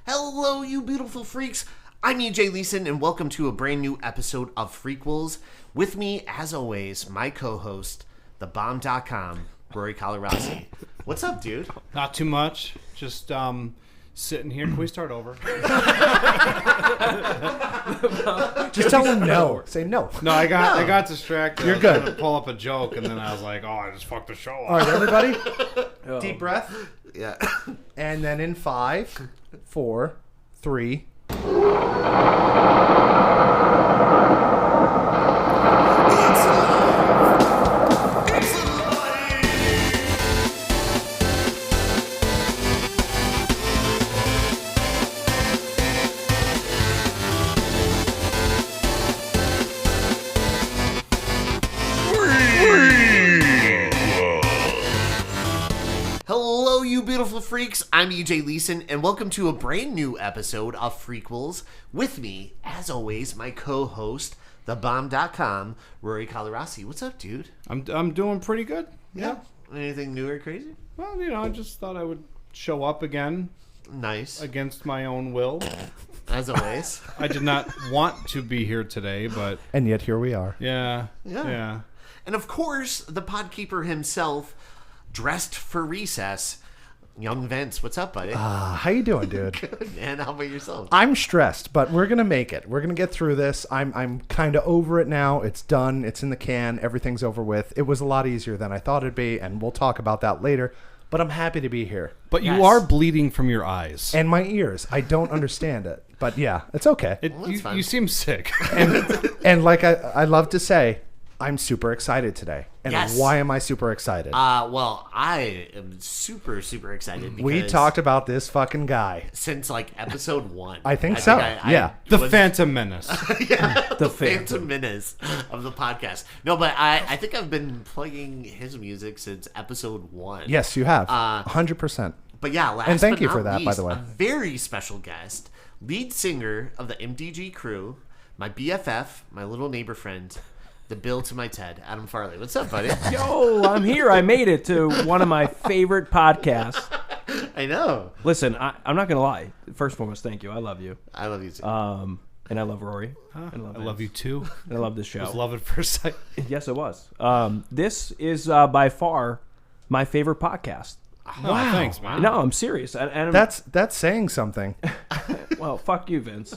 Hello, you beautiful freaks. I'm EJ Leeson, and welcome to a brand new episode of FREAKQUELS. With me, as always, my co-host, thebomb.com, Rory Calarasi. What's up, dude? Not too much. Just sitting here. Can we start over? Just tell him no. Say no. No, I got distracted. You're I was good. trying to pull up a joke, and then I was like, oh, I just fucked the show up. All right, everybody. Deep breath. Yeah. And then in 5, 4, 3. Hello, you beautiful freaks. I'm EJ Leeson, and welcome to a brand new episode of FREAKQUELS. With me, as always, my co-host, thebomb.com, Rory Calarasi. What's up, dude? I'm doing pretty good. Yeah. Anything new or crazy? Well, I just thought I would show up again Nice. against my own will. As always. I did not want to be here today, but And yet here we are. yeah. And of course, the podkeeper himself, dressed for recess, young Vince. What's up, buddy? How you doing, dude? Good, man. How about yourself? I'm stressed, but we're going to make it. We're going to get through this. I'm kind of over it now. It's done. It's in the can. Everything's over with. It was a lot easier than I thought it'd be, and we'll talk about that later. But I'm happy to be here. But Yes. you are bleeding from your eyes. And my ears. I don't understand it. But yeah, it's okay. that's fine. You seem sick. And like I love to say, I'm super excited today. And Yes. why am I super excited? Well, I am super, super excited because We talked about this fucking guy. since like episode 1. I think so. Yeah. The was- Phantom Menace. the Phantom Menace of the podcast. No, but I think I've been plugging his music since episode 1. Yes, you have. 100%. But yeah, last And thank but you not for that, by least, the way. a very special guest, lead singer of the MDG crew, my BFF, my little neighbor friend, the Bill to my Ted, Adam Farley. What's up, buddy? Yo, I'm here. I made it to one of my favorite podcasts. I know. Listen, I'm not going to lie. First and foremost, thank you. I love you. I love you too. And I love Rory. And I love you too. And I love this It was show. love at first sight. Yes, it was. This is by far my favorite podcast. Wow. Thanks, man. No, I'm serious. And I'm, That's saying something. well, fuck you, Vince.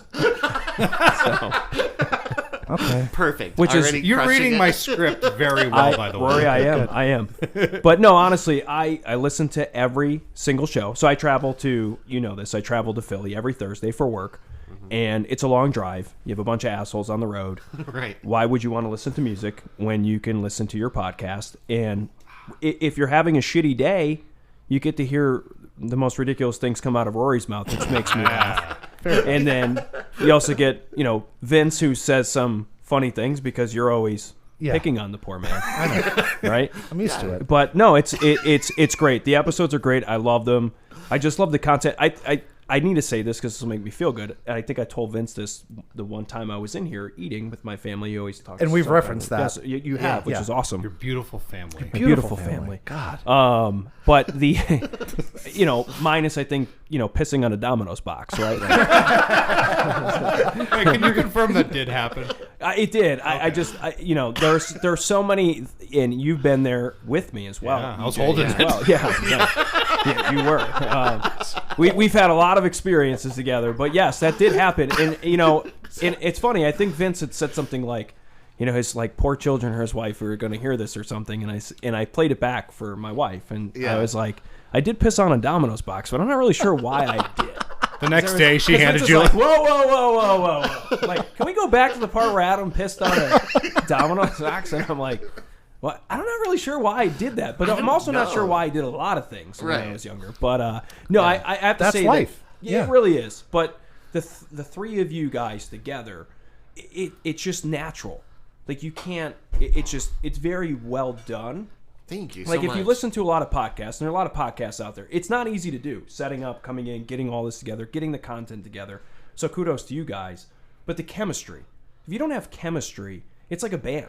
Okay. Perfect. which is- Already You're crushing reading it. my script very well, by the way. Rory, I am. But no, honestly, I listen to every single show. So I travel to, you know this, I travel to Philly every Thursday for work. And it's a long drive. You have a bunch of assholes on the road. Right. Why would you want to listen to music when you can listen to your podcast? And if you're having a shitty day, you get to hear the most ridiculous things come out of Rory's mouth, which makes me laugh. And then you also get, Vince, who says some funny things because you're always picking on the poor man. Right? I'm used to it. But no, it's great. The episodes are great. I love them. I just love the content. I need to say this because this will make me feel good. And I think I told Vince this the one time I was in here eating with my family. You always talk. And we've referenced that. Yes, you have, which is awesome. Your beautiful family. Beautiful family. God. But the, minus I think pissing on a Domino's box, right? Wait, can you confirm that did happen? It did. I just there's so many, and you've been there with me as well. Yeah, I was EJ, holding as it. well. Yeah, you were. We've had a lot of experiences together, but yes, that did happen. And and it's funny. I think Vince had said something like, his like poor children or his wife were going to hear this or something, and I played it back for my wife, and I was like, I did piss on a Domino's box, but I'm not really sure why I did. The next day, she handed you. Like, whoa. Like, can we go back to the part where Adam pissed on a Domino's box? And I'm like, well, I'm not really sure why I did that, but I'm also not sure why I did a lot of things when I was younger. But no, I have to That's say life. that Yeah. it really is. But the three of you guys together, it's just natural. Like you can't. It's very well done. Thank you so Like if much. you listen to a lot of podcasts, and there are a lot of podcasts out there, it's not easy to do. Setting up, coming in, getting all this together, getting the content together. So kudos to you guys. But the chemistry. If you don't have chemistry, it's like a band.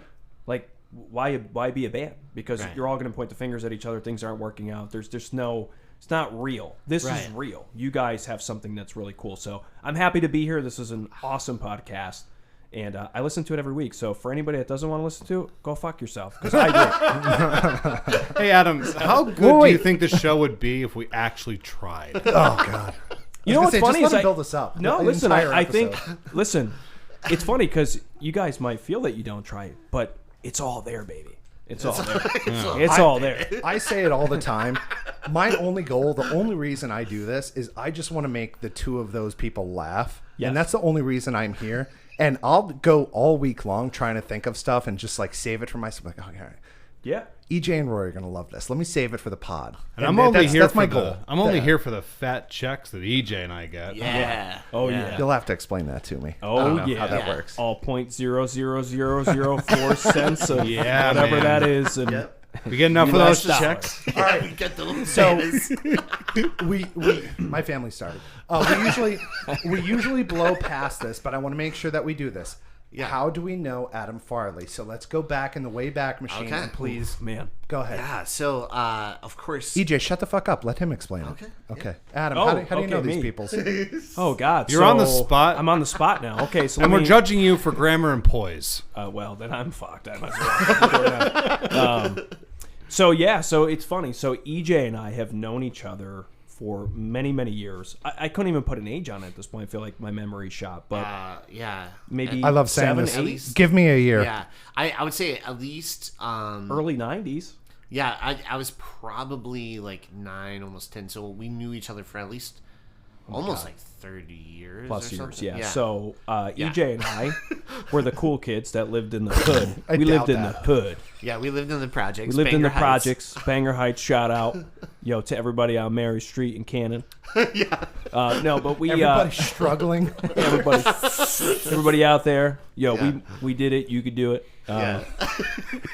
Like why be a band? Because you're all going to point the fingers at each other. Things aren't working out. There's no It's not real. This is real. You guys have something that's really cool. So I'm happy to be here. This is an awesome podcast. And I listen to it every week. So for anybody that doesn't want to listen to it, go fuck yourself. Because I do. Hey, Adam, how good do you think the show would be if we actually tried? Oh, God. You know what's funny just is let him build us up. No, The listen, entire I think, episode. listen, it's funny because you guys might feel that you don't try it, but it's all there, baby. It's all there. It's all there. I say it all the time. My only goal, the only reason I do this is I just want to make the two of those people laugh. Yes. And that's the only reason I'm here. And I'll go all week long trying to think of stuff and just like save it for myself. Like, okay, all right. Yeah. EJ and Roy are going to love this. Let me save it for the pod. And I'm only here that's for my goal. I'm only here for the fat checks that EJ and I get. Yeah. Oh, yeah. You'll have to explain that to me. I Oh, don't know yeah. how that works. All 0.00004 cents of whatever man. that is. And We get enough of those $US. checks. All right, we get the little So Santas. we my family started. We usually blow past this, but I want to make sure that we do this. Yeah. How do we know Adam Farley? So let's go back in the Wayback Machine Okay. and please man. go ahead. Yeah, so, of course... EJ, shut the fuck up. Let him explain it. Okay. Adam, Oh, how do you okay, know these me. people? Oh, God. You're on the spot. I'm on the spot now. Okay, so And let we're me, judging you for grammar and poise. well, then I'm fucked. I might as well. So it's funny. So EJ and I have known each other for many, many years. I couldn't even put an age on it at this point. I feel like my memory's shot, but yeah. maybe I love saying 7, this. 8, least- Give me a year. Yeah. I would say at least... early 90s. Yeah, I was probably like 9, almost 10. So we knew each other for at least almost like 30 years Plus or years, something. yeah. So EJ and I were the cool kids that lived in the hood. I We lived doubt in that. the hood. Yeah, we lived in the projects. We lived in the Bangor Heights. projects. Banger Heights, shout out. To everybody on Mary Street in Cannon. Yeah. No, but we Everybody's struggling. everybody out there. Yeah. We did it. You could do it. Yeah.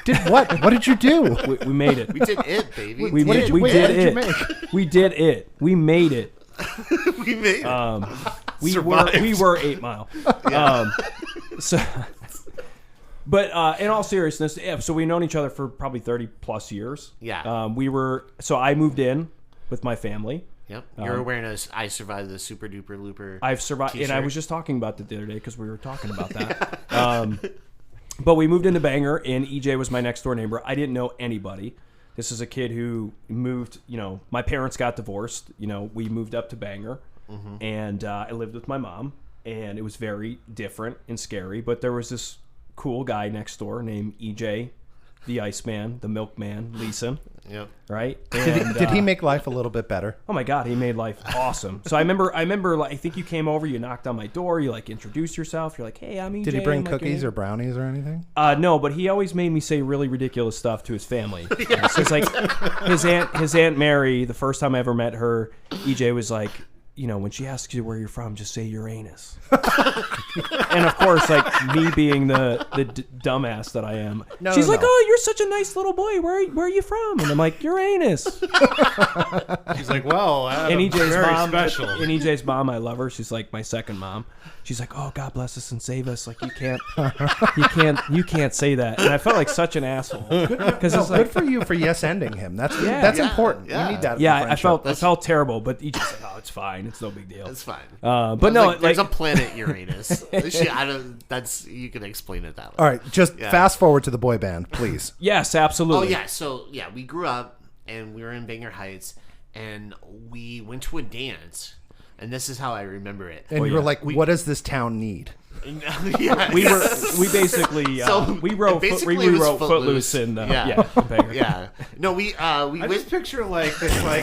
Did what? What did you do? We made it. We did it, baby. We What did, did you- we what did did you it. make? We did it. We made it. We made it. We were 8 Mile. So, but in all seriousness, yeah. So we've known each other for probably 30 plus years. Yeah. So I moved in with my family. Yep. You're wearing a I Survived the Super Duper Looper. I've survived, and I t-shirt. was just talking about that the other day because we were talking about that. But we moved into Bangor, and EJ was my next door neighbor. I didn't know anybody. This is a kid who moved. My parents got divorced. We moved up to Bangor, and I lived with my mom, and it was very different and scary. But there was this cool guy next door named EJ, the Iceman, the Milkman, Leeson. Yep. Right? Did he make life a little bit better? Oh my God, he made life awesome. So I remember. Like, I think you came over, you knocked on my door, you like introduced yourself. You're like, "Hey, I'm EJ." Did he bring I'm like, cookies or brownies or anything? No, but he always made me say really ridiculous stuff to his family. So it's like his aunt Mary. The first time I ever met her, EJ was like, when she asks you where you're from, just say Uranus. And of course, like me being the dumbass that I am, she's like, "Oh, you're such a nice little boy. Where are you from?" And I'm like, "Uranus." She's like, well, And Adam's EJ's very mom, special. and EJ's mom, I love her. She's like my second mom. She's like, "Oh, God bless us and save us." Like you can't say that. And I felt like such an asshole because it's Good like, for you for yes-ending him. That's Yeah, important. yeah. We need that. yeah, for I friendship. felt terrible, but EJ's like, "Oh, it's fine. It's no big deal." That's fine. But no, there's like a planet Uranus. I don't. You can explain it that way. All right, just Yeah. fast forward to the boy band, please. yes, Oh absolutely. yeah. So yeah, we grew up and we were in Bangor Heights, and we went to a dance, and this is how I remember it. And you were like, "What does this town need?" Yes. We basically So, we wrote it basically was rewrote Footloose. Footloose in Yeah. in Bangor. Yeah. No, we I went. just picture like this, I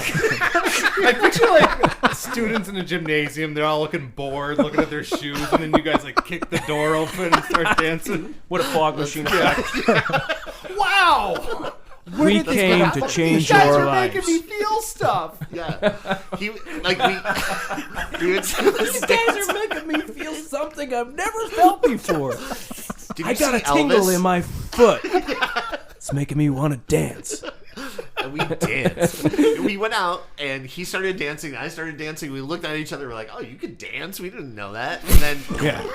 picture like students in a gymnasium. They're all looking bored, looking at their shoes, and then you guys like kick the door open and start dancing. What a fog machine effect. Wow! We came to change your lives. feel stuff. Yeah. We went to this You guys are making me feel something I've never felt before. Did I you got a see tingle Elvis? in my foot. It's making me want to dance. And we danced. We went out, and he started dancing. I started dancing. We looked at each other. We're like, "Oh, you could dance? We didn't know that." And then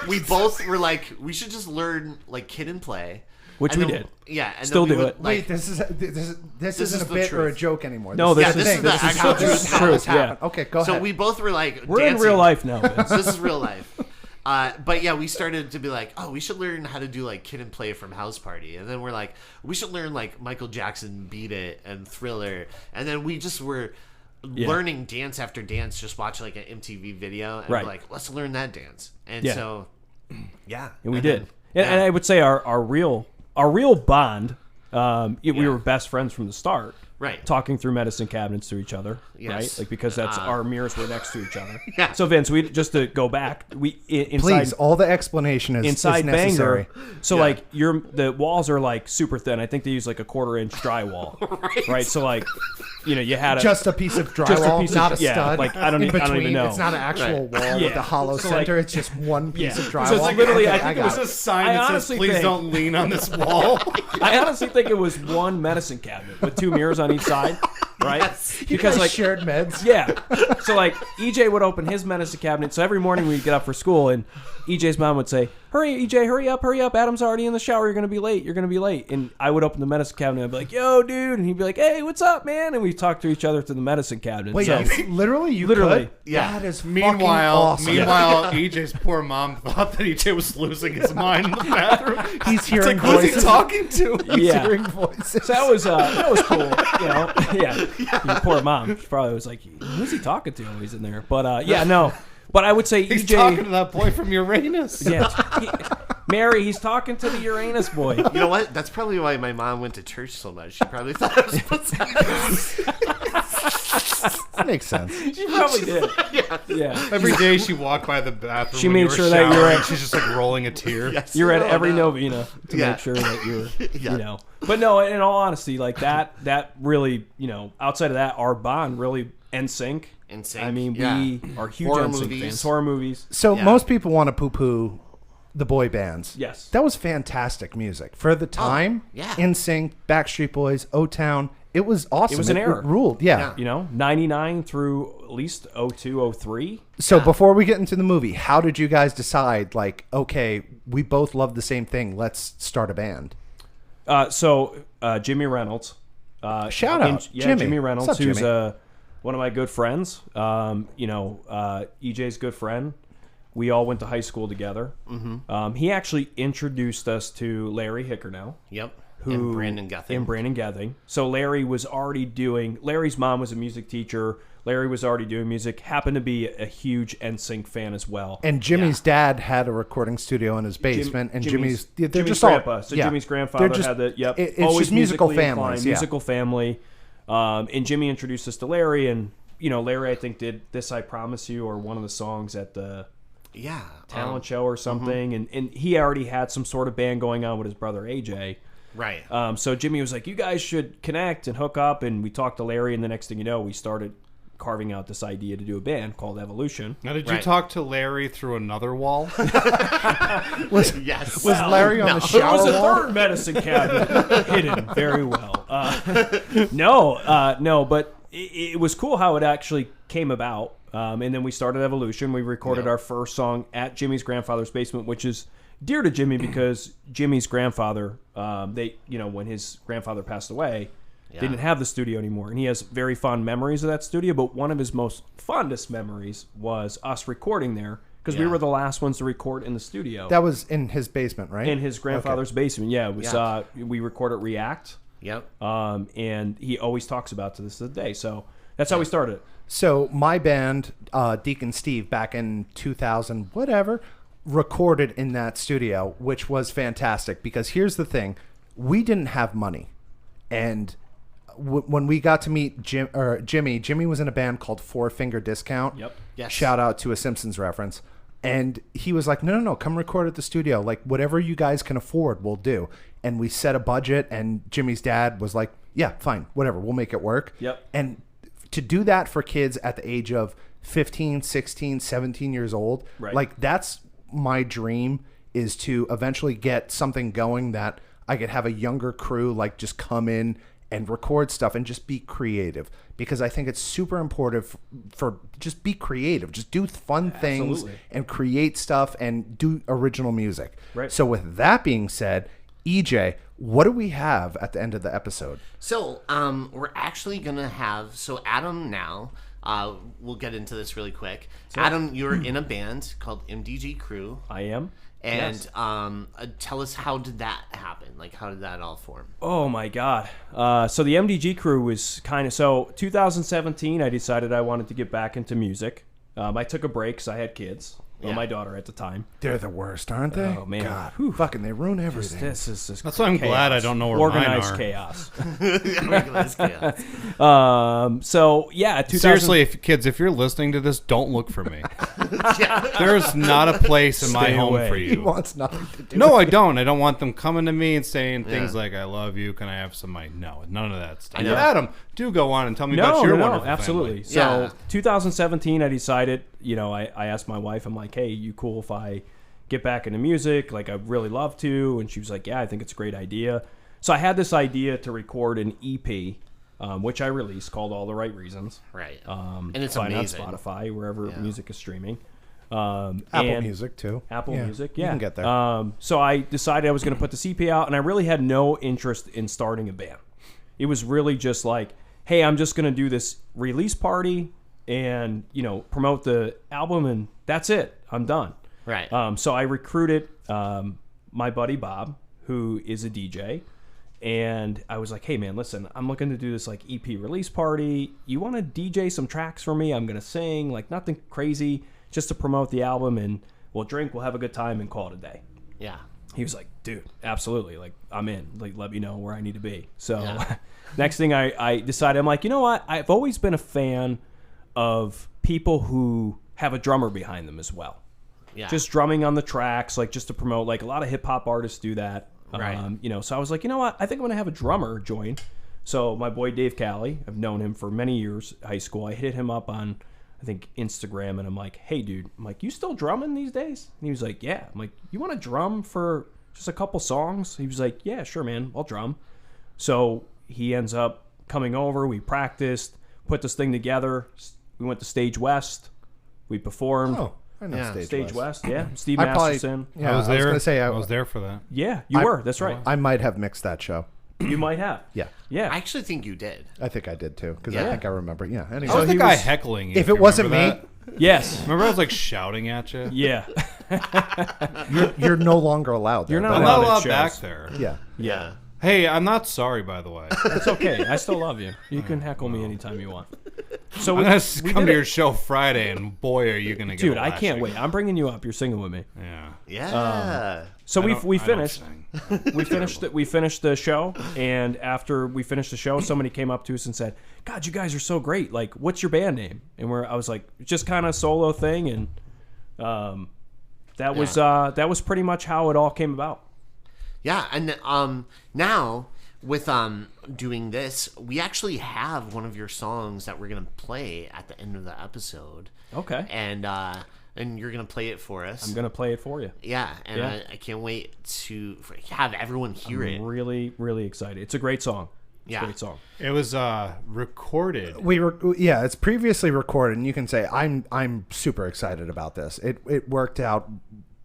we both were like, "We should just learn like Kid and Play." which And we then- did. Yeah, and Still then we do would, it. like, Wait, this isn't a the bit or a truth. joke anymore. No, this this is is the the thing. This is actual how this truth. has Yeah. happened. Okay, go ahead. So we both were like, We're in dancing. real life now, Vince. So this is real life. But yeah, we started to be like, oh, we should learn how to do like Kid and Play from House Party. And then we're like, we should learn like Michael Jackson Beat It and Thriller. And then we just were learning dance after dance, just watching like an MTV video. And Right. we're like, let's learn that dance. And Yeah. so, yeah. And we then- did. And I would say our real bond, we were best friends from the start. Right. Talking through medicine cabinets to each other, Yes. right? Like because that's our mirrors were next to each other. Yeah. So Vince, we just to go back, inside Please, all the explanation is inside necessary. Bangor. So like the walls are like super thin. I think they use like a 1/4-inch drywall. Right. So like you had Just a piece of drywall, not a stud. like I don't in even between. know. It's not an actual wall with Yeah. a hollow So, like- center. It's just one piece of drywall. So it's like literally, Okay, I think it got was There's a sign I that says, honestly "Please think- don't lean on this wall." I honestly think it was one medicine cabinet with 2 mirrors on each side, right? You Because guys like shared meds. yeah, so like EJ would open his medicine cabinet. So every morning we'd get up for school, and EJ's mom would say, "Hurry, EJ, hurry up! Adam's already in the shower. You're gonna be late. And I would open the medicine cabinet and I'd be like, "Yo, dude," and he'd be like, "Hey, what's up, man?" And we talk to each other through the medicine cabinet. Wait, so, literally, you Literally. could? Yeah. That is Meanwhile, fucking awesome. EJ's poor mom thought that EJ was losing his mind in the bathroom. He's hearing It's like, who's he voices. talking to? He's Yeah. hearing voices. So that was cool, Yeah, your poor mom. She probably was like, "Who's he talking to?" When he's in there, but yeah, no. But I would say He's EJ. talking to that boy from Uranus. Yeah, Mary, he's talking to the Uranus boy. You know what? That's probably why my mom went to church so much. She probably thought I was possessed. Makes sense. She probably did. Yeah. Every day she walked by the bathroom. She when made you were sure that you were showering, at- she's just like rolling a tear. Yes. You're at Oh, every no. novena to Yeah. make sure that you're, Yeah. But no, in all honesty, like that really, outside of that, our bond really NSYNC. NSYNC, I mean, yeah. we are huge Horror NSYNC movies. fans. Horror movies. So Yeah. most people want to poo-poo the boy bands. Yes. That was fantastic music. For the time, yeah. NSYNC, Backstreet Boys, O-Town, it was awesome. It was an era. Ruled, yeah. 99 through at least 02, 03. So before we get into the movie, how did you guys decide, like, okay, we both love the same thing, let's start a band? So Jimmy Reynolds. Shout out, Jimmy Jimmy. Reynolds, What's up, who's Jimmy? one of my good friends. EJ's good friend. We all went to high school together. Mm-hmm. He actually introduced us to Larry Hickernow. Yep. Who, and Brandon Guthing. And Brandon Guthing. So Larry was already doing... Larry's mom was a music teacher. Larry was already doing music. Happened to be a huge NSYNC fan as well. And Jimmy's dad had a recording studio in his basement, and Jimmy's they're Jimmy's just grandpa. all... So yeah. Jimmy's grandfather They're just- had the... Yep. It's always just musical musically families, inclined, yeah. Musical family. And Jimmy introduced us to Larry, and, Larry, I think, did This I Promise You, or one of the songs at the... Yeah. talent show or something, and he already had some sort of band going on with his brother AJ. Right. So Jimmy was like, "You guys should connect and hook up," and we talked to Larry, and the next thing you know, we started carving out this idea to do a band called Evolution. Now, did you Right. talk to Larry through another wall? Yes. Was Larry on the There shower was a wall? third medicine cabinet hidden very well. No, but it was cool how it actually came about. And then we started Evolution. We recorded our first song at Jimmy's grandfather's basement, which is dear to Jimmy because Jimmy's grandfather, when his grandfather passed away, they didn't have the studio anymore. And he has very fond memories of that studio. But one of his most fondest memories was us recording there because we Yeah. were the last ones to record in the studio. That was in his basement, right? In his grandfather's basement. Yeah, it was. Yeah. We recorded React. Yep. And he always talks about to this day. So that's how we started. So my band, Deacon Steve, back in 2000, whatever, recorded in that studio, which was fantastic because here's the thing. We didn't have money. And when we got to meet Jimmy was in a band called Four Finger Discount. Yep. Yes. Shout out to a Simpsons reference. And he was like, no, come record at the studio. Like, whatever you guys can afford, we'll do. And we set a budget, and Jimmy's dad was like, yeah, fine, whatever, we'll make it work. Yep. And to do that for kids at the age of 15, 16, 17 years old, Right. like, that's my dream, is to eventually get something going that I could have a younger crew, like, just come in and record stuff and just be creative, because I think it's super important for just be creative, just do fun things Absolutely. and create stuff and do original music. Right. So with that being said, EJ, what do we have at the end of the episode? So, we're actually gonna have Adam now. We'll get into this really quick. Adam, you're in a band called MDG Crew. I am. And Yes. tell us, how did that happen? Like, how did that all form? Oh my God. So the MDG Crew was kind of 2017. I decided I wanted to get back into music. I took a break because I had kids. Well, Yeah. my daughter at the time. They're the worst, aren't they? Oh, man. God, Whew. fucking, they ruin everything. This is just That's why I'm glad I don't know where organized mine are. chaos. Organized chaos. So yeah, 2000, Seriously, if you're listening to this, don't look for me. There's not a place in my Stay home away. for He you. wants nothing to do No, with I don't. I don't want them coming to me and saying things Yeah. like, I love you, can I have some money? No, none of that stuff. I know. Adam, do go on and tell me about your wonderful absolutely. family. So 2017, I decided, I asked my wife, I'm like, hey, you cool if I get back into music? Like, I'd really love to. And she was like, yeah, I think it's a great idea. So I had this idea to record an EP, which I released called All the Right Reasons. Right. And it's Find amazing. on Spotify, wherever Yeah. music is streaming. Apple and Music, too. Apple Music, yeah. You can get there. So I decided I was going to put the CP out, and I really had no interest in starting a band. It was really just like, hey, I'm just going to do this release party and, promote the album, and that's it. I'm done. Right. So I recruited my buddy Bob, who is a DJ, and I was like, hey, man, listen, I'm looking to do this like EP release party. You want to DJ some tracks for me? I'm going to sing, like nothing crazy, just to promote the album, and we'll drink, we'll have a good time, and call it a day. Yeah. He was like, dude, absolutely. Like, I'm in. Like, let me know where I need to be. So Yeah. next thing I decided, I'm like, you know what? I've always been a fan of people who have a drummer behind them as well. Yeah. Just drumming on the tracks, like just to promote. Like a lot of hip hop artists do that. Right. So I was like, you know what? I think I'm going to have a drummer join. So my boy Dave Cali, I've known him for many years, high school. I hit him up on, I think, Instagram, and I'm like, hey, dude, I'm like, you still drumming these days? And he was like, yeah. I'm like, you want to drum for just a couple songs? He was like, yeah, sure, man, I'll drum. So he ends up coming over. We practiced, put this thing together. We went to Stage West. We performed. Oh, I know Yeah. Stage West. Yeah. Steve I probably, Masterson. yeah, I was there. gonna say I was there for that. Yeah, you were. That's right. I might have mixed that show. You might have. Yeah, Yeah. I actually think you did. I think I did too because Yeah. I think I remember. Yeah. Anyway, I was he the guy was- heckling you. if you it wasn't remember me, that? Yes. Remember I was like shouting at you? Yeah. you're no longer allowed. There, You're not I'm but- not allowed at allowed shows. back there. Yeah. Yeah. Hey, I'm not sorry, by the way. It's okay. I still love you. You can heckle me anytime you want. So I'm going to come to your show Friday, and boy, are you going to get Dude, a I can't lashing. wait. I'm bringing you up. You're singing with me. Yeah. Yeah. So I we don't- we I don't finished. sing. We finished the show, and after we finished the show, somebody came up to us and said, "God, you guys are so great. Like, what's your band name?" And I was like, just kind of solo thing, and that was pretty much how it all came about. Yeah, and now with doing this, we actually have one of your songs that we're gonna play at the end of the episode, Okay, and you're gonna play it for us. I'm gonna play it for you. Yeah, and Yeah. I can't wait to have everyone hear it. I'm really, really excited. It's a great song. It's Yeah. a great song. It was recorded. Yeah, it's previously recorded, and you can say I'm super excited about this. It worked out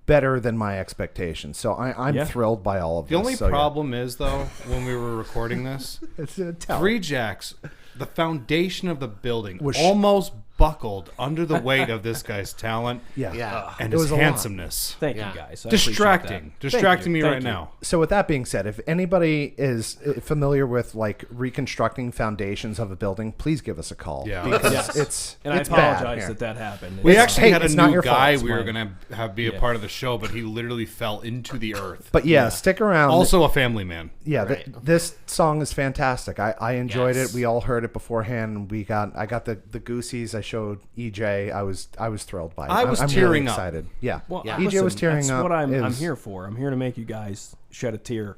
better than my expectations, so I'm Yeah. thrilled by all of The this. only So, yeah. problem is, though, when we were recording this, It's a talent. Three Jacks, the foundation of the building, Was- almost buckled under the weight of this guy's talent Yeah. Yeah. and It his was a lot. handsomeness. Thank Yeah. you guys. I appreciate Distracting. that. Distracting Thank me you. right Thank you. now. So with that being said, if anybody is familiar with like reconstructing foundations of a building, please give us a call. Yeah. Because Yes. it's And it's I bad apologize here. that happened. We It's- actually hey, had a it's not new your fault. guy It's we were fine. going to have be a Yeah. part of the show, but he literally fell into the earth. But yeah, stick around. Also a family man. Yeah, Right. this song is fantastic. I enjoyed Yes. it. We all heard it beforehand. I got the goosies. I showed EJ. I was thrilled by it. I was I'm tearing really up. excited. Yeah. Well, Yeah. EJ was tearing that's up. what I'm It was- here for. I'm here to make you guys shed a tear.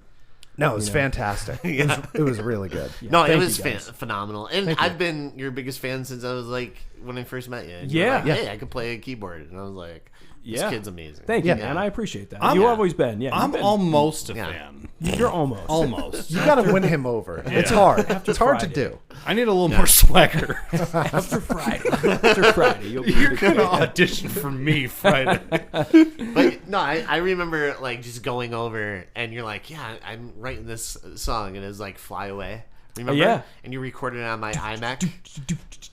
No, it's fantastic. It was really good. No, it Thank was you, guys. phenomenal, and I've been your biggest fan since I was like when I first met you. And Yeah. you were like, Yeah. hey, I could play a keyboard, and I was like, this kid's amazing. Thank you, Yeah. man. I appreciate that. I'm- You've always been. Yeah, I'm you've been, almost a Yeah. fan. You're almost. Almost. You got to win him over. It's hard. It's hard to Friday. do. I need a little more swagger. After Friday. After Friday, you'll be You're gonna audition for me Friday. But no, I remember like just going over, and you're like, yeah, I'm writing this song, and it's like Fly Away. Remember? Yeah. And you recorded it on my iMac.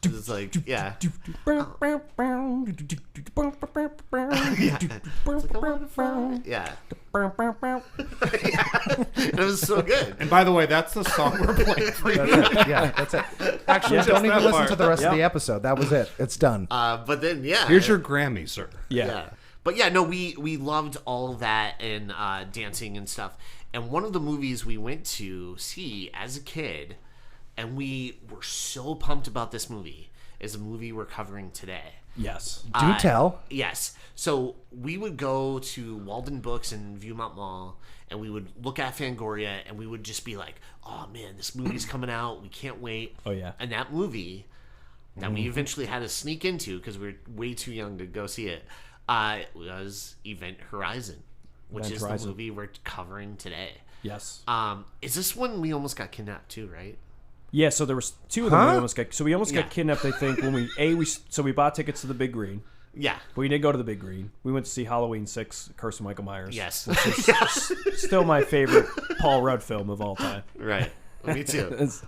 It's like, yeah. Yeah. It was so good. And by the way, that's the song we're playing for you. That's it. Yeah, that's it. Actually, Yeah. don't Just even that listen part. to the rest of Yep. the episode. That was it. It's done. But then, yeah. Here's your Grammy, sir. Yeah. But yeah, no, we loved all that and dancing and stuff. And one of the movies we went to see as a kid, and we were so pumped about this movie, is a movie we're covering today. Yes. Do tell. Yes. So we would go to Walden Books and Viewmont Mall, and we would look at Fangoria, and we would just be like, oh man, this movie's coming out. We can't wait. Oh, yeah. And that movie that we eventually had to sneak into because we were way too young to go see it was Event Horizon, which Event is Horizon. the movie we're covering today. Yes. Is this when we almost got kidnapped too, right? Yeah, so there was two of them. Huh? We almost got Yeah. kidnapped. I think when we bought tickets to the Big Green. Yeah. We did go to the Big Green. We went to see Halloween 6, Curse of Michael Myers. Yes. Still my favorite Paul Rudd film of all time. Right. Me too. It's-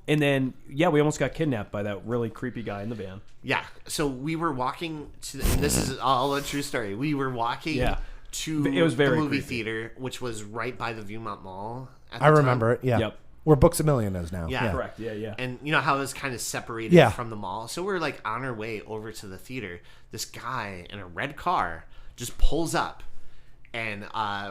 and then we almost got kidnapped by that really creepy guy in the van. Yeah. So we were walking to. And this is all a true story. We were walking. Yeah. To It was very the movie creepy. theater, which was right by the Viewmont Mall. At the I time. remember it. Yeah. Yep. Where Books a Million is now. Yeah. Correct. Yeah. And you know how it was kind of separated Yeah. from the mall? So we're like on our way over to the theater. This guy in a red car just pulls up. And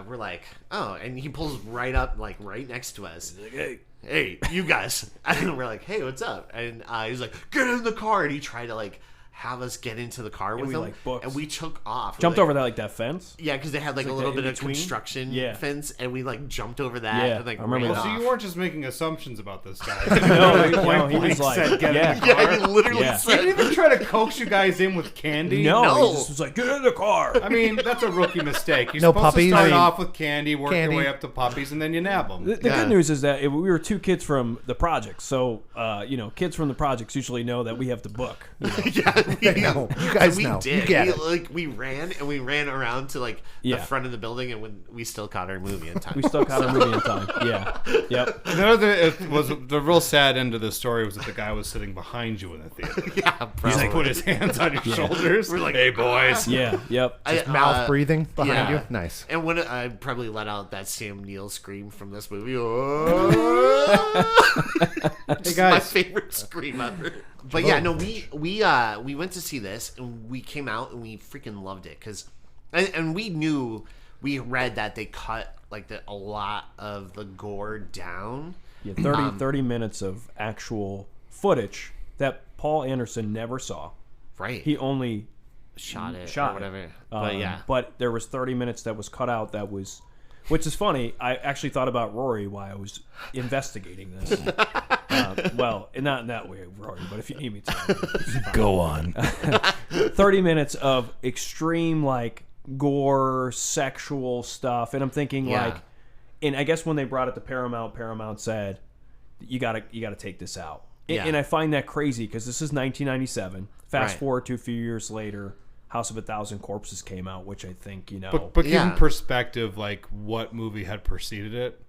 we're like, oh, and he pulls right up, like right next to us. He's like, hey, you guys. And we're like, hey, what's up? And he's like, get in the car. And he tried to like have us get into the car with we, him. like, booked. And we took off. Jumped Like, over that fence. Yeah, because they had like a like little that bit in of between? construction Yeah. fence, and we like jumped over that. Yeah, and, like, I remember ran that. So off. you weren't just making assumptions about this guy. No, he was like, said, "Get in yeah. the car." Yeah, he literally Yeah. He said. didn't even try to coax you guys in with candy. No, No. he just was like, get in the car. I mean, that's a rookie mistake. You're No supposed puppies? to start I mean, off with candy, work candy. your way up to puppies, and then you nab them. The Yeah. good news is that we were two kids from the projects, so kids from the projects usually know that we have to book. You know? Yeah, They know. You guys we know. Did. You get we, it. Like we ran around to like Yeah. the front of the building, and when we still caught our movie in time. We still caught a movie in time. Yeah. Yep. The real sad end of the story was that the guy was sitting behind you in the theater. Yeah, He's probably. like put his hands on your shoulders. We're like, hey boys. Yeah. Yep. Mouth breathing behind yeah. you. Nice. And when I probably let out that Sam Neill scream from this movie. Oh, Hey my guys, favorite scream ever. But yeah, no, we went to see this, and we came out and we freaking loved it and we read that they cut like a lot of the gore down. Yeah, 30 minutes of actual footage that Paul Anderson never saw. Right. He only shot it shot or whatever. it. But yeah. But there was 30 minutes that was cut out that was, which is funny. I actually thought about Rory while I was investigating this. Well, not in that way, Rory, but if you need me to. go on. 30 minutes of extreme, like, gore, sexual stuff. And I'm thinking, Yeah. like, and I guess when they brought it to Paramount said, you gotta take this out. Yeah. And I find that crazy because this is 1997. Fast Right. forward to a few years later, House of a Thousand Corpses came out, which I think, But give Yeah. in perspective, like what movie had preceded it,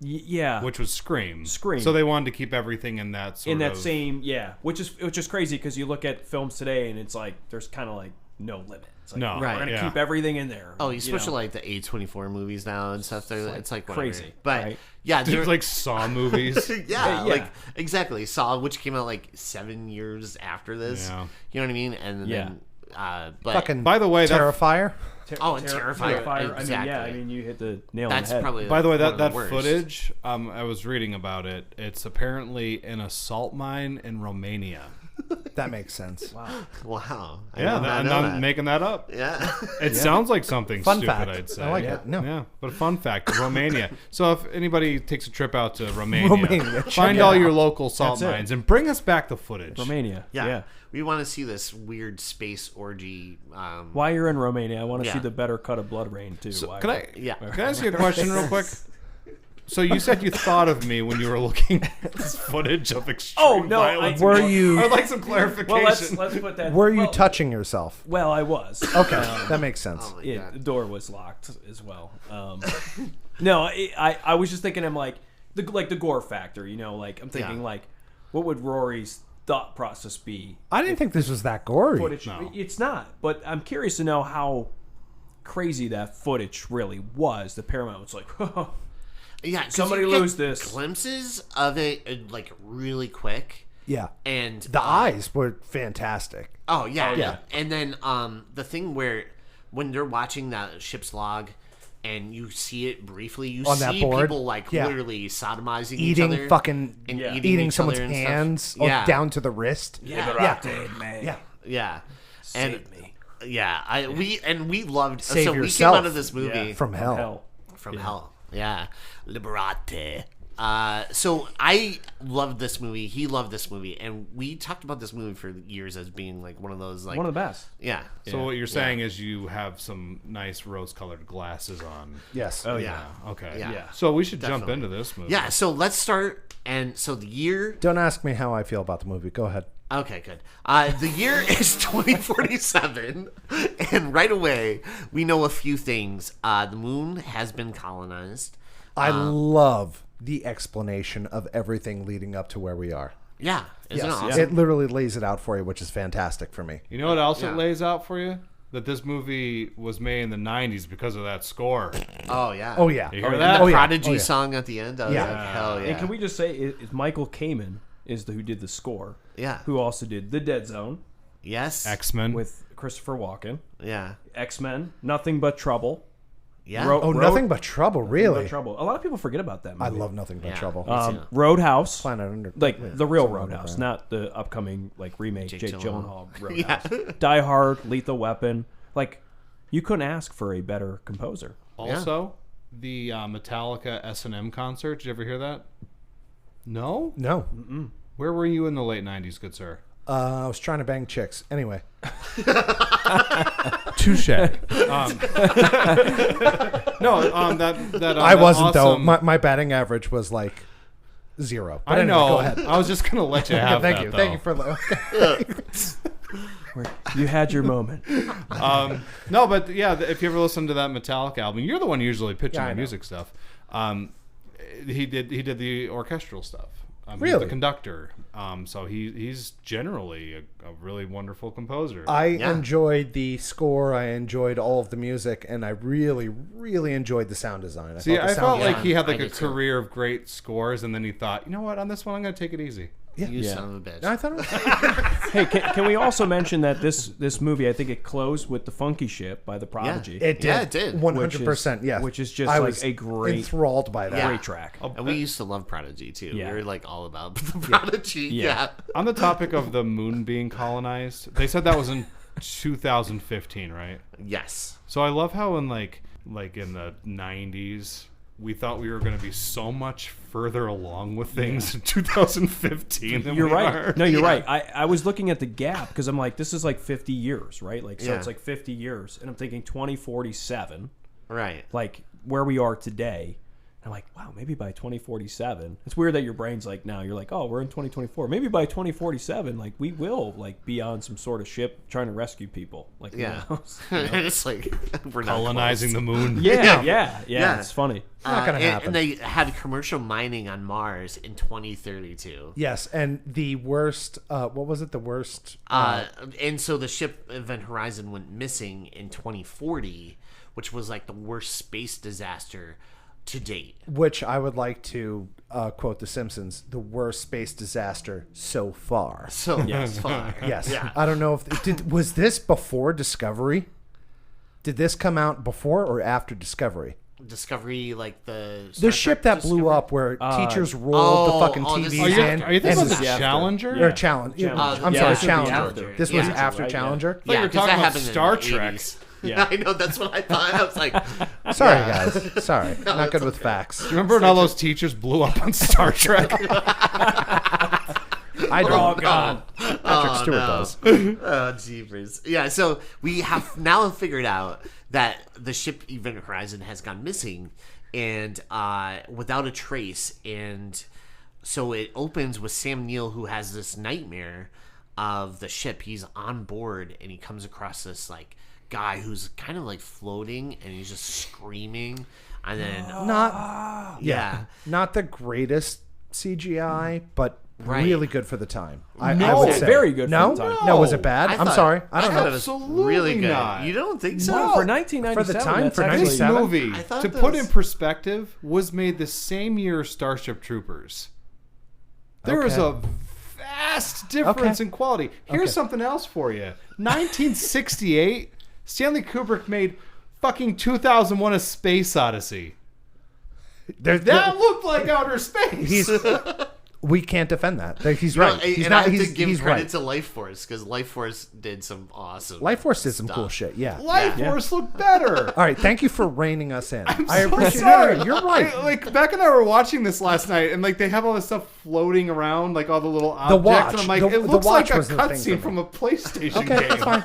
yeah, which was Scream. Scream. So they wanted to keep everything in that sort in that of same which is crazy because you look at films today and it's like there's kind of like no limit. It's like, No. we're Right. gonna Yeah. keep everything in there. Oh, you especially know? like the A24 movies now and stuff. It's like whatever. crazy, But right? yeah, There's like Saw movies. yeah, Yeah. like exactly. Saw, which came out like 7 years after this. Yeah. You know what I mean? And Yeah. then, but Fucking By the way, that- Terrifier. Oh, and Terrifier. Exactly. I Exactly. mean, you hit the nail that's on the head. probably. By the way, one of that worst. footage, I was reading about it. It's apparently an assault mine in Romania. That makes sense. Wow. I Yeah, did not I'm know not that. making that up. Yeah. It sounds like something Fun stupid, fact. I'd say. I like it. No. Yeah, but a fun fact, Romania. So if anybody takes a trip out to Romania, Romania, check find it all out. your local salt That's it. mines and bring us back the footage. Romania. Yeah. We want to see this weird space orgy. While you're in Romania, I want to Yeah. see the better cut of Blood Rain too. Can I? Yeah. Can I ask you a question real quick? So you said you thought of me when you were looking at this footage of extreme Oh, no, violence. Were you- I'd like some clarification. Well, let's put that. Were you well, touching yourself? Well, I was. Okay, that makes sense. Oh my Yeah, God. the door was locked as well. No, I was just thinking, I'm like the gore factor. You know, like I'm thinking Yeah. like, what would Rory's thought process be? I didn't think this was that gory. Footage. No. It's not, but I'm curious to know how crazy that footage really was. The Paramount was like, Yeah. 'cause Somebody you get lose this. Glimpses of it, like, really quick. Yeah. And The eyes were fantastic. Oh yeah, yeah. And then the thing where when they're watching that ship's log and you see it briefly, you On see that board? people like Yeah. literally sodomizing Eating each other, fucking and Yeah. eating each someone's other and stuff. hands Yeah. down to the wrist. Yeah. Yeah. Yeah, and save me yeah, we loved. Save so we yourself. came out of this movie Yeah. From hell. hell. from hell. Yeah, Liberate. So I loved this movie. He loved this movie, and we talked about this movie for years as being like one of those like One of the best. yeah. So what you're saying is you have some nice rose-colored glasses on. Yes. Oh Yeah. Okay. Yeah. So we should jump Definitely. into this movie. Yeah, so let's start. And so the year. Don't ask me how I feel about the movie. Go ahead. Okay, good. The year is 2047, and right away we know a few things. The moon has been colonized. I love the explanation of everything leading up to where we are. Yeah, isn't it Yes. awesome? It literally lays it out for you, which is fantastic for me. You know what else Yeah. it lays out for you? That this movie was made in the 90s because of that score. Oh yeah. Oh, yeah. You hear And that? the Oh, yeah. Prodigy Oh, yeah. song at the end. I was Yeah. like, hell yeah. And can we just say, is Michael Kamen is who did the score? Yeah. Who also did The Dead Zone Yes. X-Men. with Christopher Walken, Yeah. X-Men, Nothing But Trouble. Yeah. Oh, Nothing But Trouble, Nothing really? But Trouble. A lot of people forget about that movie. I love Nothing But Yeah. Trouble. Me too. Roadhouse. Planet Under... Like yeah, the real something like Roadhouse, that. not the upcoming like remake Jake Jake Gyllenhaal. Gyllenhaal Roadhouse. Die Hard, Lethal Weapon. Like you couldn't ask for a better composer. Also, the Metallica S&M concert. Did you ever hear that? No? No. Where were you in the late 90s, good sir? I was trying to bang chicks. Anyway. Touche. I wasn't, though. awesome- My batting average was like 0. But I anyway, know. Go ahead. I was just going to let you have Thank that, you. though. Thank you for the... You had your moment. No, but yeah, if you ever listen to that Metallica album, you're the one usually pitching Yeah, I the know. music stuff. He did the orchestral stuff. He's Really? the conductor. So he's generally a really wonderful composer. I Yeah. enjoyed the score. I enjoyed all of the music, and I really, really enjoyed the sound design. See, thought the I sound felt design- like he had like I a did too. career of great scores, and then he thought, you know what, on this one I'm going to take it easy. You Yeah. son of a bitch. I thought it was... Hey, can we also mention that this movie, I think it closed with The Funky Ship by The Prodigy. It did. Yeah, it did. 100%, yes. which is just I like was a great- enthralled by that. Yeah. Great track. And we used to love Prodigy too. Yeah. We were like all about the Prodigy. Yeah. On the topic of the moon being colonized, they said that was in 2015, right? Yes. So I love how in like in the 90s we thought we were going to be so much further along with things in 2015 than You're we right. are. No, you're right. I was looking at the gap because I'm like, this is like 50 years, right? Like, so Yeah. it's like 50 years. And I'm thinking 2047, Right. like where we are today. I'm like, wow, maybe by 2047. It's weird that your brain's like, now you're like, oh, we're in 2024. Maybe by 2047, like we will like be on some sort of ship trying to rescue people. Like, who Yeah. knows? It's like we're not Colonizing the moon. Yeah. Yeah. It's funny. Not gonna happen. And they had commercial mining on Mars in 2032. Yes, and the worst... what was it? The worst... And so the ship Event Horizon went missing in 2040, which was like the worst space disaster to date. which I would like to quote The Simpsons, the worst space disaster so far. So yes, far. Yes. Yeah. I don't know if... was this before Discovery? Did this come out before or after Discovery? Discovery, like the ship that blew up where teachers rolled the fucking this TVs is in. Are you thinking and about the Challenger? Or Challenge. I'm Yeah, sorry, this would be Challenger. after. This was Yeah. after Right, yeah. Challenger. You were 'cause talking that about happened in Star the Trek. 80s. Yeah. I know, that's what I thought. I was like, Sorry, guys. Sorry. Not good with facts. Remember when all those teachers blew up on Star Trek? I They're all don't. gone. Patrick Stewart does. oh, jeepers. Yeah, so we have now figured out that the ship Event Horizon has gone missing and without a trace. And so it opens with Sam Neill, who has this nightmare of the ship. He's on board and he comes across this like guy who's kind of like floating and he's just screaming. And then, Not the greatest CGI, but Right. really good for the time. I No, would say. very good for No? the time. No, was it bad? I I'm thought- sorry. I don't thought know. it was Absolutely really good. not. You don't think so? No, for 1997, For the time, that's for actually- This 97? movie, I thought to that put was- in perspective, was made the same year as Starship Troopers. There is Okay. a vast difference Okay. in quality. Here's Okay. something else for you. 1968, Stanley Kubrick made fucking 2001: A Space Odyssey. That looked like outer space. We can't defend that. He's No, right. He's and not. I have He's, to give he's credit right. to Life Force because Life Force did some awesome. Life Force did some stuff. cool shit. Yeah. Life Yeah. Force looked better. All right. Thank you for reining us in. I So appreciate sorry. it. No, you're right. Like Beck and I were watching this last night, and like they have all this stuff floating around, like all the little objects. watch. And I'm like, The- it the looks like watch a was the thing for cutscene me. from a PlayStation Okay, game, that's fine.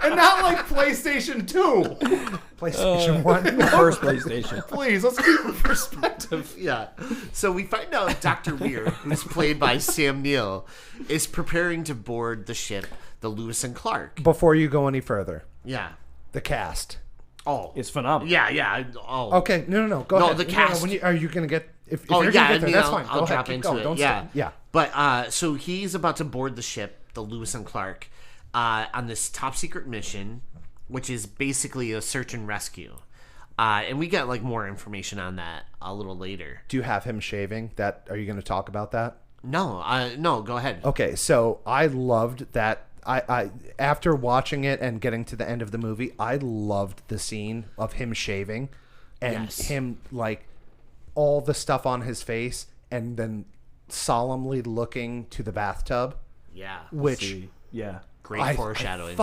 and not like PlayStation 2. PlayStation 1. First PlayStation. Please, let's keep it in perspective. Yeah. So we find out Dr. Weir, who's played by Sam Neill, is preparing to board the ship, the Lewis and Clark. Before you go any further, Yeah. the cast. Oh. It's phenomenal. Yeah. Oh. Okay. No. Go No, ahead. the cast- Are you going to get... If Oh, you're yeah. going to get there, that's fine. I'll Go ahead. drop Keep into going. it. Don't Yeah. stop. Yeah. But so he's about to board the ship, the Lewis and Clark, on this top secret mission, which is basically a search and rescue. And we get like more information on that a little later. Do you have him shaving? Are you going to talk about that? No, go ahead. Okay, so I loved that. I after watching it and getting to the end of the movie, I loved the scene of him shaving and Yes. him like all the stuff on his face and then solemnly looking to the bathtub, Yeah. which Yeah. Great foreshadowing.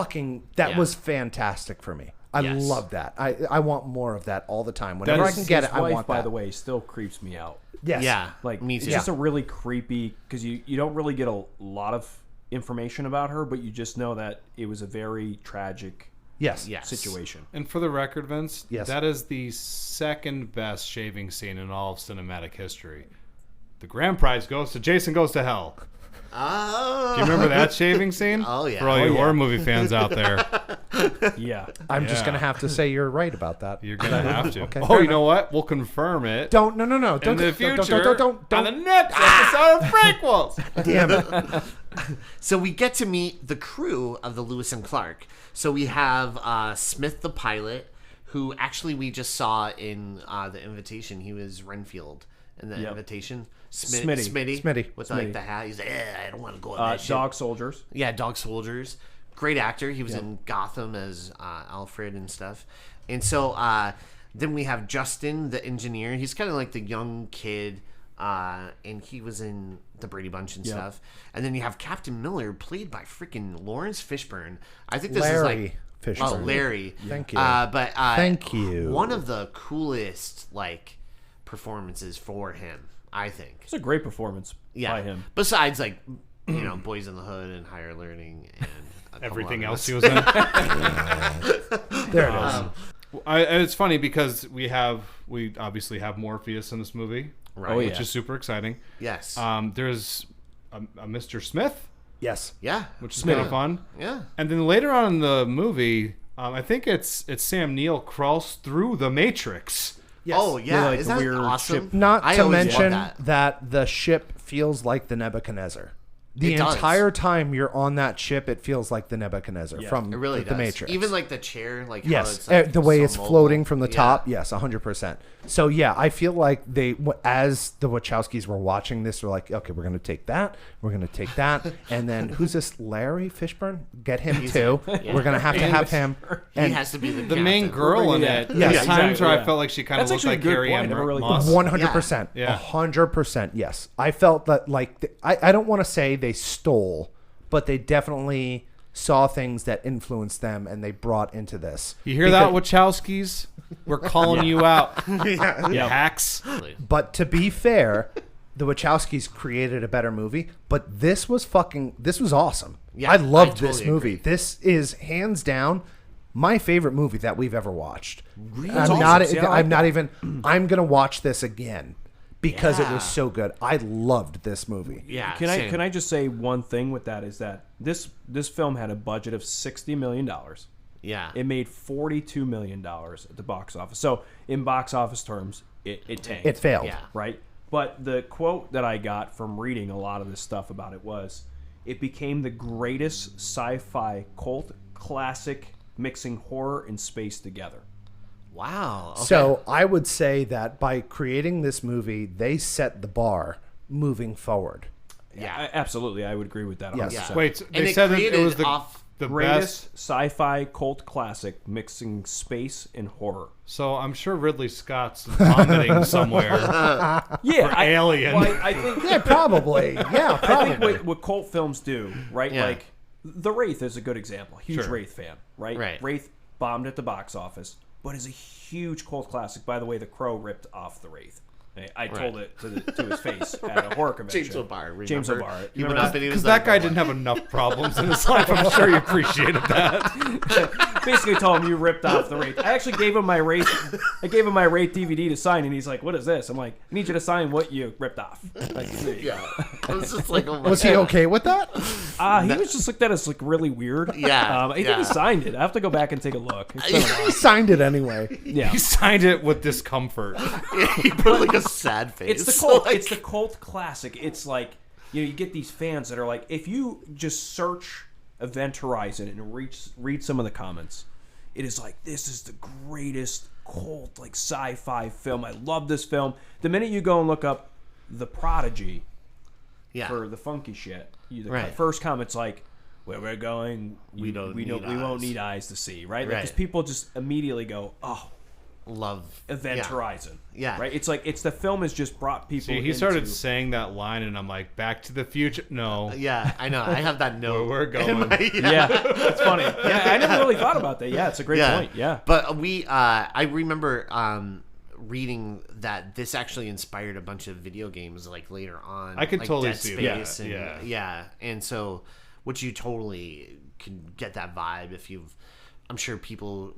That Yeah. was fantastic for me. I Yes. love that. I want more of that all the time. Whenever That I is can get His it, I wife, want by that. the way, still creeps me out. Yes. Yeah. Like, me it's too. just a really creepy, because you don't really get a lot of information about her, but you just know that it was a very tragic Yes. Yes. situation. And for the record, Vince, Yes. that is the second best shaving scene in all of cinematic history. The grand prize goes to Jason Goes to Hell. Oh. Do you remember that shaving scene? Oh, yeah. For all you yeah. horror movie fans out there, Yeah. I'm just Yeah. gonna have to say you're right about that. you're gonna have to. Okay, Oh, fair you know what? We'll confirm it. Don't. No. in Don't. the future Don't. on the next episode of FREAKQUELS. Damn it. So we get to meet the crew of the Lewis and Clark. So we have Smith the pilot, who actually we just saw in the invitation. He was Renfield in the Yep. invitation. Smitty. With like Smitty. the hat. He's like, I don't want to go on that ship. Dog soldiers. Yeah, Dog Soldiers. Great actor. He was in Gotham as Alfred and stuff. And so then we have Justin, the engineer. He's kind of like the young kid, and he was in the Brady Bunch and stuff. And then you have Captain Miller, played by freaking Lawrence Fishburne. I think this is Larry like Fishburne. Oh, Larry. Thank you. But Thank you. One of the coolest like performances for him, I think. It's a great performance Yeah. by him. Besides, like, Boys in the Hood and Higher Learning and a couple Everything other else ones. he was in. There it is. And it's funny because we obviously have Morpheus in this movie, Right. Oh, which yeah. is super exciting. Yes. There's a Mr. Smith, Yes. Yeah. which is kind of fun. Yeah. And then later on in the movie, I think it's Sam Neill crawls through the Matrix. Yes. Oh, yeah. like Is the that weird awesome? ship. Not I to always mention love that the ship feels like the Nebuchadnezzar. The It does. entire time you're on that ship, it feels like the Nebuchadnezzar from It really the does. Matrix. Even like the chair, like how Yes, it's like the way so it's mobile. floating from the Yeah. top. Yes, 100%. So yeah, I feel like as the Wachowskis were watching this, they're like, okay, we're going to take that, we're going to take that, and then who's this? Larry Fishburne? Get him too. We're going to have him. He And has to be The main girl in it. Yeah, There's times exactly, where yeah. I felt like she kind of That's looked actually like a good Carrie point. Ann Never really Moss. thought. 100%. Yeah. 100%. Yes, I felt that like I don't want to say they stole, but they definitely saw things that influenced them and they brought into this. You hear that, Wachowskis? We're calling you out. Yeah. You hacks. But to be fair, the Wachowskis created a better movie, but this was awesome. Yeah, I loved I totally this movie. agree. This is hands down my favorite movie that we've ever watched. That's awesome. See, I like I'm going to watch this again because it Yeah. was so good. I loved this movie. Yeah. Can I just say one thing with that is that this film had a budget of $60 million. Yeah. It made $42 million at the box office. So in box office terms, it tanked. It failed. Yeah. Right? But the quote that I got from reading a lot of this stuff about it was, it became the greatest sci-fi cult classic mixing horror and space together. Wow. Okay. So I would say that by creating this movie, they set the bar moving forward. Yeah. Absolutely. I would agree with that. Yes. 100%. Wait, And they it said that created it was the off Greatest best. sci-fi cult classic mixing space and horror. So I'm sure Ridley Scott's vomiting somewhere. Yeah, Alien. I think Yeah, probably. Yeah, I probably. think what cult films do, right? Yeah. Like The Wraith is a good example. Huge Sure. Wraith fan, right? Right. Wraith bombed at the box office, but is a huge cult classic. By the way, The Crow ripped off The Wraith. I told it to his face at a horror convention. James O'Barr. Remember? James O'Barr. He You went remember up and he Because was that like, guy didn't have enough problems in his life. I'm sure he appreciated that. basically told him you ripped off the Wraith. I actually gave him my Wraith. I gave him my Wraith DVD to sign, and he's like, "What is this?" I'm like, "I need you to sign what you ripped off." Like, there you go. Yeah. It was just like, oh my Was he God. okay with that? He was just looked at us like really weird. Yeah, I think yeah. he signed it. I have to go back and take a look. It's been a while. He signed it anyway. Yeah, He signed it with discomfort. He put like a sad face. it's the cult. Like, It's the cult classic. It's like you get these fans that are like, if you just search Event Horizon and read some of the comments, it is like, this is the greatest cult like sci-fi film. I love this film. The minute you go and look up The Prodigy yeah. for the funky shit, the Right. first comment's like, where we're going, we won't eyes. need eyes to see, right? Right. Because people just immediately go, oh, Love Event yeah. Horizon. Yeah. Right? It's like the film has just brought people See, he started into- saying that line, and I'm like, Back to the Future? No. Yeah, I know. I have that note. Where we're going. Yeah, that's funny. Yeah, I never really thought about that. Yeah, it's a great point. Yeah. But I remember reading that this actually inspired a bunch of video games like later on. I could like totally Dead see Space that, and, yeah. And so, which you totally can get that vibe if you've. I'm sure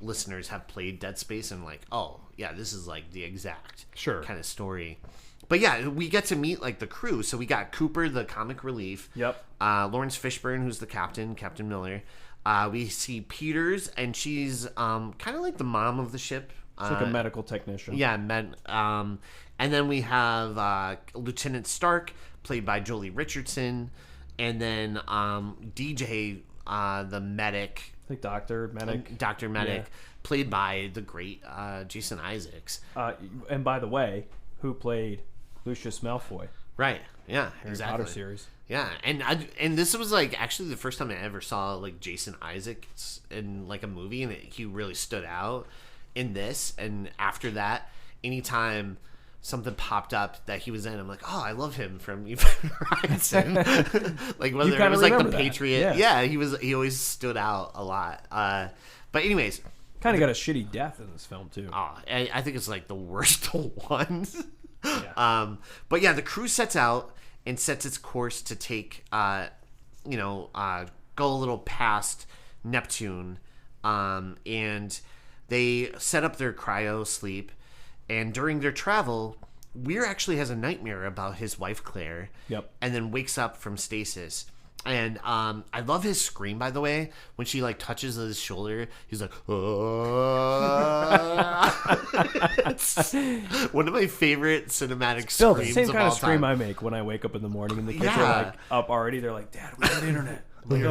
listeners have played Dead Space and like, oh yeah, this is like the exact Sure. kind of story. But yeah, we get to meet like the crew. So we got Cooper, the comic relief. Yep. Lawrence Fishburne, who's the captain, Captain Miller. We see Peters, and she's kind of like the mom of the ship. It's like a medical technician. Yeah, and then we have Lieutenant Stark, played by Jolie Richardson, and then DJ, the medic. Like Dr. Medic. Dr. Medic, Yeah. played by the great Jason Isaacs. And by the way, who played Lucius Malfoy? Right. Yeah. Harry Exactly. Potter series. Yeah, and this was like actually the first time I ever saw like Jason Isaacs in like a movie, and he really stood out in this. And after that, anytime something popped up that he was in, I'm like, oh, I love him from Event Horizon. Like whether it kinda was like the remember that. Patriot, Yeah. he always stood out a lot. But anyways, Kind of got a shitty death in this film too. I think it's like the worst ones. Yeah. But yeah, the crew sets out and sets its course to take, go a little past Neptune, and they set up their cryo sleep. And during their travel, Weir actually has a nightmare about his wife Claire. Yep. And then wakes up from stasis. And I love his scream, by the way. When she like touches his shoulder, he's like, It's one of my favorite cinematic Still, screams the same of kind all of scream time. I make when I wake up in the morning and the kids Yeah. are like up already. They're like, Dad, we have internet. I'm like,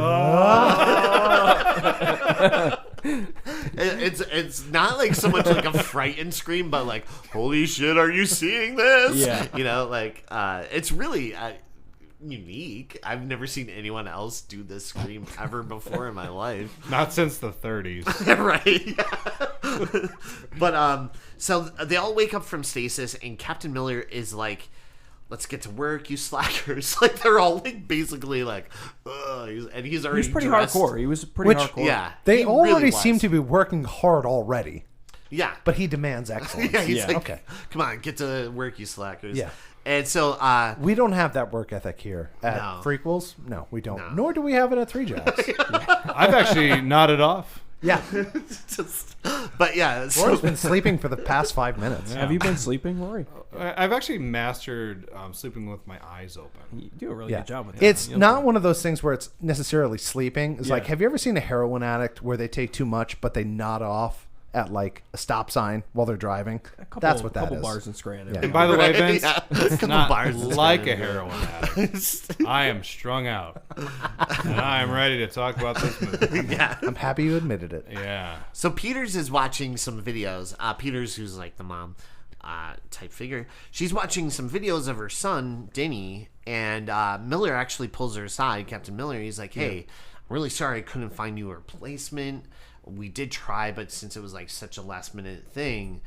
It's not like so much like a frightened scream, but like, holy shit, are you seeing this? Yeah. You know, like it's really unique. I've never seen anyone else do this scream ever before in my life. Not since the 30s. Right. But so they all wake up from stasis, and Captain Miller is like, let's get to work, you slackers. Like they're all like basically like, ugh. And he's he already was pretty dressed. hardcore. He was pretty Which- hardcore. Yeah, They he already really seem was. to be working hard already, Yeah, but he demands excellence. yeah, he's Yeah. like, Okay. come on, get to work, you slackers. Yeah. And so We don't have that work ethic here at No. Freakquels. No, we don't. No. Nor do we have it at Three Jacks. I've actually nodded off. Yeah. just, but yeah, so, Laura's been sleeping for the past 5 minutes. Have you been sleeping, Rory? I've actually mastered sleeping with my eyes open. You do a really Yeah. good job with that. It's You know, not one of those things where it's necessarily sleeping. It's Yeah. like, have you ever seen a heroin addict where they take too much, but they nod off at like a stop sign while they're driving? a That's what that couple is. bars in Scranton. Yeah. And by the way, Right, Vince, yeah. it's Couple not bars is like a kinda heroin addict. I am strung out. And I am ready to talk about this movie. yeah. I'm happy you admitted it. Yeah. So Peters is watching some videos. Peters, who's like the mom type figure, she's watching some videos of her son Denny, and Miller actually pulls her aside. Captain Miller, he's like, "Hey, I'm really sorry I couldn't find you a replacement. We did try, but since it was like such a last minute thing,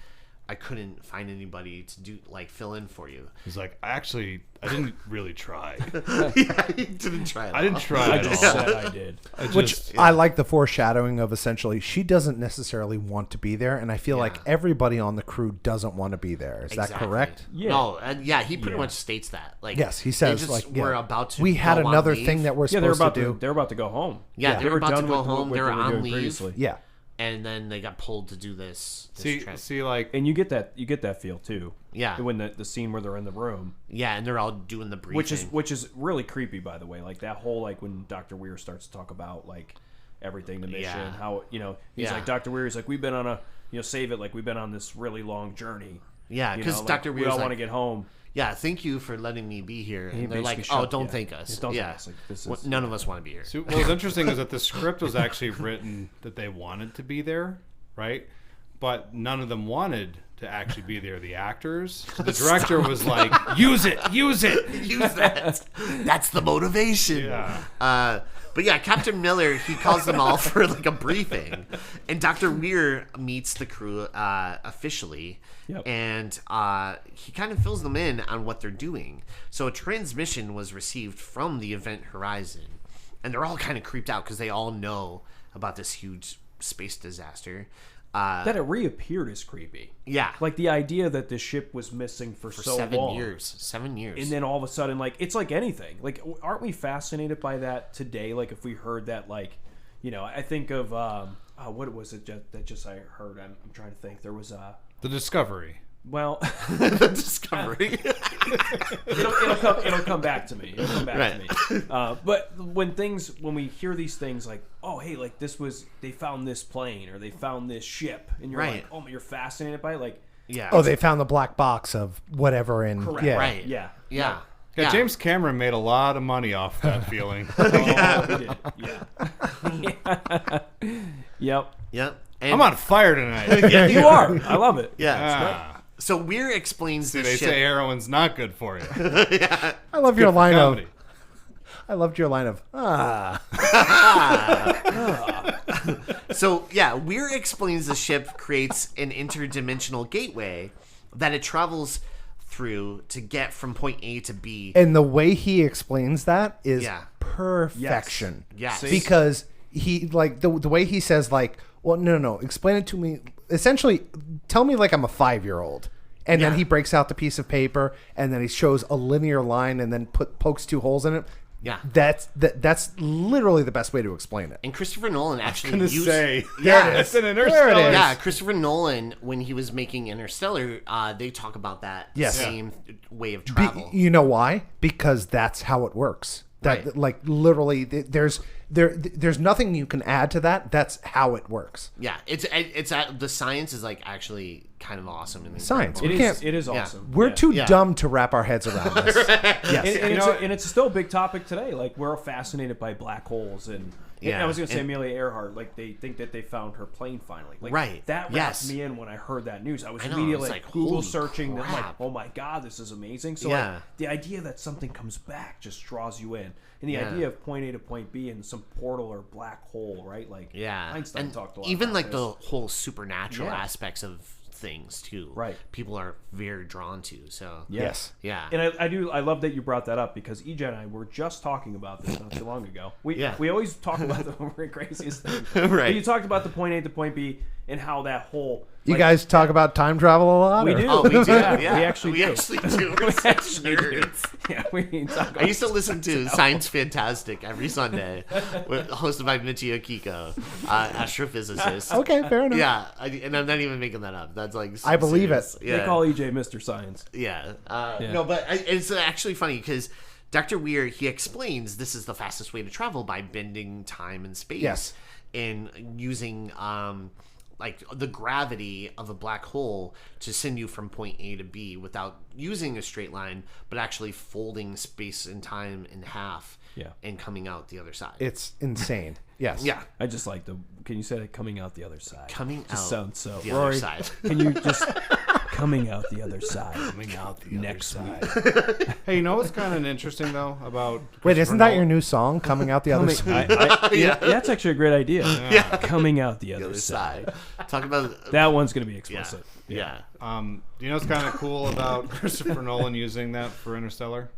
I couldn't find anybody to do like fill in for you." He's like, I didn't really try. Yeah, he didn't try. I didn't try I at just all. said I did. I Which just- I like the foreshadowing of essentially she doesn't necessarily want to be there, and I feel like everybody on the crew doesn't want to be there. Is that Exactly. correct? Yeah. No, yeah, he pretty Yeah. much states that. Like, Yes, he they says just like we're yeah. about to. We had go on another leave. thing that we're Yeah, they're supposed about to do. They're about to go home. Yeah, they were about to done go with home. what They were were on doing leave. previously. Yeah. And then they got pulled to do this trip. see, like, And you get that feel too. Yeah. When the scene where they're in the room, Yeah, and they're all doing the briefing. which is really creepy, by the way. Like that whole like when Dr. Weir starts to talk about like everything, the mission, Yeah. how he's Yeah. like Dr. Weir's like we've been on a save it, like we've been on this really long journey. Yeah, You because know, Dr. we Weir's all like, want to get home. yeah, thank you for letting me be here. He And they're like, basically oh, shut- don't yeah. thank us. Don't thank Yeah. us. Like, this Well, is- none of us want to be here. so what was interesting is that the script was actually written that they wanted to be there, right? But none of them wanted to actually be there, the actors. So the director was like, use it. Use that. That's the motivation. Yeah. But yeah, Captain Miller, he calls them all for like a briefing, and Dr. Weir meets the crew officially, Yep. and he kind of fills them in on what they're doing. So a transmission was received from the Event Horizon, and they're all kind of creeped out because they all know about this huge space disaster. That it reappeared is creepy. Yeah, Like the idea that this ship was missing for so 7 long. years. 7 years. And then all of a sudden, like, it's like anything. Like, aren't we fascinated by that today? Like, if we heard that, like, I think of, what was it that just I heard? I'm trying to think. There was, The Discovery. well, the Discovery. it'll come back to me. It'll come back Right. to me. But when we hear these things like, oh, hey, like they found this plane or they found this ship, and you're Right. like, oh, you're fascinated by it, like, Yeah. Oh, they found the black box of whatever in. correct, Yeah. Right. yeah, Yeah. Yeah, James Cameron made a lot of money off that feeling. Oh, he did. Yeah. Yep. Yep. And, I'm on fire tonight. Yeah, You are. I love it. Yeah. Ah. So Weir explains See, this they ship. say heroin's not good for you. I love your line of. Comedy. I loved your line of. So yeah, Weir explains the ship creates an interdimensional gateway that it travels through to get from point A to B. And the way he explains that is Yeah. perfection. Yes. Because he like the way he says like, well, no, explain it to me. Essentially, tell me like I'm a 5-year-old. And then Yeah. he breaks out the piece of paper, and then he shows a linear line, and then pokes 2 holes in it. Yeah. That's literally the best way to explain it. And Christopher Nolan actually Gonna used. say, Yeah. it's an There it Interstellar. is. Yeah, Christopher Nolan, when he was making Interstellar, they talk about that Yes. same way of travel. You know why? Because that's how it works. That like literally, there's nothing you can add to that. That's how it works. Yeah, it's the science is like actually kind of awesome. And Science. incredible. It is awesome. We're too Yeah. dumb to wrap our heads around this. Yes. And it's still a big topic today. Like, we're fascinated by black holes, and Yeah, I was going to say and- Amelia Earhart. Like, they think that they found her plane finally. Like, Right. That wrapped Yes. me in when I heard that news. I was I know, immediately I was like, Google holy searching. And I'm like, crap. oh my god, this is amazing. So Yeah. like, the idea that something comes back just draws you in, and the Yeah. idea of point A to point B in some portal or black hole, right? Like, Yeah, Einstein and talked a lot even about like this. the whole supernatural Yeah. aspects of things too. Right. People are very drawn to. So Yes. yeah. And I love that you brought that up, because EJ and I were just talking about this not too long ago. We always talk about the craziest thing. Right. But you talked about the point A to point B and how that whole You guys talk about time travel a lot? we or- do. Oh, we do. Yeah, Yeah, we actually we do. actually do. We're We such actually do. nerds. Yeah, we talk about I used to listen to Science Fantastic every Sunday, hosted by Michio Kiko, astrophysicist. Okay, fair enough. Yeah, and I'm not even making that up. That's like I believe serious. it. Yeah. They call EJ Mr. Science. Yeah. Yeah. No, but it's actually funny because Dr. Weir, he explains this is the fastest way to travel by bending time and space. Yes. And using like the gravity of a black hole to send you from point A to B without using a straight line, but actually folding space and time in half. Yeah. And coming out the other side. It's insane. Yes. Yeah. I just like the. Can you say it coming out the other side? Coming just out sounds so. the Rory, other side. Can you just coming out the other side? Coming out the next week. Hey, you know what's kind of interesting though about Wait, isn't that your new song, Coming Out the Other Coming, Side? yeah, that's actually a great idea. Yeah. Coming out the The other other side. side. Talk about That one's going to be yeah. explicit. Yeah. Do you know what's kind of cool about Christopher Nolan using that for Interstellar?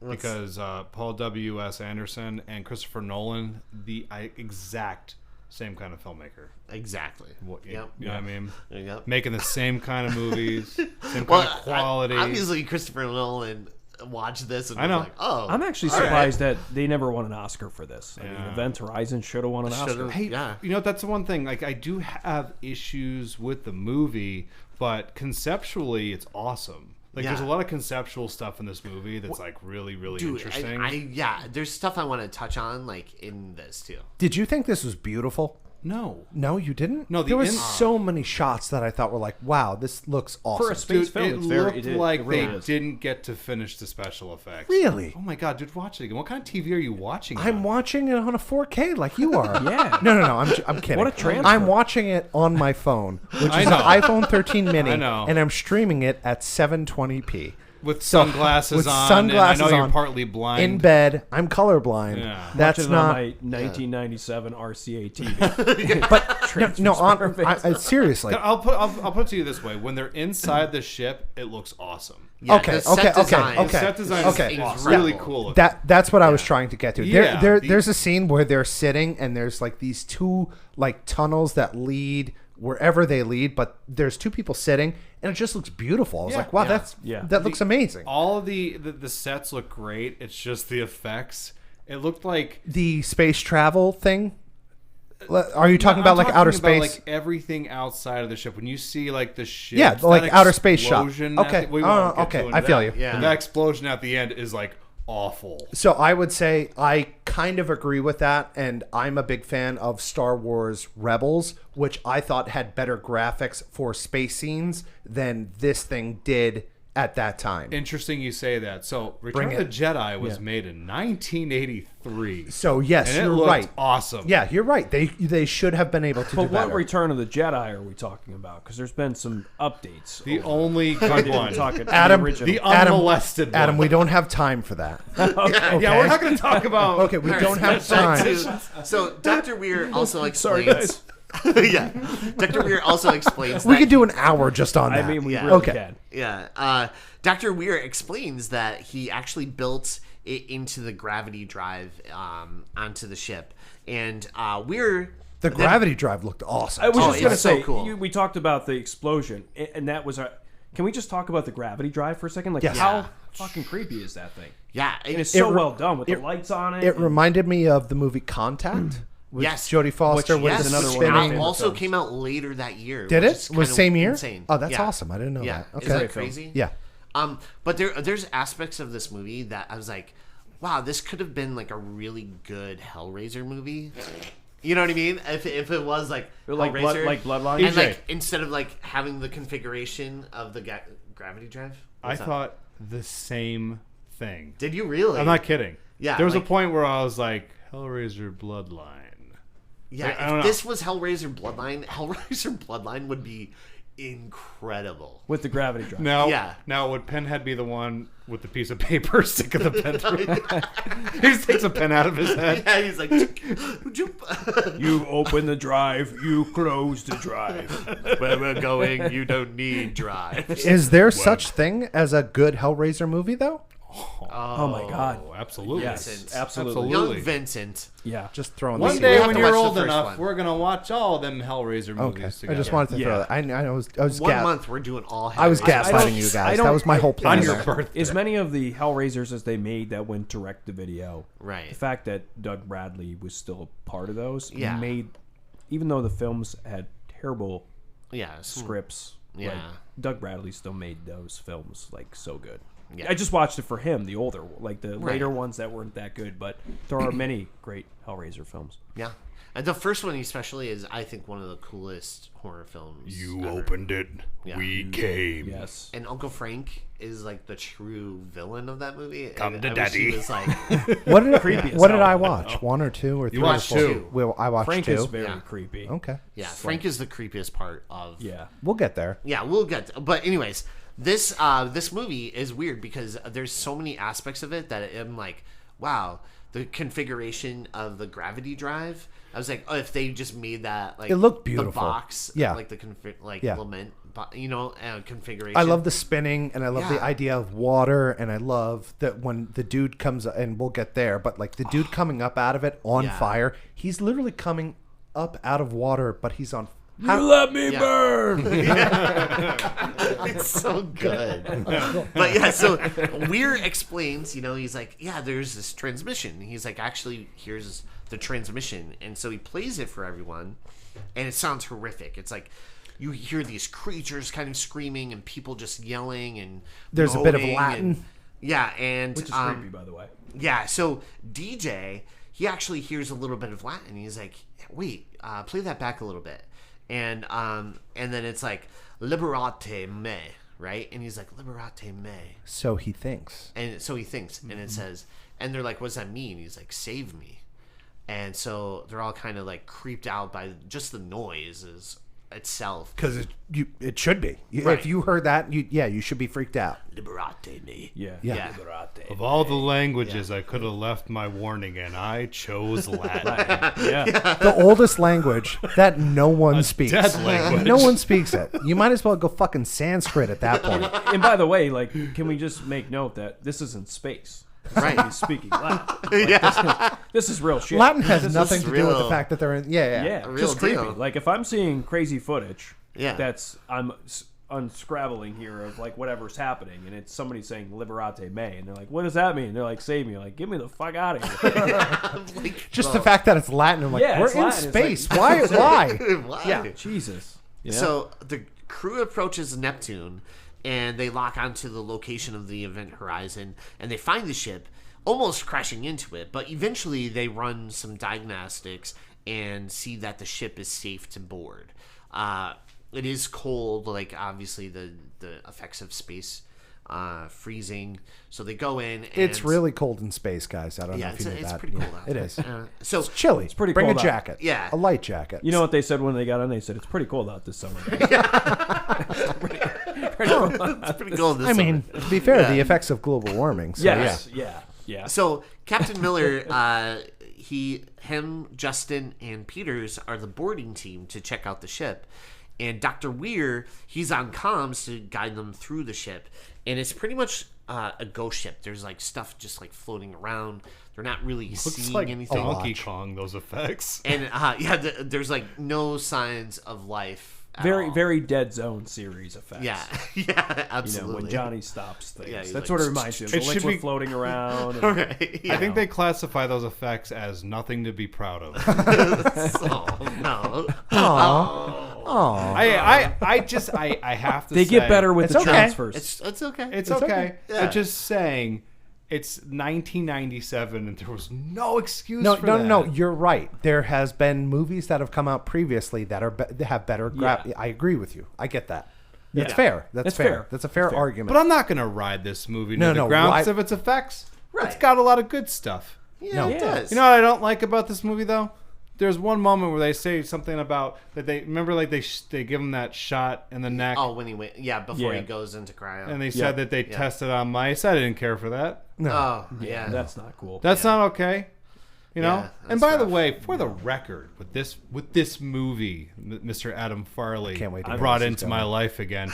Because Paul W.S. Anderson and Christopher Nolan, the exact same kind of filmmaker. Exactly. Yep. You know what I mean? Yep. Making the same kind of movies, same Well, kind of quality. obviously, Christopher Nolan watched this and I know. was like, "Oh, I'm actually all right." surprised that they never won an Oscar for this. I mean, Yeah. Event Horizon should have won an Oscar. Should've. Hey, Yeah. you know, that's the one thing. Like, I do have issues with the movie, but conceptually, it's awesome. Like, Yeah. there's a lot of conceptual stuff in this movie that's like really, really Dude, interesting. yeah, there's stuff I want to touch on like in this too. Did you think this was beautiful? No. No, you didn't? No, the there was in- so many shots that I thought were like, wow, this looks awesome. For a space Dude, film, it it's very. looked like it really they is. didn't get to finish the special effects. Really? Oh my god, dude, watch it again. What kind of TV are you watching? I'm on? watching it on a 4K like you are. Yeah. No, I'm kidding. What a transfer. I'm watching it on my phone, which I is an know. iPhone 13 mini, I know. and I'm streaming it at 720p. with sunglasses with on. sunglasses and I know on, you're partly blind. in bed. I'm colorblind. Yeah. That's Watching it not. on my 1997 RCA TV. But seriously. I'll put it to you this way: when they're inside the ship, it looks awesome. Yeah, Okay, the set okay, okay, design- okay. The set design Okay. is Awesome. really cool. That's what I was trying to get to. Yeah, There's a scene where they're sitting and there's like these two like tunnels that lead wherever they lead, but there's two people sitting and it just looks beautiful. I was Yeah. like, wow, Yeah. that looks amazing. All of the sets look great. It's just the effects. It looked like. The space travel thing. Are you talking about like outer space? Like everything outside of the ship. When you see like the ship, Yeah, like outer space shot. explosion Okay. at the- we won't get Okay, too into I feel that. you. Yeah. That explosion at the end is like awful. So I would say I kind of agree with that, and I'm a big fan of Star Wars Rebels, which I thought had better graphics for space scenes than this thing did at that time. Interesting you say that. So Return Bring of the it. Jedi was made in 1983. So yes, and it you're looked right. awesome. Yeah, you're right. They should have been able to do But what better. Return of the Jedi are we talking about? Because there's been some updates. The only good one. Talking Adam, the original. The unmolested one. Adam, we don't have time for that. Yeah, we're not going to talk about. Okay, we don't have time. So Dr. Weir also Sorry, explains. Yeah, Dr. Weir also explains. We that could do an hour just on that. I mean, we Yeah. really Okay. can. Yeah. Dr. Weir explains that he actually built it into the gravity drive onto the ship. And Weir... The gravity drive looked awesome. I was Oh, just going to it's so say, cool. we talked about the explosion, and that was our... Can we just talk about the gravity drive for a second? Like, Yes. how fucking creepy is that thing? Yeah. And it's so re- well done with the lights on it. It reminded me of the movie Contact. With Yes. Jodie Foster Which- with yes, the another one of my spinning. favorite also films. came out later that year. Did which it? is Was kind same of year? Insane. Oh, that's Yeah. awesome. I didn't know Yeah. that. Isn't Okay. that crazy? Yeah. But there's aspects of this movie that I was like, wow, this could have been like a really good Hellraiser movie. You know what I mean? If it was like Hellraiser, like Bloodline, and like instead of like having the configuration of the gravity drive. I thought the same thing. Did you really? I'm not kidding. Yeah, there was like, a point where I was like, Hellraiser Bloodline. Yeah, like, if this was Hellraiser Bloodline would be incredible. with the gravity drive. Now would Pinhead be the one with the piece of paper sticking the pen through? He just takes a pen out of his head. Yeah, he's like, You open the drive, you close the drive. where we're going, you don't need drives. Is there such thing as a good Hellraiser movie though? Oh my God. Oh, absolutely. Yes, absolutely. Young Vincent. Yeah. Just throwing One this day have when to you're watch the old first enough, one. we're gonna watch all them Hellraiser Okay, movies I together. just wanted to throw Yeah. that. I was 1 month we're doing all. I was Hellraiser. gaslighting you guys. That was my whole plan. on your there. birthday. As many of the Hellraisers as they made that went direct to video, Right. the fact that Doug Bradley was still a part of those made, even though the films had terrible Yeah. scripts, Yeah. like, Doug Bradley still made those films like so good. Yeah. I just watched it for him, the older, like the later ones that weren't that good, but there are many great Hellraiser films. Yeah. And the first one especially is, I think, one of the coolest horror films. You ever. opened it. Yeah. We came. Yes. And Uncle Frank is like the true villain of that movie. Come and to I wish he daddy. was like, What did as hell. I watch? One or two or three? watched or four? two. Well, I watched Frank two. is very Yeah. creepy. Okay, yeah, Frank is the creepiest part of. Yeah. we'll get there. Yeah, we'll get. But anyways, this movie is weird because there's so many aspects of it that I'm like, wow, the configuration of the gravity drive. I was like, oh, if they just made that like It looked the beautiful. box, Yeah. like the Yeah. lament, configuration. I love the spinning, and I love Yeah. the idea of water, and I love that when the dude comes, and we'll get there, but like the dude coming up out of it on Yeah. fire, he's literally coming up out of water, but he's on. You let me Yeah. burn! It's so good. But yeah, so Weir explains, he's like, yeah, there's this transmission. He's like, actually, here's the transmission. And so he plays it for everyone, and it sounds horrific. It's like you hear these creatures kind of screaming and people just yelling and There's a bit of moaning Latin. and, yeah, and Which is creepy, by the way. yeah, so DJ, he actually hears a little bit of Latin. He's like, wait, play that back a little bit. And then it's like, liberate me, right? And he's like, liberate me. So he thinks. And so he thinks, and it says, and they're like, what does that mean? He's like, save me. And so they're all kind of like creeped out by just the noise itself. Because it should be. Right. If you heard that, you should be freaked out. Liberate me. Yeah. Yeah. Of all the languages I could have left my warning in, I chose Latin. Yeah. The oldest language that no one speaks. dead language. No one speaks it. You might as well go fucking Sanskrit at that point. And by the way, like, can we just make note that this isn't space? Right. He's speaking Latin. Like, this is real shit. Latin has This nothing is to do with the real. fact that they're in. Yeah. Yeah, Real just creepy. deal. Like, if I'm seeing crazy footage, Yeah. I'm unscrabbling here of like whatever's happening, and it's somebody saying "Liberate me," and they're like, "What does that mean?" They're like, "Save me!" Like, get me the fuck out of here. Like, Just the fact that it's Latin. I'm like, Yeah, we're it's in Latin. It's space. like- Why? why? Yeah, Jesus. Yeah. So the crew approaches Neptune, and they lock onto the location of the event horizon, and they find the ship, almost crashing into it. But eventually, they run some diagnostics and see that the ship is safe to board. It is cold, like obviously the effects of space freezing. So they go in. And It's really cold in space, guys. I don't know yeah, if you knew it's that. pretty cold Yeah, out it there. is. So It's chilly. It's pretty Bring cold a out. jacket. Yeah. A light jacket. You know what they said when they got on? They said it's pretty cold out this summer. it's pretty cold. This I mean, summer. to be fair, Yeah. the effects of global warming. So, Yes. Yeah. So Captain Miller, him, Justin, and Peters are the boarding team to check out the ship, and Dr. Weir, he's on comms to guide them through the ship, and it's pretty much a ghost ship. There's like stuff just like floating around. They're not really Looks seeing like anything. Donkey Kong, those effects. And there's like no signs of life. At Very, all. very Dead Zone series effects. Yeah, absolutely. You know, when Johnny stops things. Yeah, he's That's like, what it reminds you of. The It should liquid be- floating around. And, Right, yeah. I think they classify those effects as nothing to be proud of. Oh, no. I have to they say, get better with It's the okay. transfers. It's okay. It's It's okay. okay. Yeah. But just saying, It's 1997, and there was no excuse No, for no, that. no. You're right. There has been movies that have come out previously that have better. Yeah. I agree with you. I get that. That's Yeah. fair. That's That's fair. fair. That's a fair argument. But I'm not going to ride this movie No, to the no, grounds why- of its effects. Right. It's got a lot of good stuff. Yeah, No. it does. You know what I don't like about this movie, though? There's one moment where they say something about that they remember, like they give him that shot in the neck, Oh, when he went, before Yeah. he goes into cryo. and they said that they tested on mice. I didn't care for that. no. Oh, yeah. That's not cool. That's not okay. You know. Yeah, And that's by the rough. way, for the record, with this movie, Mr. Adam Farley Can't wait to hear brought where this into is my going. life again.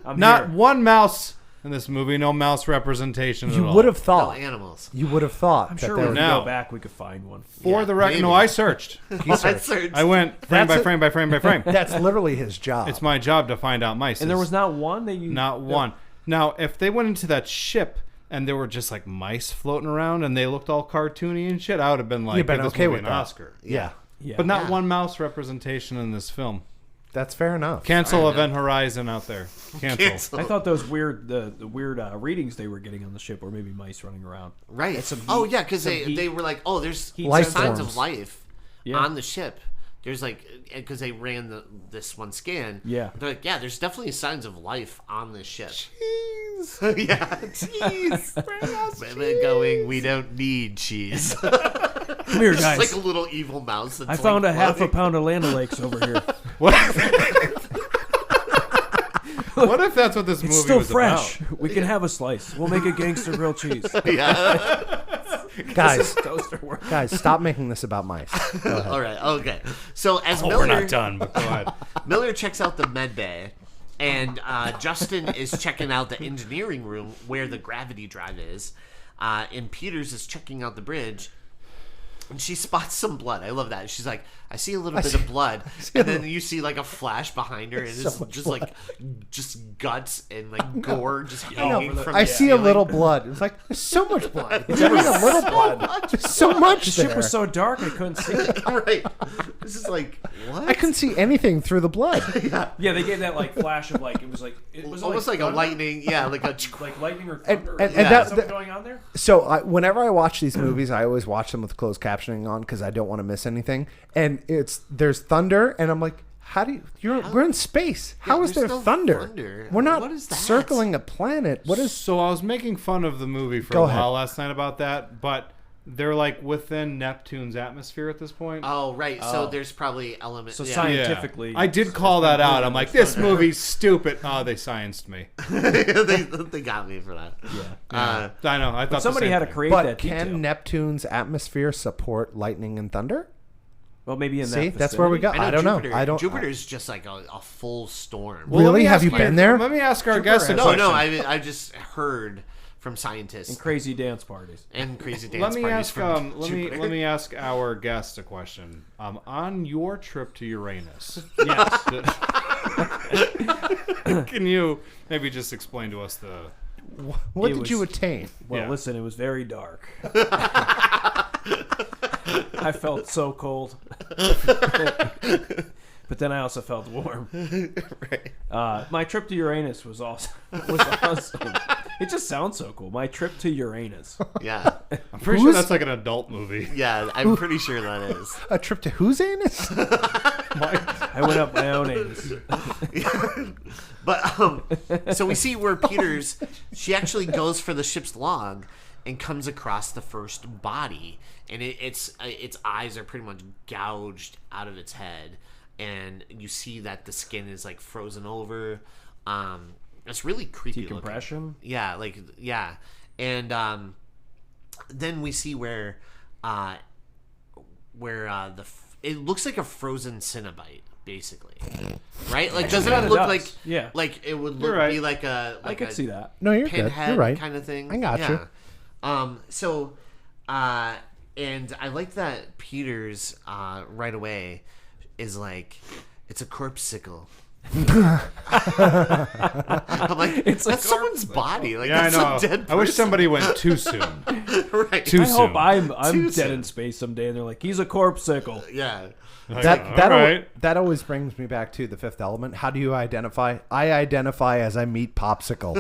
I'm Not here. one mouse in this movie. No mouse representation at You all. would have No, thought. animals. You would have thought. I'm that sure there when we Now- go back, we could find one. For Yeah, the record, maybe. no, I searched. he searched. Searched. I went frame by That's frame by frame by frame. That's literally his job. It's my job to find out mice. And there was not one that you. not one. Now, if they went into that ship and there were just like mice floating around and they looked all cartoony and shit, I would have been like, You've been give this okay movie with an that. Oscar. Yeah, Yeah. But not Yeah. one mouse representation in this film. that's fair enough. Cancel Event Horizon out there. Cancel. Cancel. I thought those weird the weird readings they were getting on the ship were maybe mice running around. Right. It's some Oh, heat- yeah, because some they heat- were like, oh, there's Life signs forms. of life Yeah. on the ship. There's like, because they ran this one scan. Yeah. They're like, yeah, there's definitely signs of life on this ship. Cheese. Yeah, cheese. Women going, we don't need cheese. Come here, It's guys. like a little evil mouse. That's I found like a half a floating. pound of Land O'Lakes over here. What if that's what this movie It's still was fresh. about? We can have a slice. We'll make a gangster grilled cheese. Yeah. Guys, Toaster work. guys, stop making this about mice. Go ahead. All right. Okay. So as Oh, Miller, we're not done, but go ahead. Miller checks out the med bay, and Justin is checking out the engineering room where the gravity drive is, and Peters is checking out the bridge, and she spots some blood. I love that. She's like, I see a little bit of blood, and then you see like a flash behind her, and it's much just blood. like just guts and like gore just hanging from I the see a ceiling. little blood. It's like there's so much blood. It's only a little blood. There's so much The ship there. was so dark I couldn't see it. Right. This is like what? I couldn't see anything through the blood. Yeah, they gave that like flash of like it was almost like a thunder, lightning. Yeah, like a. like lightning or thunder. and Yeah. that, Something going on there. So whenever I watch these movies, I always watch them with closed captioning on because I don't want to miss anything. And there's thunder, and I'm like, how do you? We're in space. How is there there's no thunder? thunder. We're not What is that? circling a planet. What is? So I was making fun of the movie for Go a ahead. while last night about that, but they're like within Neptune's atmosphere at this point. Oh right. So there's probably elements. So yeah. scientifically, I did call that out. I'm like, this thunder. movie's stupid. Oh, they scienced me. they got me for that. yeah. I know. I thought Somebody the same had to thing. create But that can detail. Neptune's atmosphere support lightning and thunder? Well, maybe in See, that. that's where we vicinity. got. I don't Jupiter, know. I don't. Jupiter's just like a full storm. Well, let Really? me Have ask you been there? Let me ask our Jupiter guest a has- No, question. no. I just heard from scientists And crazy dance parties. and crazy dance Let me parties ask. from Let me Jupiter. ask our guest a question. On your trip to Uranus, Yes. can you maybe just explain to us the? What It did was- you attain? Well, Yeah. listen, it was very dark. I felt so cold. But then I also felt warm. My trip to Uranus was awesome. It just sounds so cool. My trip to Uranus. Yeah, I'm pretty sure that's like an adult movie. yeah. I'm pretty sure that is. A trip to whose anus? I went up my own anus. But so we see where Peters, she actually goes for the ship's log and comes across the first body, and its eyes are pretty much gouged out of its head, and you see that the skin is like frozen over. It's really creepy. Decompression? Looking. Yeah, and then we see where it looks like a frozen Cenobite. Basically, right? Like, doesn't it kinda look does. like Yeah. like it would You're look right. be like a I could see that. No, you're good. pinhead You're right. kind of thing. I got you. So, and I like that Peters right away is like, it's a corpse sickle. I I'm like, It's that's a someone's body. Like, Yeah, I that's know. a dead person. I wish somebody went too soon. right. Too I hope soon. I'm Too dead soon. in space someday, and they're like, he's a corpsicle. Yeah. That always brings me back to The Fifth Element. How do you identify? I identify as I meet popsicle.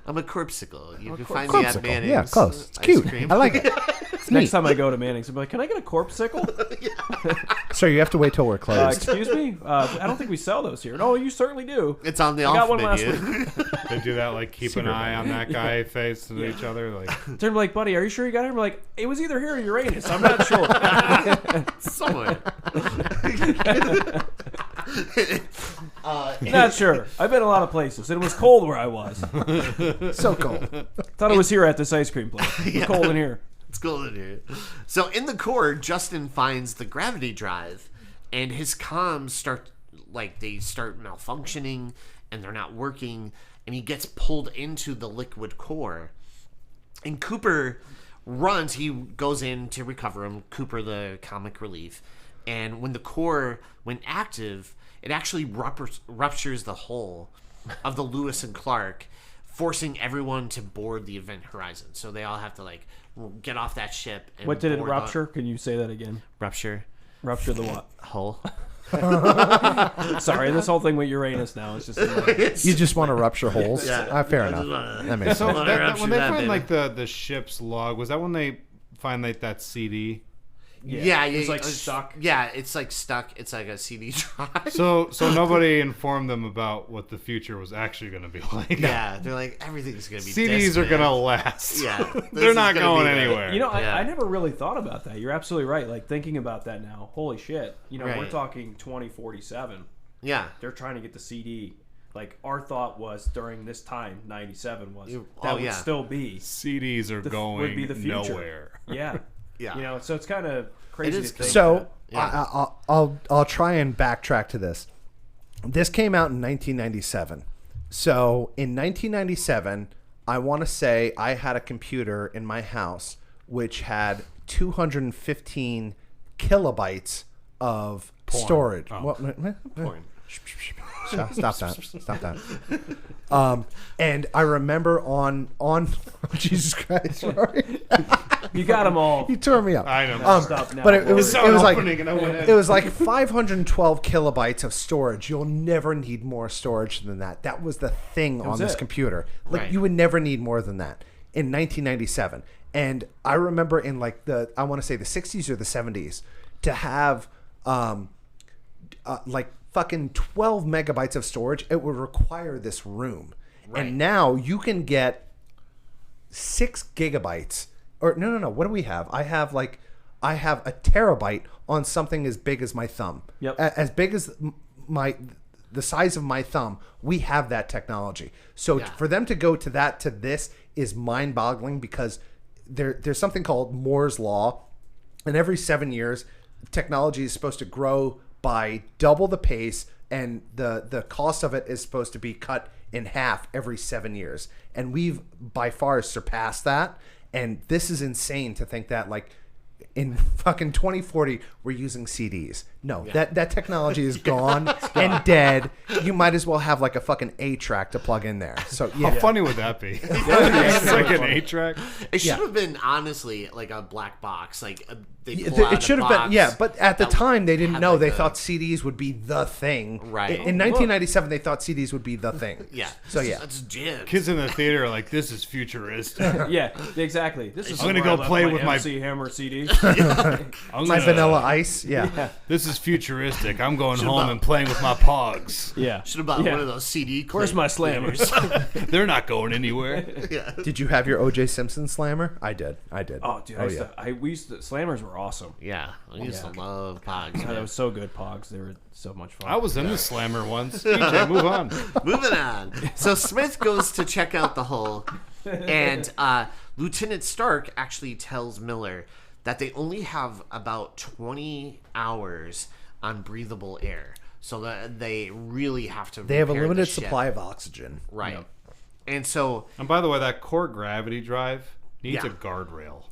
I'm a corpsicle. You can find me at Corpsicle. Manning's. Yeah, close. It's Ice cute. cream. I like it. Next time I go to Manning's, I'll be like, can I get a corpsicle? Sir, you have to wait till we're closed. Excuse me? I don't think we sell those here. No, you certainly do. It's on the I got off one last menu. week. They do that, like keep an eye on that guy face to each other. Like, They're like, buddy, are you sure you got it? I'm like, it was either here or Uranus. I'm not sure. Somewhere. Not sure. I've been a lot of places. It was cold where I was. So cold. Thought it was here at this ice cream place. It's cold in here. It's cold in here. So in the core, Justin finds the gravity drive, and his comms start malfunctioning, and they're not working, and he gets pulled into the liquid core. And Cooper runs. He goes in to recover him. Cooper, the comic relief. And when the core went active, it actually ruptures the hull of the Lewis and Clark, forcing everyone to board the Event Horizon. So they all have to get off that ship. And What did it board rupture? Can you say that again? Rupture Rupture the what? hull. Sorry, this whole thing with Uranus now is just. You just want to rupture holes? Yeah. Fair enough. That makes so sense. when they find like the ship's log, was that when they find like that CD? Yeah, it's like stuck. Yeah, it's like stuck. It's like a CD drive. So nobody informed them about what the future was actually going to be like. Yeah, they're like, everything's gonna be. CDs are going to last. Yeah, They're not going anywhere. You know, Yeah. I never really thought about that. You're absolutely right. Like, thinking about that now, holy shit. You know, we're Right. talking 2047. Yeah. They're trying to get the CD. Like, our thought was during this time, 97 was, Oh, that would yeah. still be. CDs are going would be the future. nowhere. Yeah. Yeah. You know, so it's kind of crazy It is to think So Yeah. I'll try and backtrack to this. This came out in 1997. So in 1997, I want to say I had a computer in my house which had 215 kilobytes of storage. Oh. What? Porn. Stop that. And I remember on Jesus Christ, sorry. You got them all. You tore me up. I know. Stop now. But it was Saw an like opening and I went in. it was like 512 kilobytes of storage. You'll never need more storage than that. That was the thing on was this it. computer. Like Right. you would never need more than that in 1997. And I remember in like I want to say the 60s or the 70s to have like fucking 12 megabytes of storage. It would require this room. Right. And now you can get 6 gigabytes. Or no. What do we have? I have a terabyte on something as big as my thumb. Yep. As big as the size of my thumb. We have that technology. So Yeah. for them to go to this is mind-boggling because there's something called Moore's law, and every 7 years, technology is supposed to grow by double the pace, and the cost of it is supposed to be cut in half every 7 years. And we've by far surpassed that. And this is insane to think that like in fucking 2040 we're using CDs. No, that technology is gone and dead. You might as well have like a fucking 8-track to plug in there. So yeah. How funny would that be? It's like an 8-track. It should Yeah. have been honestly like a black box. Like they pull It out should a have been, box yeah, but at the that time they didn't had, know. like, They a- thought CDs would be the thing. Right. In 1997, they thought CDs would be the thing. Yeah. So yeah. That's jam. Kids in the theater are like, this is futuristic. Yeah, exactly. This is I'm gonna where I go left play with my- MC Hammer CD. I'm My gonna- Vanilla Ice. Yeah. This is futuristic. I'm going home bought- and playing with my pogs. Yeah. Should have bought Yeah. one of those CD. Where's my slammers? They're not going anywhere. Yeah. Did you have your O.J. Simpson slammer? I did. Oh, dude, we used to, slammers were awesome. Yeah. I used to love Pogs. God, that man. was so good, Pogs. They were so much fun. I was in the slammer once. DJ, move on. Moving on. So Smith goes to check out the hull, and Lieutenant Stark actually tells Miller that they only have about 20 hours on breathable air. So that they really have to. They have a repair the limited ship. supply of oxygen. Right. Yep. And so And by the way, that core gravity drive Needs a guardrail.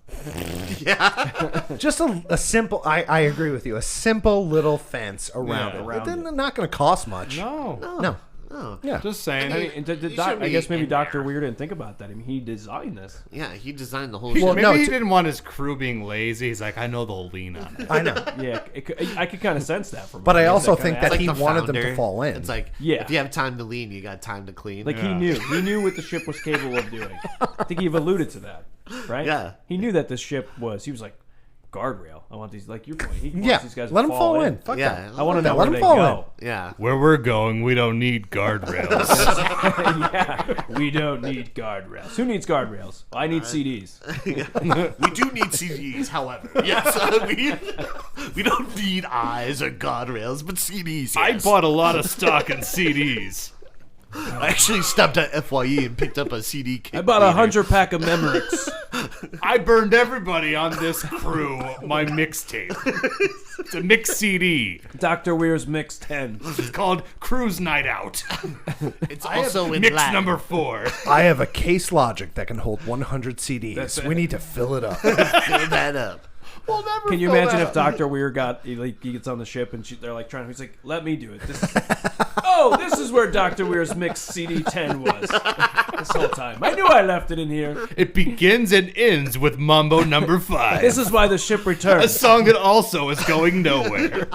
Just a simple. I agree with you. A simple little fence around Yeah, it. around Then they're not going to cost much. No. Oh. Yeah. Just saying. I mean, I guess maybe Dr. Weir didn't think about that. I mean, he designed this. Yeah, he designed the whole Well, shit. no, maybe he t- didn't want his crew being lazy. He's like, I know they'll lean on it. I know. Yeah, I could kind of sense that from him. But I Guess also kinda think that added- he Like the wanted them to founder. fall in. It's like, Yeah. if you have time to lean, you got time to clean. Like Yeah. he knew what the ship was capable of doing. I think you've alluded to that, right? Yeah. He knew that this ship was. He was like, guardrail. I want these, like your point. He wants Yeah. these guys Let to them fall in. in. Fuck Yeah. that. I want to know Let where 'em they fall go. Yeah. Where we're going, we don't need guardrails. Yeah, we don't need guardrails. Who needs guardrails? I need CDs. We do need CDs, however. Yes, we don't need eyes or guardrails, but CDs. I Yes. bought a lot of stock in CDs. I actually stopped at FYE and picked up a CD kit. I bought a 100-pack of Memorex. I burned everybody on this crew my mixtape. It's a mix CD. Dr. Weir's Mix 10. It's called Cruise Night Out. It's also in Mix Latin. number 4. I have a Case Logic that can hold 100 CDs. We need to fill it up. Fill that up. We'll never Can you fill imagine that if Dr. Weir he gets on the ship and they're like trying to, he's like, let me do it. This is where Dr. Weir's Mix CD 10 was this whole time. I knew I left it in here. It begins and ends with Mambo number 5. This is why the ship a returned. song that also is going nowhere.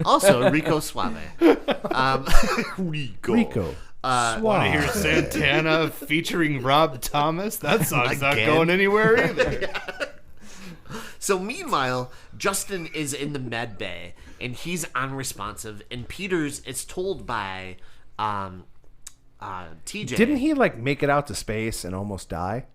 Also, Rico Suave. Rico. Want to hear Santana featuring Rob Thomas? That song's not Again? going anywhere either. So meanwhile, Justin is in the med bay and he's unresponsive, and Peters is told by TJ. Didn't he like make it out to space and almost die?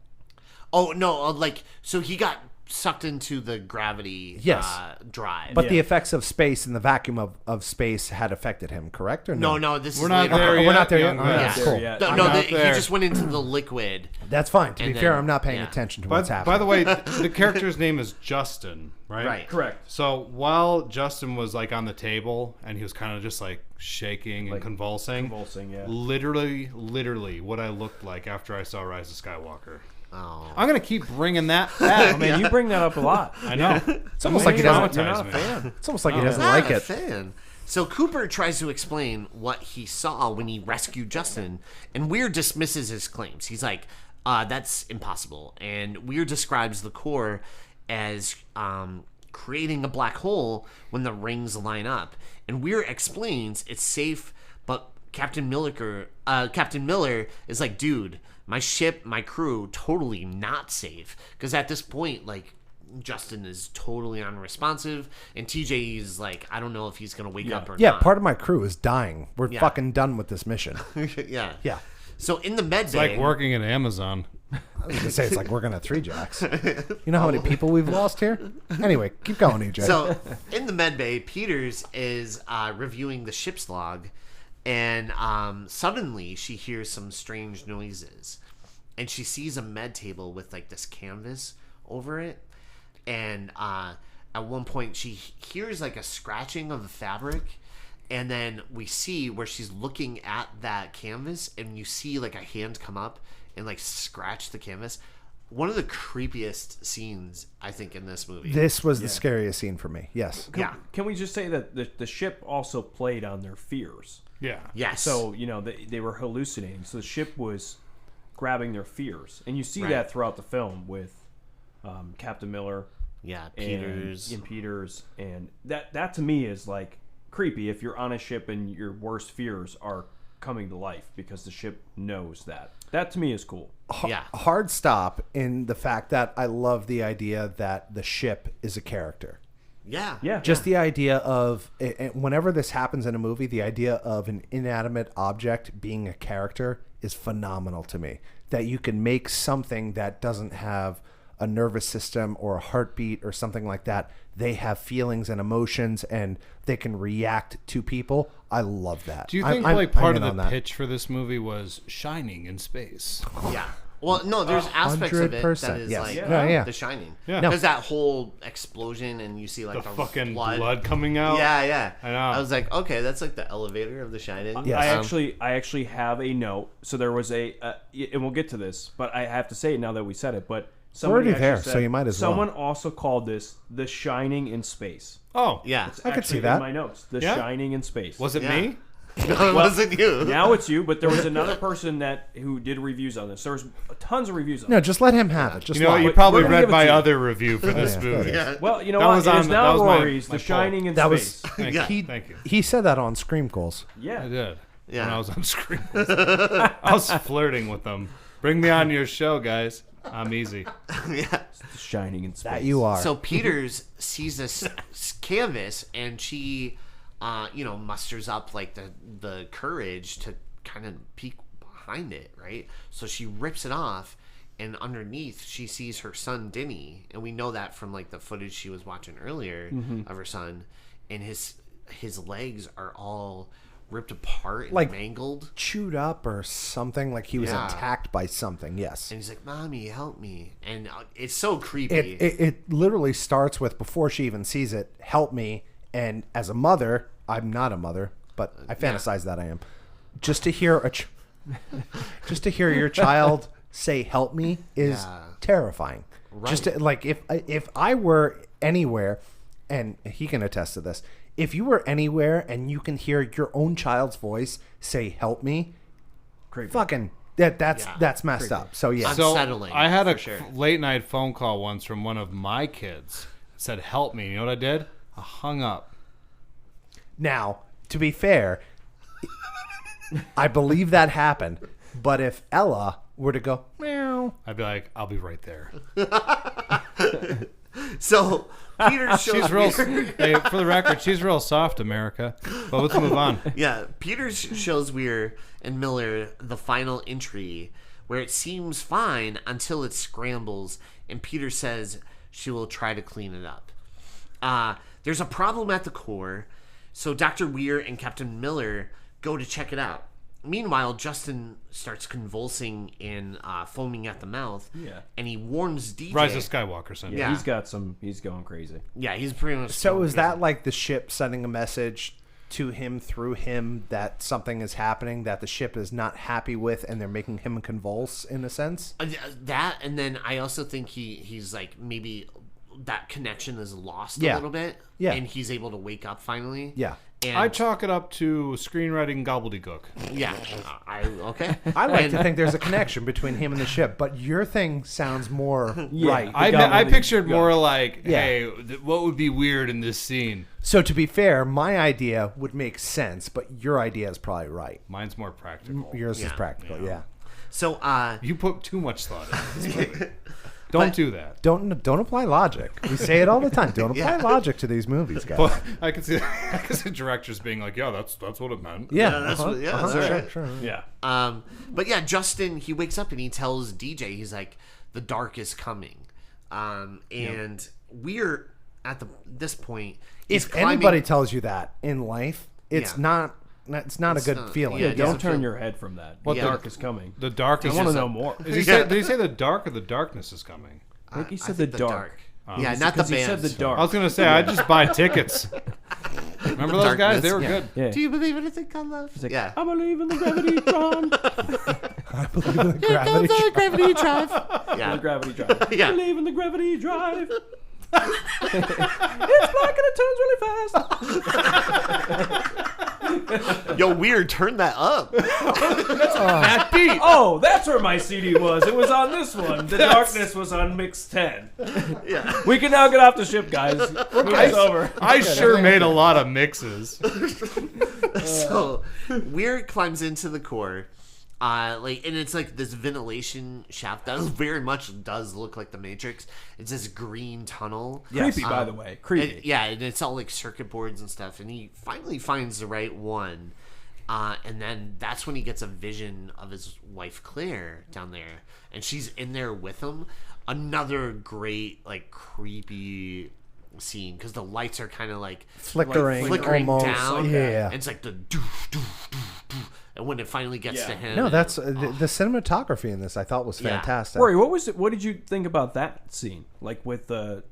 Oh no! So he got sucked into the gravity Yes. drive. But the effects of space and the vacuum of space had affected him, correct or no? no, this We're is not later. there We're yet. not there yet? young All right, man. Yeah. cool. Yeah. No, I'm no, not he there. just went into the liquid. That's fine. To be And fair, then- I'm not paying yeah. attention to what's By happening. the way, the character's name is Justin, right? Right. Correct. So while Justin was like on the table and he was kind of just like shaking and Like, convulsing, yeah. literally what I looked like after I saw Rise of Skywalker. Oh. I'm gonna keep bringing that Oh, back. man, you bring that up a lot. I know. It's almost like he doesn't. You're not a fan. It's almost like he doesn't Not like a it. fan. So Cooper tries to explain what he saw when he rescued Justin, and Weir dismisses his claims. He's like, that's impossible. And Weir describes the core as creating a black hole when the rings line up. And Weir explains it's safe, but Captain Miller is like, dude, my ship, my crew, totally not safe. Because at this point, like, Justin is totally unresponsive, and TJ is like, I don't know if he's gonna wake up or Yeah, not. part of my crew is dying. We're Yeah. fucking done with this mission. yeah. Yeah. So in the med It's bay, like working at Amazon. I was gonna say it's like working at Three Jacks. You know how many people we've lost here? Anyway, keep going, EJ. so in the med bay, Peters is reviewing the ship's log, and suddenly she hears some strange noises, and she sees a med table with like this canvas over it, and at one point she hears like a scratching of the fabric, and then we see where she's looking at that canvas, and you see like a hand come up and like scratch the canvas. One of the creepiest scenes, I think, in this movie. This was the scariest scene for me. Yes. Yeah. Can we just say that the ship also played on their fears? Yeah. Yes. So, they were hallucinating. So the ship was grabbing their fears. And you see Right. that throughout the film with Captain Miller yeah, Peters. Peters. And Peters. And that to me is like creepy if you're on a ship and your worst fears are coming to life because the ship knows that. That to me is cool. Yeah. Hard stop in the fact that I love the idea that the ship is a character. Yeah. Yeah. Just the idea of, whenever this happens in a movie, the idea of an inanimate object being a character is phenomenal to me. That you can make something that doesn't have a nervous system or a heartbeat or something like that. They have feelings and emotions and they can react to people. I love that. Do you think I'm like part in of on the that. pitch for this movie was shining in space? Yeah. Well, no, there's aspects of it that 100%, is yes. like Yeah. The Shining. Yeah. Because that whole explosion and you see like The the fucking blood. blood coming out. Yeah. I know. I was like, okay, that's like the elevator of The Shining. Yes. I actually have a note. So there was and we'll get to this, but I have to say it now that we said it. But somebody already there, actually so you might as well. Someone also called this The Shining in Space. Oh, Yeah. I could see Actually that. In my notes, The Yeah? Shining in Space. was it Yeah. me? No, it wasn't you. Now it's you, but there was another person who did reviews on this. There was tons of reviews on No, this. just let him have it. Just You know, lie. you But probably we're gonna read give it to my you. other review for this movie. Yeah. Well, you know That what? was It on- is that now was my- Rory's my The poll. Shining in That was Space. Thank Yeah. you. Thank you. he said that on Scream Calls. Yeah. I did. Yeah. When I was on screen. I was flirting with them. Bring me on your show, guys. I'm easy. Yeah. The Shining in Space. That you are. So Peters sees this canvas and she, musters up like the courage to kind of peek behind it, right? So she rips it off, and underneath she sees her son Denny, and we know that from like the footage she was watching earlier of her son, and his legs are all ripped apart and Like- mangled. Chewed up or something, like he was Yeah. attacked by something. Yes. And he's like, "Mommy, help me!" And it's so creepy. It literally starts with, before she even sees it, help me. And as a mother, I'm not a mother, but I fantasize that I am. Just to hear just to hear your child say help me is Yeah. terrifying. Right. Just to, like if I were anywhere, and he can attest to this, if you were anywhere and you can hear your own child's voice say help me, Creepy. fucking that's messed up. So yeah. I'm- So Unsettling, I had a for sure. late night phone call once from one of my kids. It said, "Help me." You know what I did? I hung up. Now, to be fair, I believe that happened. But if Ella were to go, meow, I'd be like, "I'll be right there." So Peter shows She's real. Weir. Hey, for the record, she's real soft, America. But let's move on. Yeah, Peter shows Weir and Miller the final entry where it seems fine until it scrambles, and Peter says she will try to clean it up. There's a problem at the core, so Dr. Weir and Captain Miller go to check it out. Meanwhile, Justin starts convulsing and foaming at the mouth. Yeah. And he warns DJ. Rise of Skywalker syndrome. Yeah. He's going crazy. Yeah, he's pretty much. so is crazy. that like the ship sending a message to him through him that something is happening that the ship is not happy with, and they're making him convulse in a sense? That, and then I also think he's like, maybe that connection is lost a Yeah. little bit. Yeah. And he's able to wake up finally. Yeah. And I chalk it up to screenwriting gobbledygook. yeah. Okay. I like And- to think there's a connection between him and the ship, but your thing sounds more right. I gobbledygook. pictured more like, Yeah. hey, what would be weird in this scene? So to be fair, my idea would make sense, but your idea is probably right. Mine's more practical. Yours is Yeah. practical, yeah. So You put too much thought into this movie. Don't do that. Don't apply logic. We say it all the time. Don't apply Yeah. logic to these movies, guys. Well, I can see directors being like, yeah, that's what it meant. yeah, that's what- yeah, that's sure, right. sure. Yeah. but yeah, Justin, he wakes up and he tells DJ, he's like, the dark is coming. And we're at this point. He's If climbing- anybody tells you that in life, it's Yeah. not a good not- feeling. yeah, Yeah, it don't doesn't turn feel- your head from that. What The the- dark is coming. The dark I is want to just- know more. Did he say the dark or the darkness is coming? I think he I said think the dark. Yeah, not the Because he said band. the dark. I was gonna say I just buy tickets. Remember those guys? They were Darkness, good. Yeah. Do you believe anything called love? Like, yeah. I believe in the gravity drum. I believe in the gravity. Gravity drive. The Yeah. gravity drive. Yeah. I believe in the gravity drive. It's black and it turns really fast. Yo, weird. Turn that up. That beat. Oh, that's where my CD was. It was on this one. The darkness was on mix 10. Yeah. We can now get off the ship, guys. It's over. I sure made a lot of mixes. So Weird climbs into the core, and it's like this ventilation shaft that very much does look like the Matrix. It's this green tunnel. Creepy, by the way. Creepy. And it's all like circuit boards and stuff. And he finally finds the right one, and then that's when he gets a vision of his wife Claire down there, and she's in there with him. Another great like creepy scene because the lights are kind of like Flickering, flickering almost. down. Yeah. And it's like the doof, doof, doof, doof. And and when it finally gets to him. No, that's the cinematography in this. I thought was Yeah. fantastic. Rory, what did you think about that scene? Like with the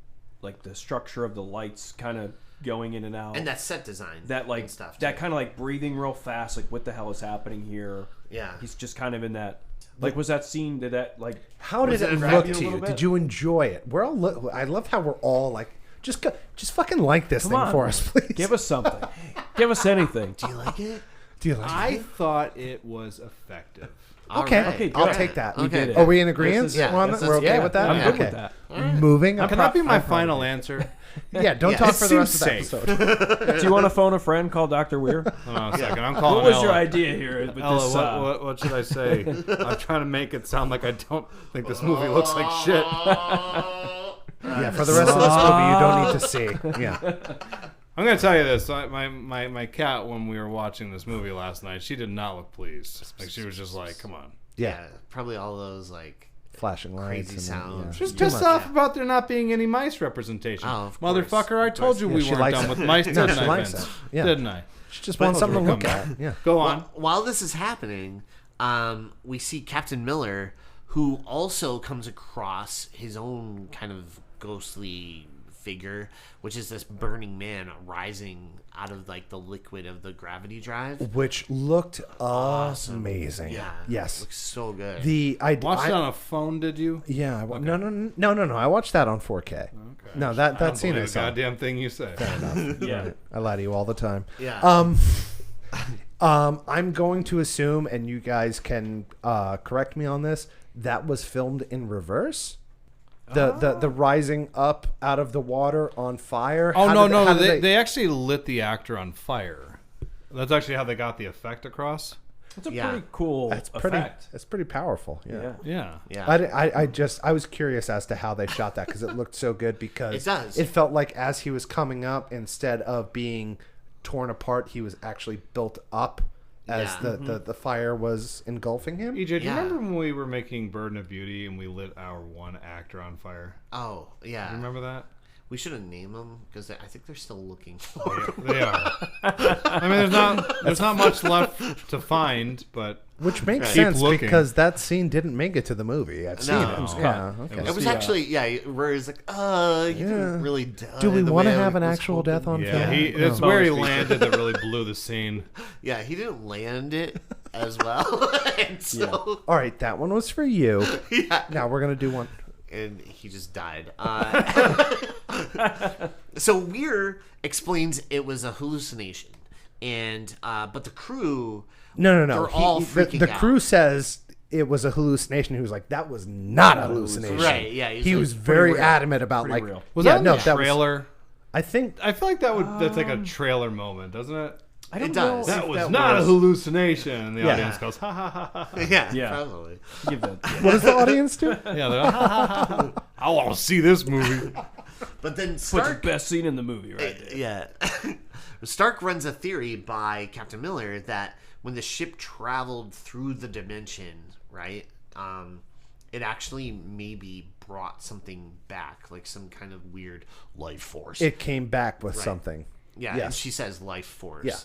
structure of the lights kind of going in and out, and that set design, that like and stuff. that too. kind of like breathing real fast. Like what the hell is happening here? Yeah. He's just kind of in that. Like was that scene? Did that like? How did it grab look you a to you? little bit? Did you enjoy it? We're all. I love how we're all like, just fucking like this thing on, for us, please. Give us something. Give us anything. Do you like it? Do you like I it? thought it was effective. Okay, All right. I'll good. take that. Okay. did it. Are we in agreement? This is- yeah, We're, this we're is- okay yeah, with that? I'm good okay. with that. Moving. Can that be my final answer? Yeah, don't Yeah. talk It for the rest of the seems safe. episode. Do you want to phone a friend? Call Dr. Weir. Hold on a second. I'm calling What was Ella. your idea here with Ella, this? what should I say? I'm trying to make it sound like I don't think this movie looks like shit. Yeah, for the rest of this movie, you don't need to see. Yeah. I'm gonna tell you this. My cat, when we were watching this movie last night, she did not look pleased. Like she was just like, "Come on." Yeah. Probably all those like Flashing lights. crazy and sounds. She was Too pissed much. off about there not being any mice representation. Oh, of course. Motherfucker, I told you Yeah, we she weren't likes done it. with mice, No, didn't she I, likes Vince? it. Yeah. Didn't I? She just wants something to Come look back. at. Yeah. Go on. While this is happening, we see Captain Miller, who also comes across his own kind of ghostly figure, which is this burning man rising out of like the liquid of the gravity drive. Which looked amazing. Yeah. Yes. Looks so good. Watched it on a phone, did you? Yeah. No. I watched that on 4K. Okay. No, that I don't scene believe is a goddamn thing you say. Yeah. I lie to you all the time. Yeah. I'm going to assume, and you guys can correct me on this, that was filmed in reverse. The rising up out of the water on fire. Oh, How no. did They actually lit the actor on fire. That's actually how they got the effect across. It's a Yeah. pretty cool That's pretty. effect. That's pretty powerful. Yeah. Yeah. Yeah. Yeah. I was curious as to how they shot that because it looked so good because It does. It felt like as he was coming up, instead of being torn apart, he was actually built up as Yeah. the fire was engulfing him. EJ, do you Yeah. remember when we were making Burden of Beauty and we lit our one actor on fire? Oh, yeah. You remember that? We shouldn't name them because I think they're still looking for them. They are. I mean, there's not much left to find, but Which makes Right. sense Keep looking. because that scene didn't make it to the movie. I've seen No. it. It was Yeah, cut. okay. It was Yeah. actually, where he's like, he didn't really die. Do we the want to way I have an was actual hoping." death on yeah, film? it's No. where he Bonus feature. landed that really blew the scene. Yeah, he didn't land it as well. And so, All right, that one was for you. yeah. Now we're gonna do one. And he just died. So Weir explains it was a hallucination. And, but the crew... No. They're all freaking the out. crew says it was a hallucination. He was like, "That was not a hallucination." Right, yeah, he's He like, was very pretty real. adamant about Pretty like. real. Was yeah, that in no, the that was. trailer? I think. I feel like that's like a trailer moment, doesn't it? I don't It know. does. That if was not a hallucination. And the Yeah. audience goes, ha ha ha ha. Yeah, Yeah. probably. Give that. What does the audience do? Yeah, they're like, ha ha ha ha. I want to see this movie. But then What's the Stark... best scene in the movie, right? there. Yeah. Stark runs a theory by Captain Miller that when the ship traveled through the dimension, right, it actually maybe brought something back, like some kind of weird life force. It came back with Right. something. Yeah, and Yes. she says life force. Yeah.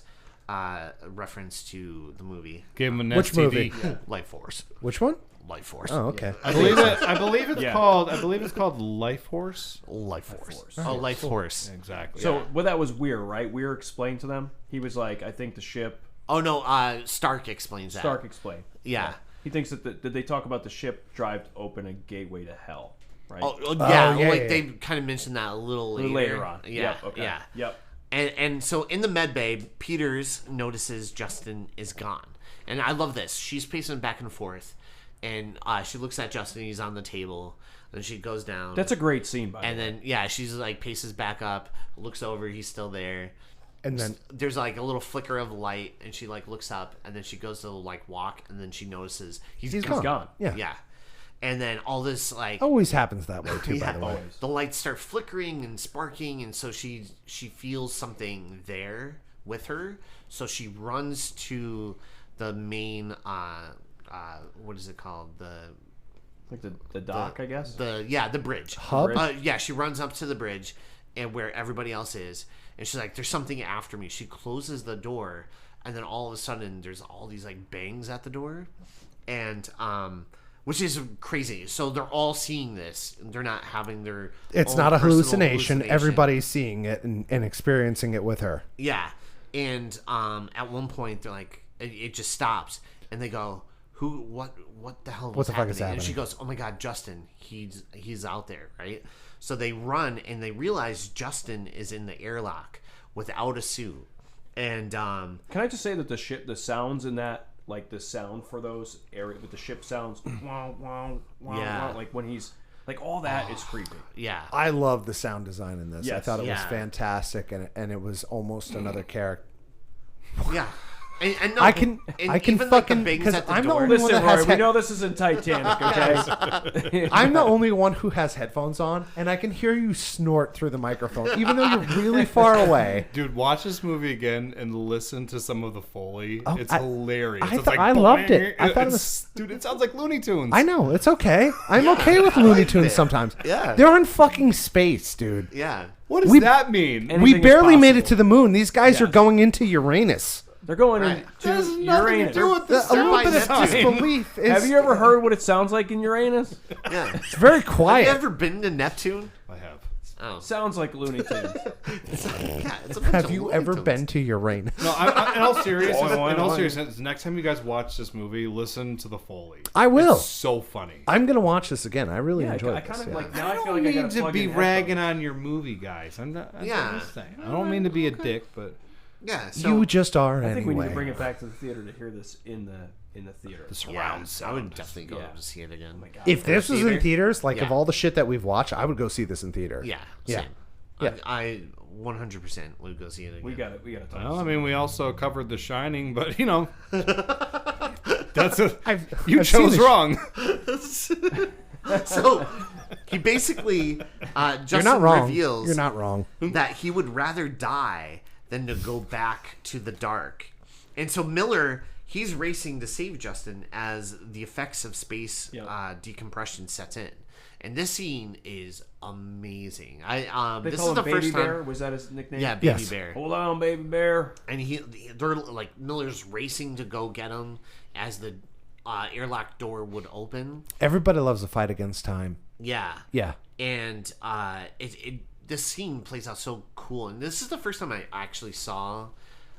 A reference to the movie Gave him a Which movie? Life Force. Which one? Life Force. Oh, okay. I believe it's Yeah. called Life Horse. Life Force. Oh, Life Force. Exactly. So, well, that was Weir, right? Weir explained to them. He was like, I think the ship. Oh no, Stark explains that. Stark explained. Yeah. He thinks that did they talk about the ship drive to open a gateway to hell, right? Oh, yeah, yeah, like yeah. they kind of mentioned that a little later. Later on. Yeah, Yep, okay. yeah. Yep. And so in the med bay, Peters notices Justin is gone. And I love this. She's pacing back and forth. And she looks at Justin. He's on the table. And she goes down. That's a great scene, by the way. And then, yeah, she's like paces back up, looks over. He's still there. And then There's like a little flicker of light. And she like looks up. And then she goes to like walk. And then she notices he's gone. gone. yeah. Yeah. And then all this like... Always happens that way too. By the way. Always. The lights start flickering and sparking, and so she feels something there with her. So she runs to the main what is it called? Like the dock, I guess. The bridge. Hub? Yeah, she runs up to the bridge and where everybody else is, and she's like, "There's something after me." She closes the door, and then all of a sudden there's all these like bangs at the door, and which is crazy. So they're all seeing this. They're not having their It's own not a personal hallucination. Everybody's seeing it and experiencing it with her. Yeah, and at one point they're like, it just stops, and they go, "Who? What the hell? What the fuck is And happening?" she goes, "Oh my God, Justin! He's out there, right?" So they run and they realize Justin is in the airlock without a suit, and Can I just say that the sounds in that, like the sound for those area with the ship sounds, wow, wow, wow, Yeah. wow, like when he's like all that is creepy. yeah, I love the sound design in this. I Yes. thought it was Yeah. fantastic, and it was almost another character. yeah. And no, I can and I can even, like, the fucking bangs because at the I'm the door. only one Listen, that has Rory, we know this isn't Titanic, okay? I'm the only one who has headphones on, and I can hear you snort through the microphone, even though you're really far away. Dude, watch this movie again and listen to some of the Foley. Oh, It's I- hilarious. I It's thought- I loved it. I thought it it's- dude, it sounds like Looney Tunes. I know, it's okay. I'm okay with Looney liked Tunes it. sometimes. Yeah. They're in fucking space, dude. Yeah, What does We- that mean? And- We Anything is barely made it possible. to the moon. These guys are Yes. going into Uranus. They're going Right. That has into nothing Uranus. to do with this. A little by bit of Neptune. disbelief is. Have you ever heard what it sounds like in Uranus? yeah. It's very Have quiet. you ever been to Neptune? I have. Oh, Sounds like Looney Tunes. yeah. It's a bunch Have of you Looney ever Tunes. been to Uranus? No, in all seriousness, Why? in all seriousness, next time you guys watch this movie, listen to the Foley. I will. It's so funny. I'm gonna watch this again. I really Yeah, enjoyed I this. kind of yeah. like now. I I feel don't like I mean gotta to plug be in ragging headphones. on your movie, guys. I'm not. Yeah. I'm just saying. I don't mean to be a dick, but Yeah, so You just are I think we need anyway. to bring it back to the theater to hear this in the theater. the yeah, surround I would sound. definitely go Yeah. to see it again. Oh my God. If this was in theater? theaters, like Yeah. of all the shit that we've watched, I would go see this in theater. Yeah, Yeah. same. Yeah. I 100% would go see it again. We got it. We got to talk. Well, I mean, we also covered The Shining, but you know, that's a you I've seen chose the wrong. So he basically You're Justin not wrong. reveals You're not wrong. that he would rather die than to go back to the dark. And so Miller, he's racing to save Justin as the effects of space Yep. decompression sets in. And this scene is amazing. I They this call is the him Baby first Bear. time. Was that his nickname? Yeah, Baby Yes. Bear. Hold on, Baby Bear. And they're like Miller's racing to go get him as the airlock door would open. Everybody loves a fight against time. Yeah. Yeah. And this scene plays out so cool, and this is the first time I actually saw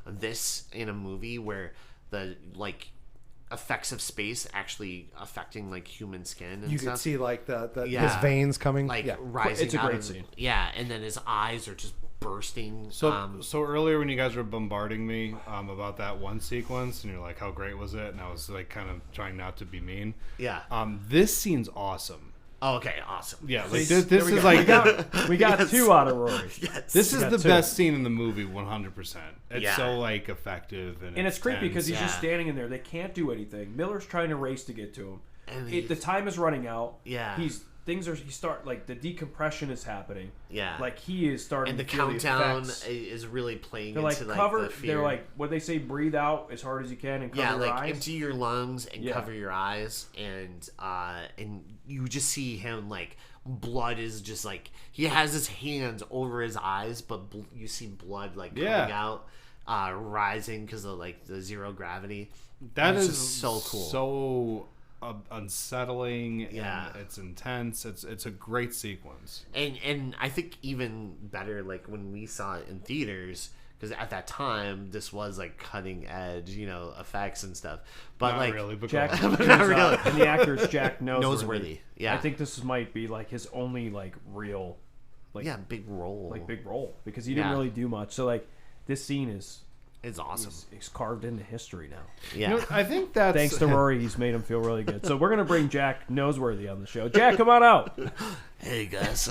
this in a movie where the like effects of space actually affecting like human skin and You stuff. could see like the Yeah. his veins coming. like yeah. rising. It's a out great of- scene. Yeah, and then his eyes are just bursting. So earlier when you guys were bombarding me about that one sequence, and you're like, "How great was it?" and I was like, kind of trying not to be mean. yeah. This scene's awesome. Oh, okay, awesome. Yeah, like There this we is go. like We got two out of Rory. Yes. this is got the two. best scene in the movie, 100%. It's Yeah. so like effective and And it's creepy because he's Yeah. just standing in there. They can't do anything. Miller's trying to race to get to him. And The time is running out. Yeah. Like the decompression is happening. Yeah. Like he is starting and the to feel countdown effects. is really playing They're like into cover. the fear. They're like what they say. Breathe out as hard as you can and cover yeah, your like eyes. empty your lungs and Yeah. cover your eyes, and you just see him like blood is just like he has his hands over his eyes, but you see blood like coming Yeah. out, rising because of like the zero gravity. That It's is just so cool. so unsettling. Yeah. And it's intense. It's a great sequence. And I think even better like when we saw it in theaters. Because at that time, this was like cutting edge, effects and stuff. But Not like, really, but Jack, go on. But not really. and the actor is Jack Noseworthy. Noseworthy, yeah. I think this might be like his only like real, like yeah, big role. big role because he didn't Yeah. really do much. So like this scene is It's awesome. is carved into history now. Yeah. You know, I think that's Thanks to Rory, he's made him feel really good. So we're gonna bring Jack Noseworthy on the show. Jack, come on out. Hey guys.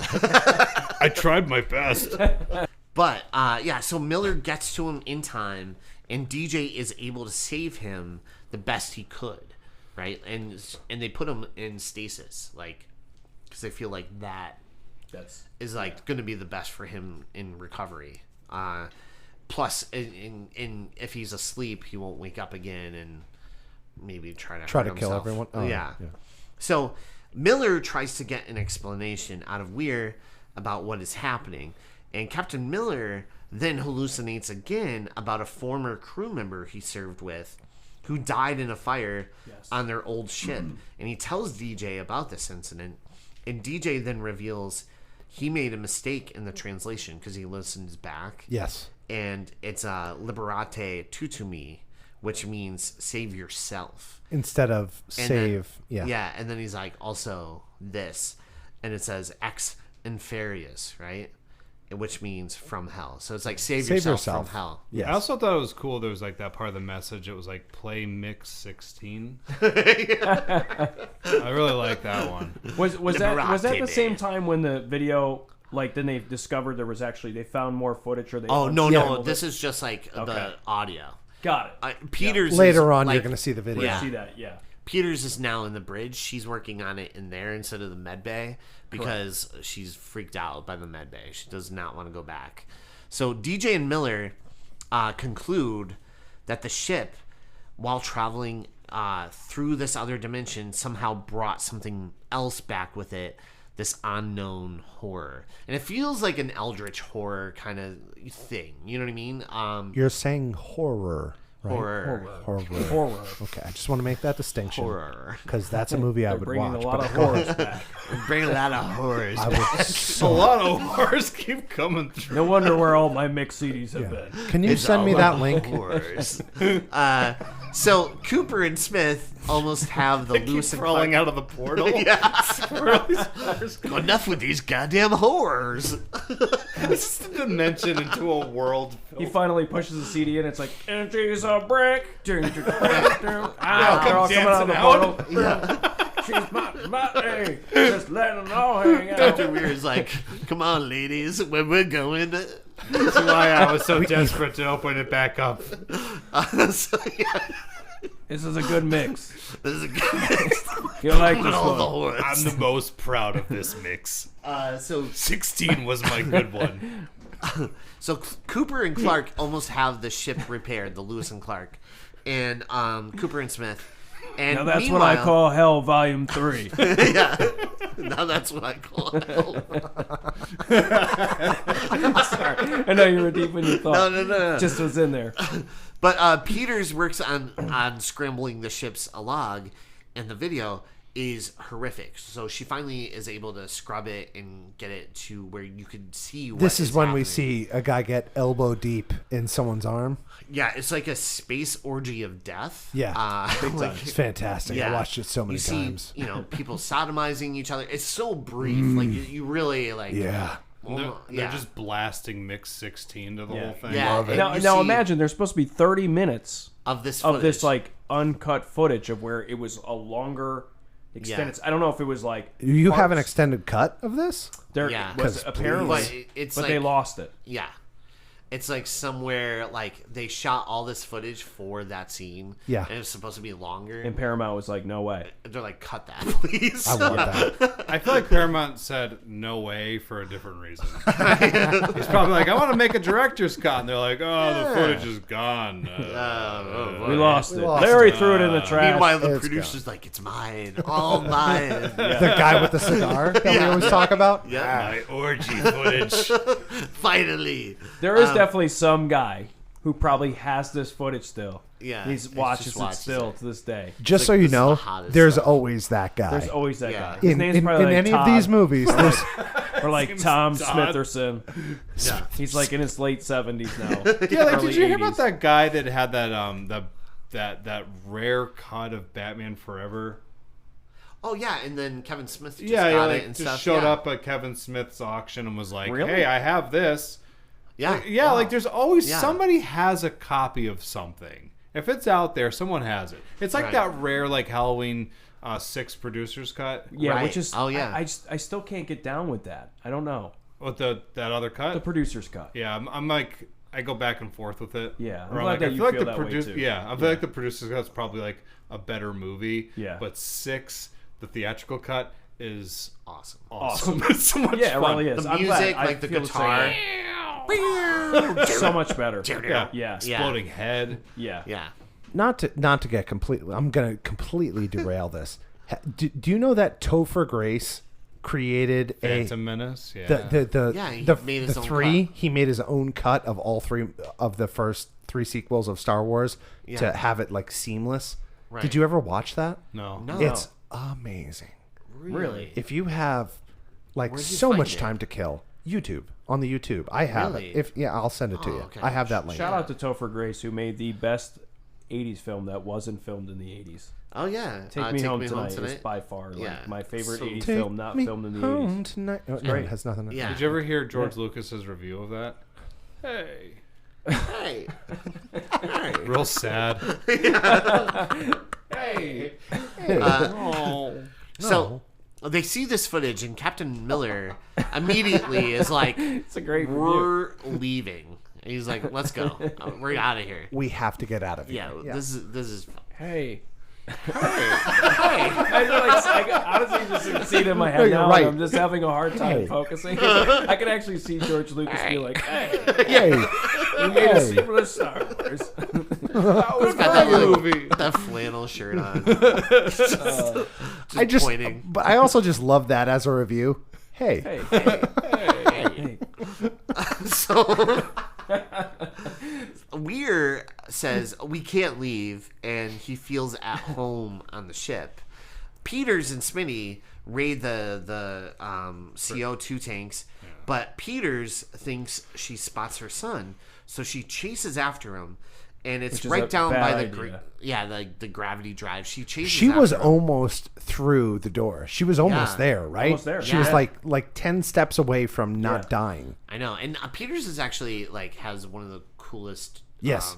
I tried my best. But yeah, so Miller gets to him in time, and DJ is able to save him the best he could, right? And they put him in stasis, like, because they feel like that That's is like going to be the best for him in recovery. Plus, in if he's asleep, he won't wake up again and maybe try to hurt kill himself. everyone. Oh, yeah. yeah. So Miller tries to get an explanation out of Weir about what is happening, And Captain Miller then hallucinates again about a former crew member he served with who died in a fire on their old ship. And he tells DJ about this incident. And DJ then reveals he made a mistake in the translation because he listens back. Yes. And it's liberate tutumi, which means save yourself. Instead of And save. then, yeah. And then he's like, also this. And it says ex inferius, right? Which means from hell. So it's like save yourself from hell. Yes. I also thought it was cool. There was like that part of the message. It was like play mix 16. I really like that one. Was that the Liberate. same time when the video, like, then they discovered there was actually, they found more footage, or they Oh, no. unscrambled This it? is just like Okay. the audio. Got it. Peters Later is, on, like, you're going to see the video. Yeah. See that? Yeah. Peters is now in the bridge. She's working on it in there instead of the med bay because she's freaked out by the med bay. She does not want to go back. So DJ and Miller conclude that the ship, while traveling through this other dimension, somehow brought something else back with it, this unknown horror. And it feels like an eldritch horror kind of thing. You know what I mean? You're saying horror. Right? Horror. Horror. Okay, I just want to make that distinction. Horror. Because that's a movie I They're would bringing watch. a lot but of go horrors ahead. back. Bring a lot of horrors. I would A lot of horrors keep coming through. No wonder where all my mix CDs have been. Can you It's send me all that about link? horrors. So Cooper and Smith almost have the loose and Crawling out of the portal. Enough with these goddamn horrors. It's a dimension into a world. He finally pushes the CD in. It's like, and she's a brick. They're all coming out of the portal. She's my hey, just letting them all hang out. Dr. Weir's like, come on, ladies, when we're going. That's why I was so desperate to open it back up. So, yeah, This is a good mix. this is a good mix. You like this All the one? horrors. I'm the most proud of this mix. So 16 was my good one. So Cooper and Clark almost have the ship repaired, the Lewis and Clark, and Cooper and Smith. And Now that's what I meanwhile- call Hell Volume 3. Yeah. Now that's what I call it. Sorry. I know you were deep in your thought. No. Just was in there. But Peters works on scrambling the ships along, and the video is horrific. So she finally is able to scrub it and get it to where you could see what This is when we happening. see a guy get elbow deep in someone's arm. Yeah, it's like a space orgy of death. Yeah. Like, It's fantastic. I watched it so many you times. See, people sodomizing each other. It's so brief. Like you really like. Yeah. They're just blasting Mix 16 to the whole thing. Yeah. Love it. Now, You now see- imagine there's supposed to be 30 minutes of this of this footage. like uncut footage of where it was a longer extended. Yeah. I don't know if it was like You have an parts. extended cut of this? There Yeah. was 'Cause apparently, But it's but like, they lost it. Yeah. It's like somewhere like they shot all this footage for that scene. Yeah. And it was supposed to be longer. And Paramount was like, no way. They're like, cut that, please. I want that. I feel like Paramount said no way for a different reason. He's probably like, I want to make a director's cut. And they're like, oh, the footage is gone. We lost it. lost Larry it. threw it in the trash. Meanwhile, the It's producer's like, it's mine. All mine. The guy with the cigar that we always talk about? Yeah. My orgy footage. Finally. There is definitely some guy who probably has this footage still. Yeah, He he watches just it watches still it. to this day. Just Like, so you this is the know, hottest there's stuff. always that guy. There's always that Yeah. guy. His in name's in probably like any Todd, of these movies, there's or like Tom Todd. Smitherson. Yeah. He's like in his late 70s now. Yeah, like, Early did you hear 80s. about that guy that had that that rare cut of Batman Forever? Oh, yeah. And then Kevin Smith just Yeah, he got like it and just stuff. showed yeah. up at Kevin Smith's auction and was like, Really? "Hey, I have this." Yeah. Like, yeah, like there's always Yeah. somebody has a copy of something. If it's out there, someone has it. It's like Right. that rare like Halloween 6 producers cut Yeah, Right. which is Oh, yeah. I still can't get down with that. I don't know. with that other cut. The producer's cut. Yeah, I'm like I go back and forth with it. Yeah, I'm Or glad like, that I you feel like feel the that way, producer. too. Yeah, I feel like the producer's cut's probably like a better movie. Yeah. But 6, the theatrical cut is Awesome. awesome. It's so much Yeah, it fun. really is. The I'm music, glad. I like the feel guitar. so much better. Yeah, Yeah. exploding head. Yeah. Yeah. not to get completely. I'm gonna completely derail this. Do you know that Topher Grace created Phantom Menace. Yeah. the made his own three. cut. He made his own cut of all three of the first 3 sequels of Star Wars to have it like seamless. Right. Did you ever watch that? No. It's amazing. Really? If you have like Where'd you so find much it? time to kill, on the YouTube. I have Really? it. I'll send it to Oh, you. okay. I have that link. Shout out to Topher Grace, who made the best 80s film that wasn't filmed in the 80s. Oh yeah, Take Me Home Tonight is by far Yeah. like my favorite So- 80s Take film not me filmed in the home 80s. tonight. No, great. it has nothing to Yeah. Did you ever hear George Lucas's review of that? Hey. Hey. Real sad. Hey. Oh. So they see this footage, and Captain Miller immediately is like, It's a great review. "We're leaving." And he's like, "Let's go. We're out of here." We have to get out of here. Yeah, this is. Hey. Hey. I honestly just see it in my head No, you're now. right. And I'm just having a hard time Hey. focusing. I can actually see George Lucas be like, "Hey, Hey, you made a seamless Star Wars." He's got that movie, that flannel shirt on. I just, pointing. but I also just love that as a review. Hey, Hey, hey. So Weir says we can't leave, and he feels at home on the ship. Peters and Smitty raid the CO2 tanks, but Peters thinks she spots her son, so she chases after him, and it's Which is right a down bad by the idea. the gravity drive. She chases. she was after him. almost through the door. She was almost Yeah. there, right? Almost there, She was yeah. like 10 steps away from not Yeah. dying. I know, and Peters is actually like has one of the coolest. Yes.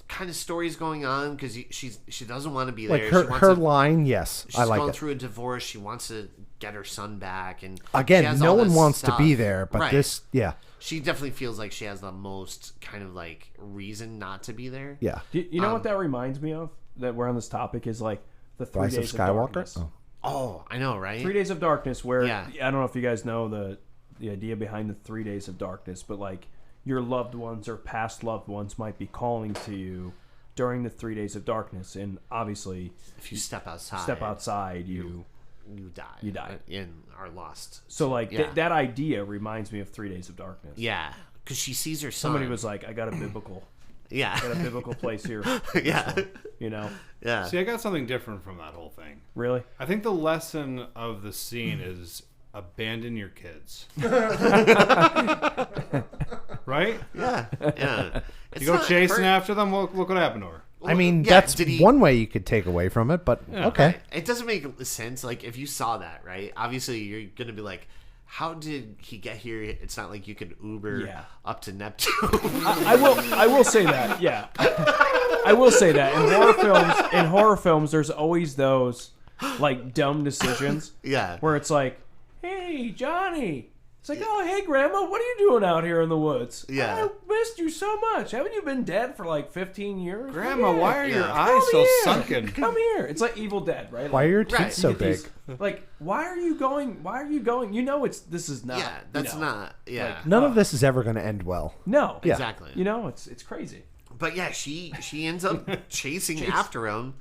Kind of stories going on because she doesn't want to be Like there. her she wants her to, line, yes, She's I like going it. through a divorce. She wants to get her son back, and she Again, has no all one this wants to stuff. be there, but Right. this, yeah, She definitely feels like she has the most kind of like reason not to be there. yeah. You know what that reminds me of? That we're on this topic is like the 3 Rise of days of Skywalker. darkness. Oh. Oh, I know, right? 3 Days of Darkness, where Yeah. I don't know if you guys know the idea behind the 3 Days of Darkness, but like your loved ones or past loved ones might be calling to you during the 3 Days of Darkness, and obviously If you step outside, you die. You die. And are lost. so like Yeah. that idea reminds me of 3 Days of Darkness. Yeah, because she sees her son. Somebody was like, I got a biblical yeah, place here. yeah, You know, yeah. See, I got something different from that whole thing. really? I think the lesson of the scene is abandon your kids. Right? Yeah, yeah. You go chasing after them, look what happened to her. I mean, Yeah, that's did he- one way you could take away from it, but okay. It doesn't make sense. Like, if you saw that, right? Obviously, you're going to be like, how did he get here? It's not like you could Uber Yeah. up to Neptune. I will say that. Yeah, I will say that in horror films, there's always those like dumb decisions yeah. where it's like, "Hey, Johnny." It's like, "Oh, hey, Grandma, what are you doing out here in the woods? Yeah. I missed you so much. Haven't you been dead for like 15 years? Grandma, Yeah. why are your Yeah. eyes so Come here. sunken? Come here." It's like Evil Dead, right? Why are your teeth Right. so You get big? these- like, why are you going? Why are you going? You know, this is not. Yeah, that's you know. not. Yeah. Like, None of this is ever going to end well. No. Yeah. Exactly. You know, it's crazy. But yeah, she ends up chasing after him.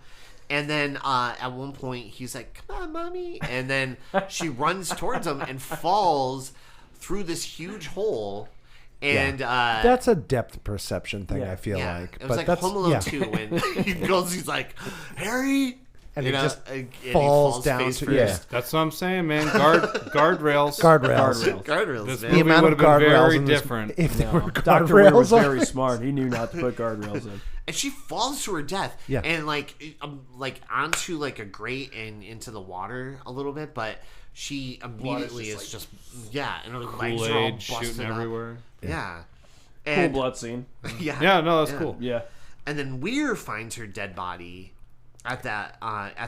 And then at one point, he's like, "Come on, Mommy." And then she runs towards him and falls through this huge hole. And That's a depth perception thing, Yeah. I feel yeah, like. it was but like that's, Home Alone yeah. 2 when he goes, he's like, "Harry." And you it know, just and he falls down face to- first. yeah. That's what I'm saying, man. Guardrails. Guardrails. Guardrails, This man. movie The amount would of have been guardrails very in this, different. if there were Dr. Weir was guardrails on very it. smart. He knew not to put guardrails in. And she falls to her death. Yeah. And like onto like a grate and into the water a little bit, but she immediately is just and her legs are all Kool-Aid busted shooting up. everywhere. Yeah. Cool And blood scene. Yeah, no, that's cool. Yeah. and then Weir finds her dead body at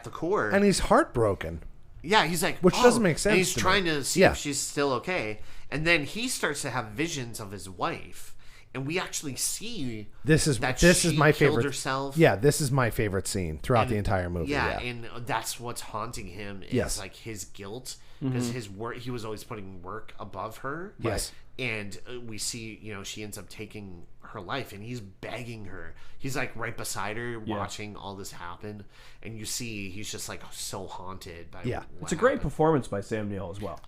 the core. And he's heartbroken. yeah, he's like, Which doesn't make And sense he's to me. trying to see Yeah. if she's still okay. And then he starts to have visions of his wife. And we actually see This is that this she is my killed favorite. herself. Yeah, this is my favorite scene throughout the entire movie. Yeah, Yeah, and that's what's haunting him is Yes. like his guilt because his work. He was always putting work above her. Yes. and we see she ends up taking her life, and he's begging her. He's like right beside her, watching all this happen, and you see he's just like so haunted by. Yeah. what It's a great happened. performance by Sam Neill as well.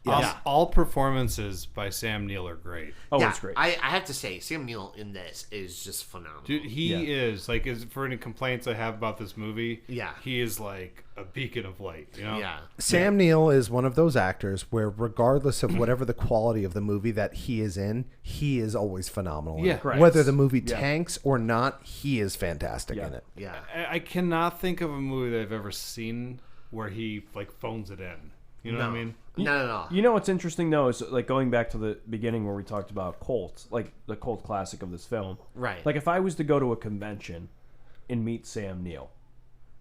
All performances by Sam Neill are great. Oh, Yeah, it's great. I have to say, Sam Neill in this is just phenomenal. Dude, he is like, for any complaints I have about this movie, Yeah. he is like a beacon of light. You know? Yeah. Sam Neill is one of those actors where, regardless of whatever the quality of the movie that he is in, he is always phenomenal. in Yeah. it. Correct. Whether the movie tanks or not, he is fantastic Yeah. in it. Yeah. I cannot think of a movie that I've ever seen where he like phones it in. You know what I mean? No. You know what's interesting though is like going back to the beginning where we talked about cults, like the cult classic of this film. Right. Like if I was to go to a convention and meet Sam Neill,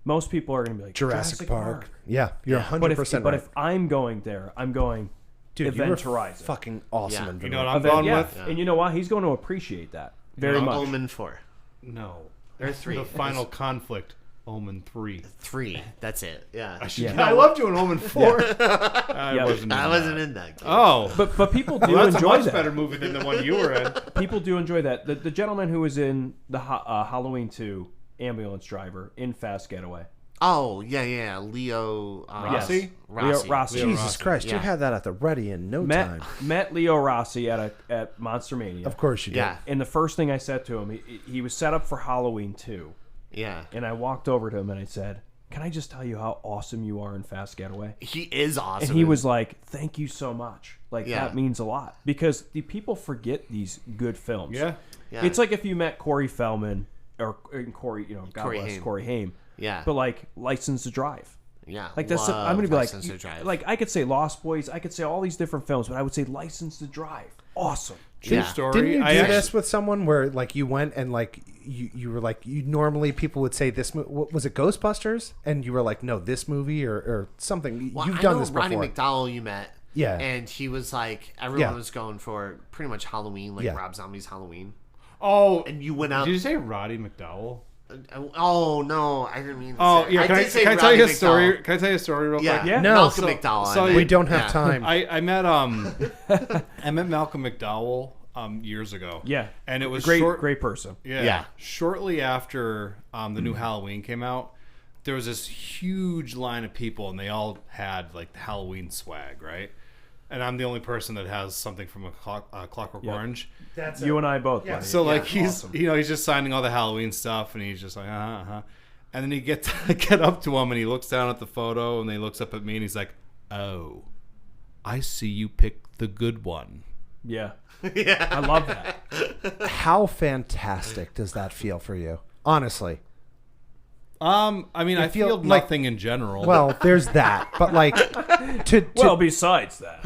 most people are going to be like Jurassic Park. Yeah, you're 100% But if right. but if I'm going there, I'm going Dude, you Event were Horizon. fucking awesome Yeah. in You know what Vanilla. I'm Event- going yeah. with? And you know what? He's going to appreciate that very much. Omen 4. No. There are 3. The final conflict, Omen 3. 3. That's it. Yeah. I loved you in Omen 4. I Yeah. wasn't. I in wasn't that. in that. Game. Oh, But people do well, that's a enjoy much that. better movie than the one you were in. People do enjoy that. The gentleman who was in the Halloween 2 ambulance driver in Fast Getaway. Oh, yeah. Leo Rossi? Rossi. Leo Rossi. Leo Jesus Rossi. Christ, you Yeah. had that at the ready in no time. Met Leo Rossi at Monster Mania. Of course you did. Yeah. And the first thing I said to him, he was set up for Halloween 2. Yeah. And I walked over to him and I said, "Can I just tell you how awesome you are in Fast Getaway?" He is awesome. And he was like, "Thank you so much. Like Yeah. that means a lot." Because the people forget these good films. Yeah. Yeah. It's like if you met Corey Feldman or Corey, God Corey bless Haim. Corey Haim. Yeah. But like License to Drive. Yeah. Like that's love I'm gonna be like License to Drive. like I could say Lost Boys, I could say all these different films, but I would say License to Drive. Awesome. True Yeah. story. Didn't you do I actually- this with someone where like you went and like you were like you normally people would say this was it Ghostbusters and you were like no this movie or something Well, you've I done know this Roddy before. McDowell you met. Yeah. And he was like, everyone Yeah. was going for pretty much Halloween, like Yeah. Rob Zombie's Halloween. Oh, And you went up. did you say Roddy McDowell? Oh, no, I didn't mean to Oh, say yeah. I Can I, did say can I tell you a Roddy story? McDowell. Can I tell you a story real Yeah. quick? Yeah. No, Malcolm so- McDowell. so I you- we meant. don't have Yeah. time. I met I met Malcolm McDowell years ago. Yeah. And it was great person. Yeah. Yeah. Shortly after the new Halloween came out, there was this huge line of people, and they all had like the Halloween swag, right? And I'm the only person that has something from a Clockwork Yep. Orange. That's You and I both. buddy. So like Yeah, he's awesome. he's just signing all the Halloween stuff, and he's just like and then he get up to him, and he looks down at the photo, and he looks up at me, and he's like, "Oh, I see you picked the good one." Yeah. Yeah. I love that. How fantastic does that feel for you? Honestly. I mean, I feel feel like- nothing in general. Well, there's that. But like to Well, besides that.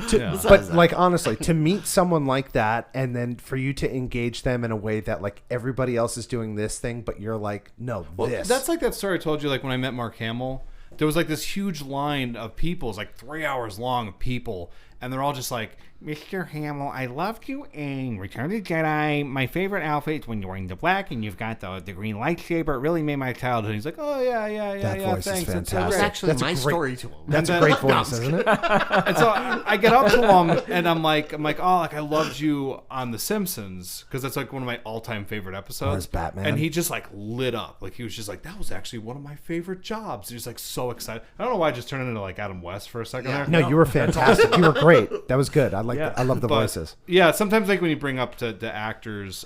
but like honestly, to meet someone like that and then for you to engage them in a way that like everybody else is doing this thing, but you're like, no, this. That's like that story I told you, like when I met Mark Hamill. There was like this huge line of people, it's like 3 hours long of people, and they're all just like, "Mr. Hamill, I loved you in Return of the Jedi. My favorite outfit is when you're wearing the black and you've got the green lightsaber. It really made my childhood." He's like, "Oh yeah, That voice is thanks. That's so fantastic. That's great." actually That's a my great- story to him. That's a And great then- voice, isn't it? And so I get up to him and I'm like, "Oh, like I loved you on The Simpsons because that's like one of my all-time favorite episodes." Or as Batman. And he just like lit up, like he was just like, "That was actually one of my favorite jobs." He was like so excited. I don't know why I just turned into like Adam West for a second Yeah. there. No, you were fantastic. You were great. That was good. I Yeah. I love the But, voices. yeah, sometimes like when you bring up to actors,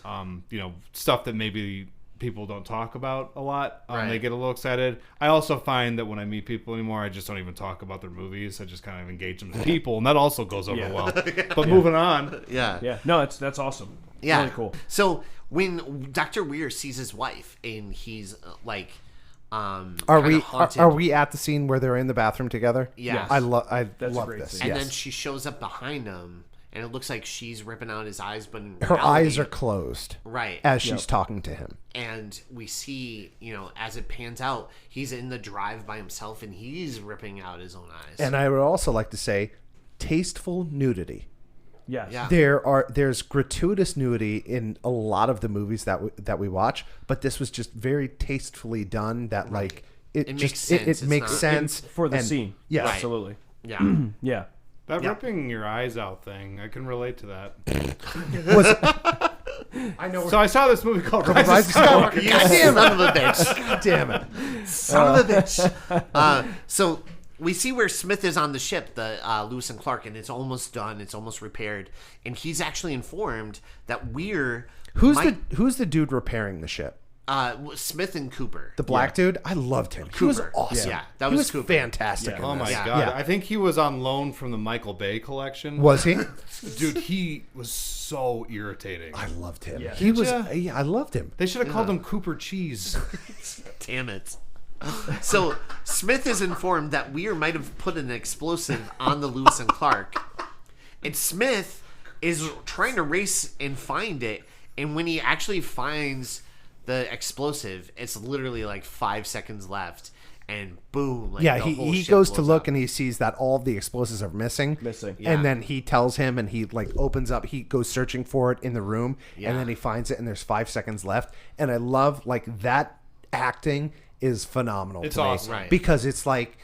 stuff that maybe people don't talk about a lot, Right. they get a little excited. I also find that when I meet people anymore, I just don't even talk about their movies. I just kind of engage them as people, and that also goes over Yeah. well. But moving on, Yeah. Yeah. No, that's awesome. Yeah. Really cool. So when Dr. Weir sees his wife and he's like, Are kinda we haunted. are we at the scene where they're in the bathroom together? Yes. I That's love a love great this. scene. And Yes. then she shows up behind him, and it looks like she's ripping out his eyes, but in Her reality- eyes are closed right. as she's talking to him. And we see, as it pans out, he's in the drive by himself, and he's ripping out his own eyes. And I would also like to say tasteful nudity. Yes. Yeah. There's gratuitous nudity in a lot of the movies that we watch, but this was just very tastefully done that like it It just makes sense. it It's makes not- sense For the and- scene. Yes. Right. Absolutely. yeah. Yeah. that Yeah. ripping your eyes out thing, I can relate to that. I know. So I saw this movie called Rise Rise of of Skywalker. Skywalker. You God damn son of a bitch. God damn it. Son of a bitch. So we see where Smith is on the ship, the Lewis and Clark, and it's almost done. It's almost repaired, and he's actually informed that Who's the dude repairing the ship? Smith and Cooper. The black dude? I loved him. He was Cooper. awesome. Yeah, that he was was Cooper. fantastic. Yeah. in Oh my this. god! Yeah. I think he was on loan from the Michael Bay collection. Was he? Dude, he was so irritating. I loved him. Yeah. He was. ya? Yeah, I loved him. They should have called him Cooper Cheese. Damn it. So Smith is informed that Weir might have put an explosive on the Lewis and Clark, and Smith is trying to race and find it. And when he actually finds the explosive, it's literally like 5 seconds left, and boom! Like Yeah, the whole he ship goes to blows look up. and he sees that all the explosives are missing. Yeah. And then he tells him and he like opens up, he goes searching for it in the room Yeah. and then he finds it and there's 5 seconds left. And I love like that acting is phenomenal It's to me. awesome. Right. Because it's like,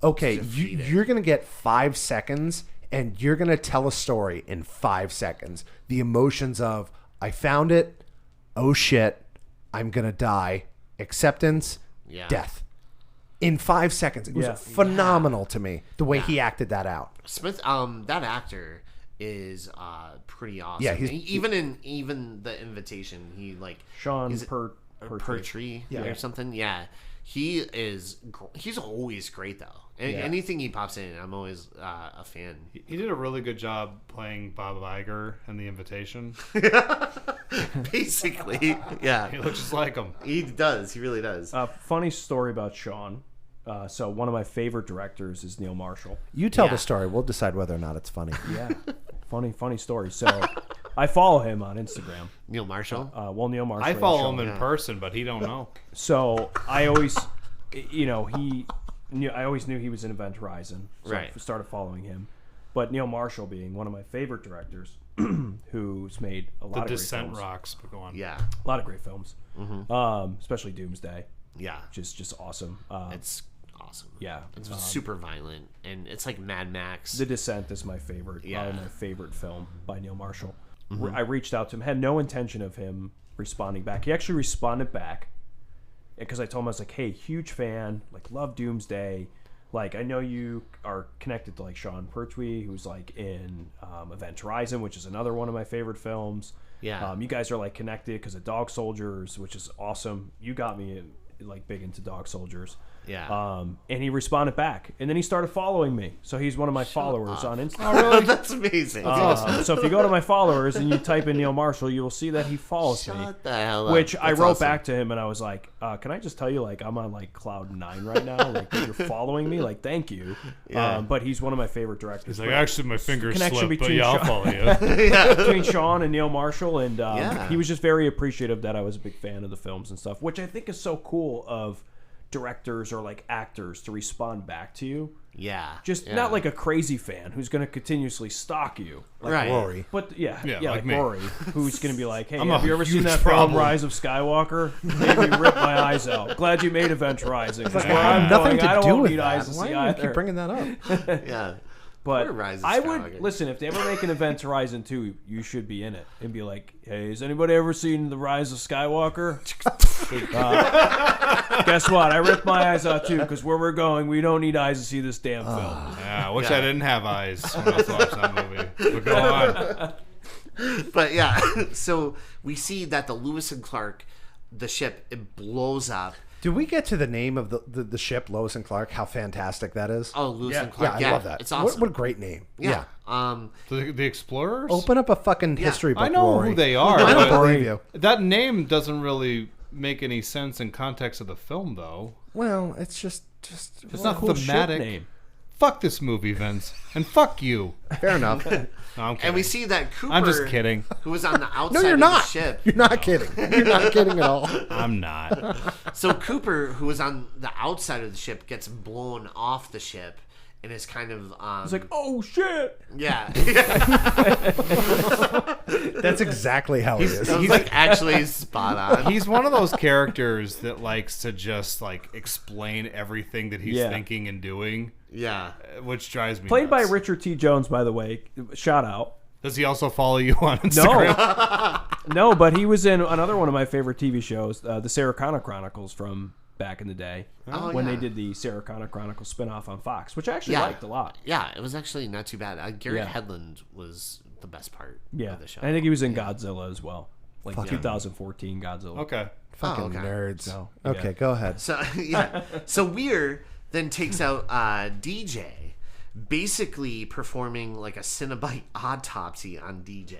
okay, Defeat it. you're going to get 5 seconds and you're going to tell a story in 5 seconds. The emotions of, I found it, oh shit, I'm going to die, acceptance, Yeah. death. In 5 seconds. It was Yeah. phenomenal to me, the way he acted that out. Smith, that actor is pretty awesome. Yeah, he's- even the Invitation, he like Sean he's- Pertwee. Pertwee or something. Yeah, he's always great though. Anything he pops in, I'm always a fan. He did a really good job playing Bob Iger in The Invitation. Basically, yeah, He looks just like him. he does. He really does. Funny story about Sean. So one of my favorite directors is Neil Marshall. You tell Yeah. the story. We'll decide whether or not it's funny. Yeah, funny story. So I follow him on Instagram. Neil Marshall. Neil Marshall. I follow him in Yeah. person, but he don't know. So I always, I always knew he was in Event Horizon. So Right. I started following him. But Neil Marshall being one of my favorite directors, who's made a lot The of great Descent films. rocks, but go on. Yeah, A lot of great films, especially Doomsday, yeah, which is just awesome. it's awesome. Yeah, It's super violent, and it's like Mad Max. The Descent is my favorite. Yeah. Probably my favorite film by Neil Marshall. I reached out to him, had no intention of him responding back. He actually responded back because I told him, I was like, "Hey, huge fan, like love Doomsday. Like I know you are connected to like Sean Pertwee, who's like in Event Horizon, which is another one of my favorite films. Yeah. You guys are like connected because of Dog Soldiers, which is awesome. You got me like big into Dog Soldiers." Yeah. And he responded back, and then he started following me. So he's one of my followers on Instagram. Oh, really? That's amazing. So if you go to my followers and you type in Neil Marshall, you will see that he follows me. Shut the hell up. Which I That's wrote awesome. back to him and I was like, "Can I just tell you, like, I'm on like cloud 9 right now. Like, you're following me. Like, thank you." Yeah. But he's one of my favorite directors. He's like, actually, my fingers Connection slipped, but between yeah, I'll Sean- follow you. between Sean and Neil Marshall, and Yeah. he was just very appreciative that I was a big fan of the films and stuff, which I think is so cool of directors or like actors to respond back to you. Yeah. Just Yeah. not like a crazy fan who's going to continuously stalk you. Like Right. Rory. But yeah, Yeah, like like me. Rory, who's going to be like, "Hey, I'm have a you ever seen huge that problem. film Rise of Skywalker? Made me rip my eyes out. Glad you made Event Horizon. 'Cause where I'm Nothing going, I to don't do with need eyes that. to Why see do you either. keep bringing that up? Yeah. But Poor Rise of I Skywalker. would listen if they ever make an Event Horizon 2, you should be in it and be like, "Hey, has anybody ever seen the Rise of Skywalker? Guess what? I ripped my eyes out too because where we're going, we don't need eyes to see this damn film." Yeah, I wish Yeah. I didn't have eyes when I was watching that movie. But go on. But yeah, so we see that the Lewis and Clark, the ship, it blows up. Did we get to the name of the ship, Lois and Clark? How fantastic that is. Oh, Lewis and yeah, Clark. I love that. It's awesome. What a great name. yeah. The Explorers? Open up a fucking history book, I know Rory. who they are. I don't but believe you. That name doesn't really make any sense in context of the film, though. Well, it's just It's not Cool ship thematic. name. Fuck this movie, Vince. And fuck you. fair enough. No, I'm kidding. And we see that Cooper, I'm just kidding. who was on the outside No, you're of not. the ship. You're not kidding. You're not kidding at all. I'm not. So Cooper, who was on the outside of the ship, gets blown off the ship and is kind of It's like, "Oh shit!" yeah. That's exactly how it is. He's like actually spot on. He's one of those characters that likes to just like explain everything that he's Yeah. thinking and doing, Yeah. which drives me Played by nuts. Richard T. Jones, by the way. Shout out. Does he also follow you on Instagram? No. No, but he was in another one of my favorite TV shows, the Sarah Connor Chronicles from back in the day when they did the Sarah Connor Chronicles spinoff on Fox, which I actually liked a lot. Yeah, it was actually not too bad. Gary Hedlund was the best part of the show. I think he was in Godzilla as well, like 2014 Godzilla. Okay. Fucking nerds. So, okay, go ahead. So so Weir then takes out DJ, basically performing like a Cinnabite autopsy on DJ,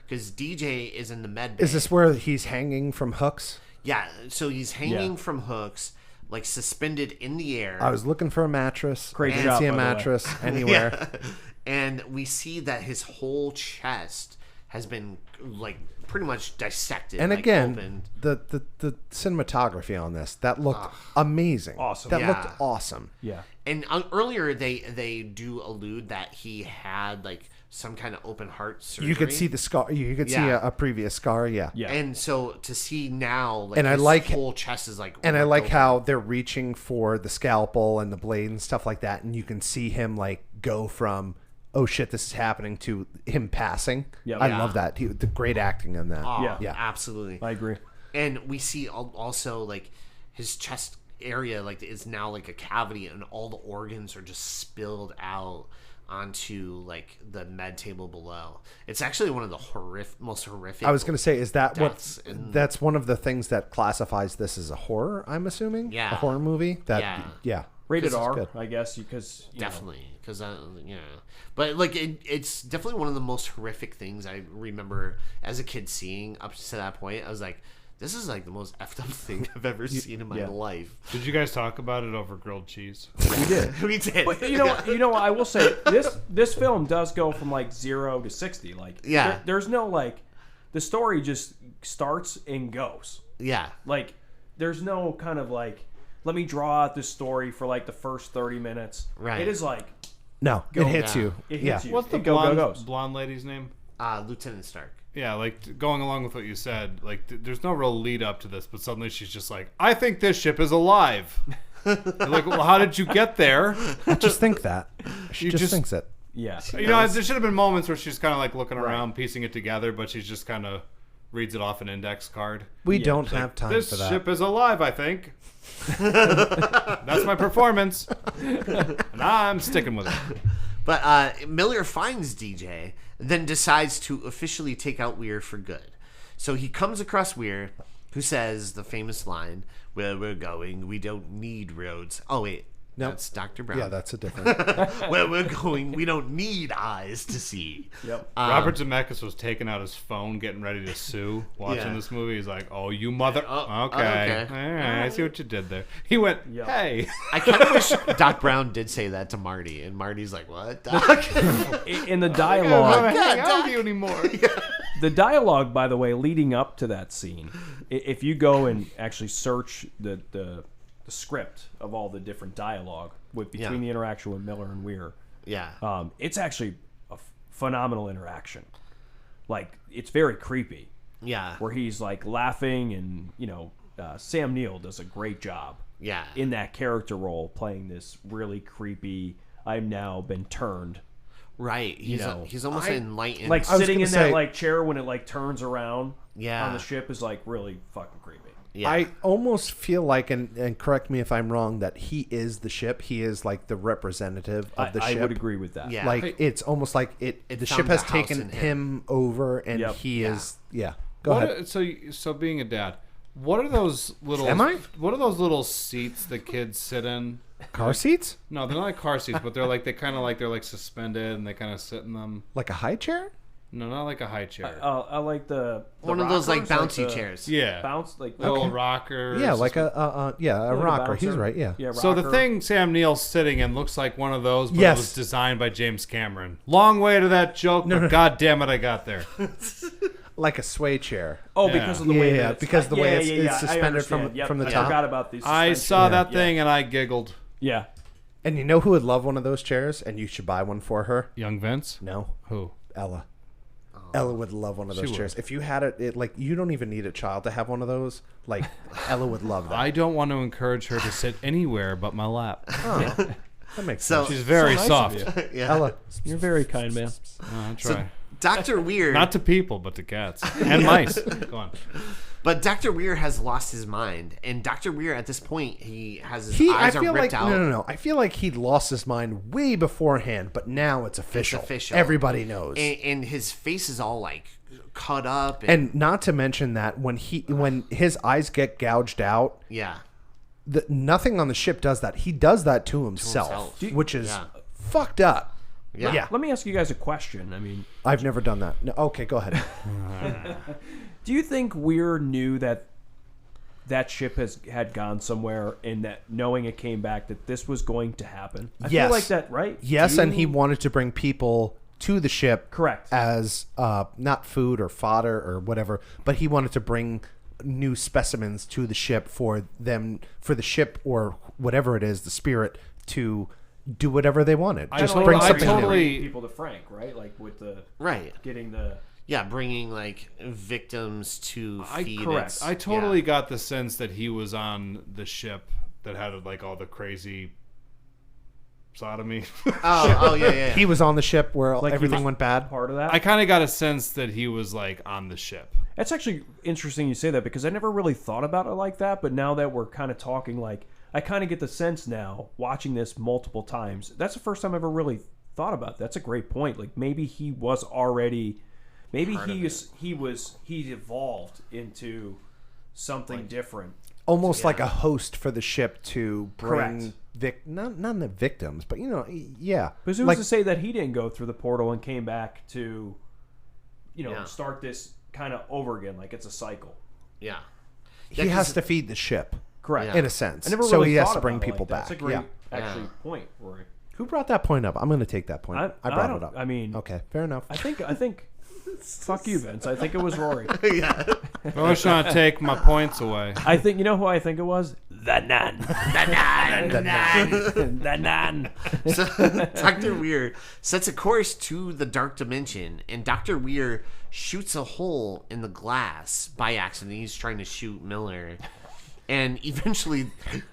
because DJ is in the med bay. Is this where he's hanging from hooks? Yeah, so he's hanging from hooks, like suspended in the air. I was looking for a mattress. Great Didn't job, see a by the way. mattress anywhere. Yeah. And we see that his whole chest has been like pretty much dissected. And like, again, opened. the cinematography on this, that looked amazing. Awesome. That Yeah. looked awesome. Yeah. And earlier they do allude that he had like some kind of open heart surgery. You could see the scar. You could see Yeah. a previous scar. Yeah. Yeah. And so to see now, like, And I his like- whole chest is like. And I ripped like open. how they're reaching for the scalpel and the blade and stuff like that, and you can see him like go from, oh shit, this is happening, to him passing. Yep. I Yeah. love that. The great acting on that. Oh, Yeah. absolutely. I agree. And we see also like his chest area like is now like a cavity, and all the organs are just spilled out onto like the med table below. It's actually one of the most horrific. I was going to say, is that what? deaths in- That's one of the things that classifies this as a horror. I'm assuming. Yeah. A horror movie. That. Yeah. Yeah. Rated This is R, good. I guess, because Definitely, because but like it's definitely one of the most horrific things I remember as a kid seeing up to that point. I was like, this is like the most effed up thing I've ever seen in my life. Did you guys talk about it over grilled cheese? We did. We did. But you know, I will say this film does go from like 0 to 60. Like, Yeah. there's no like, the story just starts and goes. Yeah, Like, there's no kind of like, let me draw out this story for like the first 30 minutes. Right. It is like, No, it hits down. you. it Yeah. hits you. What's the It go goes. blonde lady's name? Lieutenant Stark. Yeah, like going along with what you said, like there's no real lead up to this, but suddenly she's just like, I think this ship is alive. You're like, well, how did you get there? Just think that. She You just just- thinks it. Yeah. You know, there should have been moments where she's kind of like looking around, piecing it together, but she's just kind of reads it off an index card. We Yeah, don't have time This for that. ship is alive, I think. That's my performance. And I'm sticking with it. But Miller finds DJ, then decides to officially take out Weir for good. So he comes across Weir, who says the famous line, "Where we're going, we don't need roads." Oh wait, Nope. that's Dr. Brown. Yeah, that's a different. Where we're going, we don't need eyes to see. Yep. Robert Zemeckis was taking out his phone, getting ready to sue, watching Yeah. this movie. He's like, "Oh, you mother." Oh, okay. okay. All right, I see what you did there. He went, Yep. "Hey." I kind of wish Doc Brown did say that to Marty, and Marty's like, "What, Doc?" In the I don't dialogue, want to hang out Doc. with you anymore. the dialogue, by the way, leading up to that scene, if you go and actually search the script of all the different dialogue between the interaction with Miller and Weir, Yeah. it's actually a phenomenal interaction. Like, it's very creepy, Yeah. where he's like laughing, and Sam Neill does a great job Yeah. in that character role, playing this really creepy, I've now been turned, Right. He's know, he's almost enlightened. like was sitting gonna in say- that like chair when it like turns around Yeah. on the ship is like really fucking creepy. yeah. I almost feel like, and correct me if I'm wrong, that he is the ship. He is like the representative of the I ship. would agree with that. Yeah. Like, it's almost like It the found ship has the house taken in him. him over, and Yep. he Yeah. is. Yeah. Go ahead. So being a dad, what are those little? Am I? What are those little seats the kids sit in? Car seats? No, they're not like car seats, but they're like suspended and they kind of sit in them. Like a high chair? No, not like a high chair. I like the One of those like rockers, bouncy the chairs. Yeah, bounce like little rockers. Yeah, like a like rocker. He's bouncer. right. Yeah. Yeah. So the rocker. thing Sam Neill's sitting in looks like one of those, but Yes. it was designed by James Cameron. Long way to that joke, but god damn it, I got there. Like a sway chair. Oh, Yeah. because of the way Yeah, that it's, because the way it's I suspended from- understand. Yep, from the I top. forgot about these. I suspension. saw that Yeah. thing and I giggled. Yeah. And you know who would love one of those chairs? And you should buy one for her? Young Vince? No. Who? Ella. Ella would love one of those She chairs. would. If you had it, like, you don't even need a child to have one of those. Like, Ella would love that. I don't want to encourage her to sit anywhere but my lap. Oh, that makes So- sense. She's very nice of soft. you. Yeah. Ella. You're very kind, man. I'll So try. Dr. Weir. Not to people, but to cats and mice. Go on. But Dr. Weir has lost his mind, and Dr. Weir at this point he has his eyes I are feel ripped like out. no. I feel like he'd lost his mind way beforehand, but now it's official. It's official. Everybody knows. And his face is all like cut up. And not to mention that when his eyes get gouged out, yeah, nothing on the ship does that. He does that to himself, which is fucked up. Yeah. Let me ask you guys a question. I mean, I've never done that. No, okay, go ahead. do you think Weir knew that ship had gone somewhere, and that knowing it came back, that this was going to happen? I feel like that, right? Yes, and he wanted to bring people to the ship. Correct. As not food or fodder or whatever, but he wanted to bring new specimens to the ship for the ship or whatever it is, the spirit, to do whatever they wanted. Just bring something totally- new. People to Frank, right? Like with the right. getting the Bringing like victims to feed. Correct. I totally got the sense that he was on the ship that had like all the crazy sodomy. Oh yeah. He was on the ship where Like he everything was went bad. part of that. I kind of got a sense that he was like on the ship. That's actually interesting you say that, because I never really thought about it like that. But now that we're kind of talking, like, I kind of get the sense now, watching this multiple times. That's the first time I ever really thought about it. That's a great point. Like, maybe he was already, maybe he evolved into something different. Almost like a host for the ship to bring Correct. not the victims, but yeah. Because who's to say that he didn't go through the portal and came back to, start this kind of over again, like it's a cycle. Yeah. He has to feed the ship. Correct. In a sense. I never so really he has thought to bring about it people like that. back. That's a great actually point, Rory. Who brought that point up? I'm going to take that point. I brought it up. I mean, okay, fair enough. I think fuck you, Vince. I think it was Rory. Yeah. I was trying to take my points away. I think, you know who I think it was? The Nun. The Nun. So Dr. Weir sets a course to the dark dimension, and Dr. Weir shoots a hole in the glass by accident. He's trying to shoot Miller. And eventually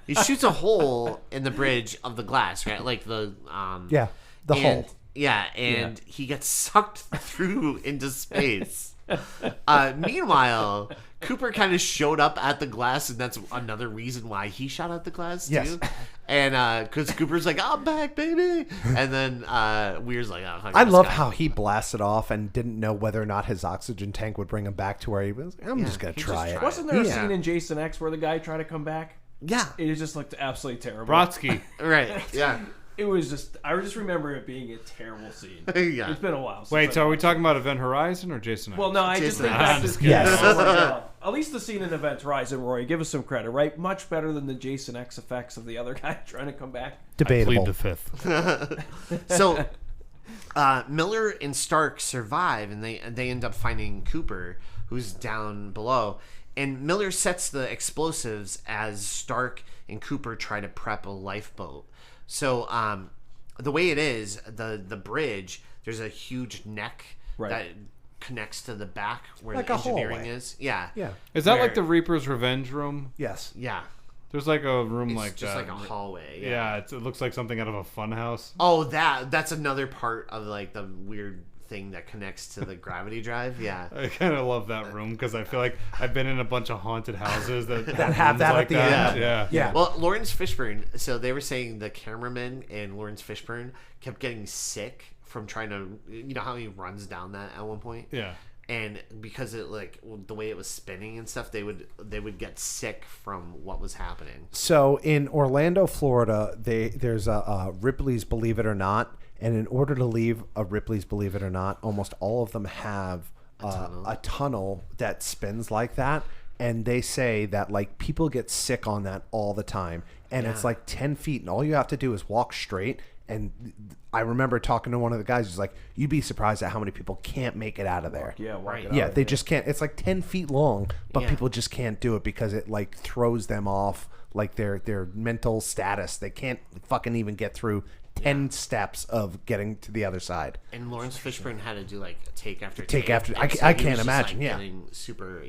he shoots a hole in the bridge of the glass, right? Like the hole. Yeah, and he gets sucked through into space. Meanwhile, Cooper kind of showed up at the glass, and that's another reason why he shot at the glass too. Yes. And because Cooper's like, "I'm back, baby," and then Weir's like, "Oh, fuck I this love guy." how he blasted off and didn't know whether or not his oxygen tank would bring him back to where he was. I'm just going to try it. Wasn't there a Yeah. scene in Jason X where the guy tried to come back? Yeah, It just looked absolutely terrible. Brodsky. right. Yeah, It was just, I just remember it being a terrible scene. Yeah. It's been a while. Since Wait, I so are we watched talking about Event Horizon or Jason X? Well, no, I just Jason think X. that's I'm just just kidding. Yes. Oh my God. At least the scene in Event Horizon, Roy, give us some credit, right? Much better than the Jason X effects of the other guy trying to come back. Debatable. Plead the fifth. So Miller and Stark survive, and they end up finding Cooper, who's down below. And Miller sets the explosives as Stark and Cooper try to prep a lifeboat. So the way it is, the bridge, there's a huge neck that connects to the back where Like the a engineering hallway. is. Yeah. Yeah. Is that Where- like the Reaper's Revenge room? Yes. Yeah. There's like a room It's like just that. like a hallway. Yeah, it looks like something out of a funhouse. Oh, that's another part of like the weird thing that connects to the gravity drive. Yeah. I kind of love that room because I feel like I've been in a bunch of haunted houses that have rooms that like at the that. end. Yeah. Yeah. Well, Lawrence Fishburne. So they were saying the cameraman and Lawrence Fishburne kept getting sick from trying to, you know how he runs down that at one point. Yeah. And because it like the way it was spinning and stuff, they would get sick from what was happening. So in Orlando, Florida, there's a Ripley's Believe It or Not, and in order to leave a Ripley's Believe It or Not, almost all of them have a tunnel that spins like that. And they say that like people get sick on that all the time, and it's like 10 feet, and all you have to do is walk straight. And I remember talking to one of the guys who's like, "You'd be surprised at how many people can't make it out of there." Right. They just can't. It's like 10 feet long, but people just can't do it because it like throws them off, like their mental status. They can't fucking even get through 10 steps of getting to the other side. And Lawrence Fishburne had to do like take after Take take. after- And I so can't he was just, imagine, like, yeah. getting super.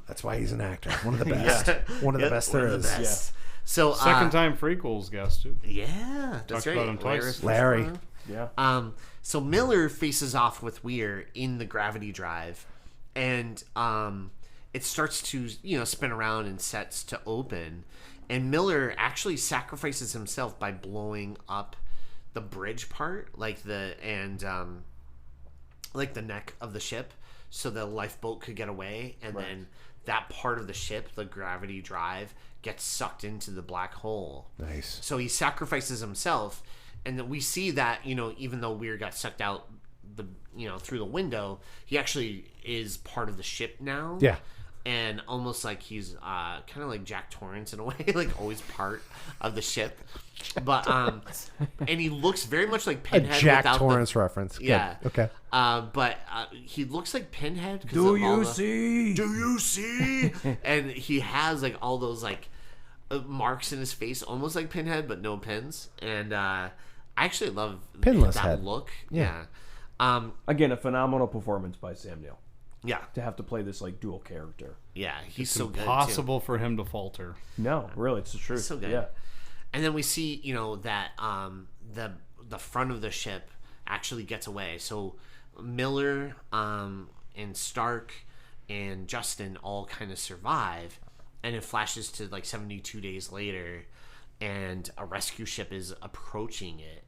That's why he's an actor. One of the best. One of the best there is. Best. So Second time Freakquels guest too. Yeah, that's Talked about right. him twice. Larry. Yeah. So Miller faces off with Weir in the gravity drive, and it starts to spin around and sets to open, and Miller actually sacrifices himself by blowing up the bridge part, like the neck of the ship, so the lifeboat could get away, and then that part of the ship, the gravity drive, gets sucked into the black hole. Nice. So he sacrifices himself, and then we see that even though Weir got sucked out through the window, he actually is part of the ship now. Yeah. And almost like he's kind of like Jack Torrance in a way, like always part of the ship. But and he looks very much like A Pinhead. Jack without Torrance reference. Good. Yeah. Okay. But he looks like Pinhead. Do you see? Do you see? And he has like all those like marks in his face, almost like Pinhead, but no pins. And I actually love Pinless that head. look. Yeah. Again, a phenomenal performance by Sam Neill Yeah. to have to play this like dual character. Yeah. He's It's so good. impossible for him to falter. No, really, it's the truth. So good. Yeah. And then we see, that the front of the ship actually gets away. So Miller and Stark and Justin all kind of survive, and it flashes to like 72 days later, and a rescue ship is approaching it,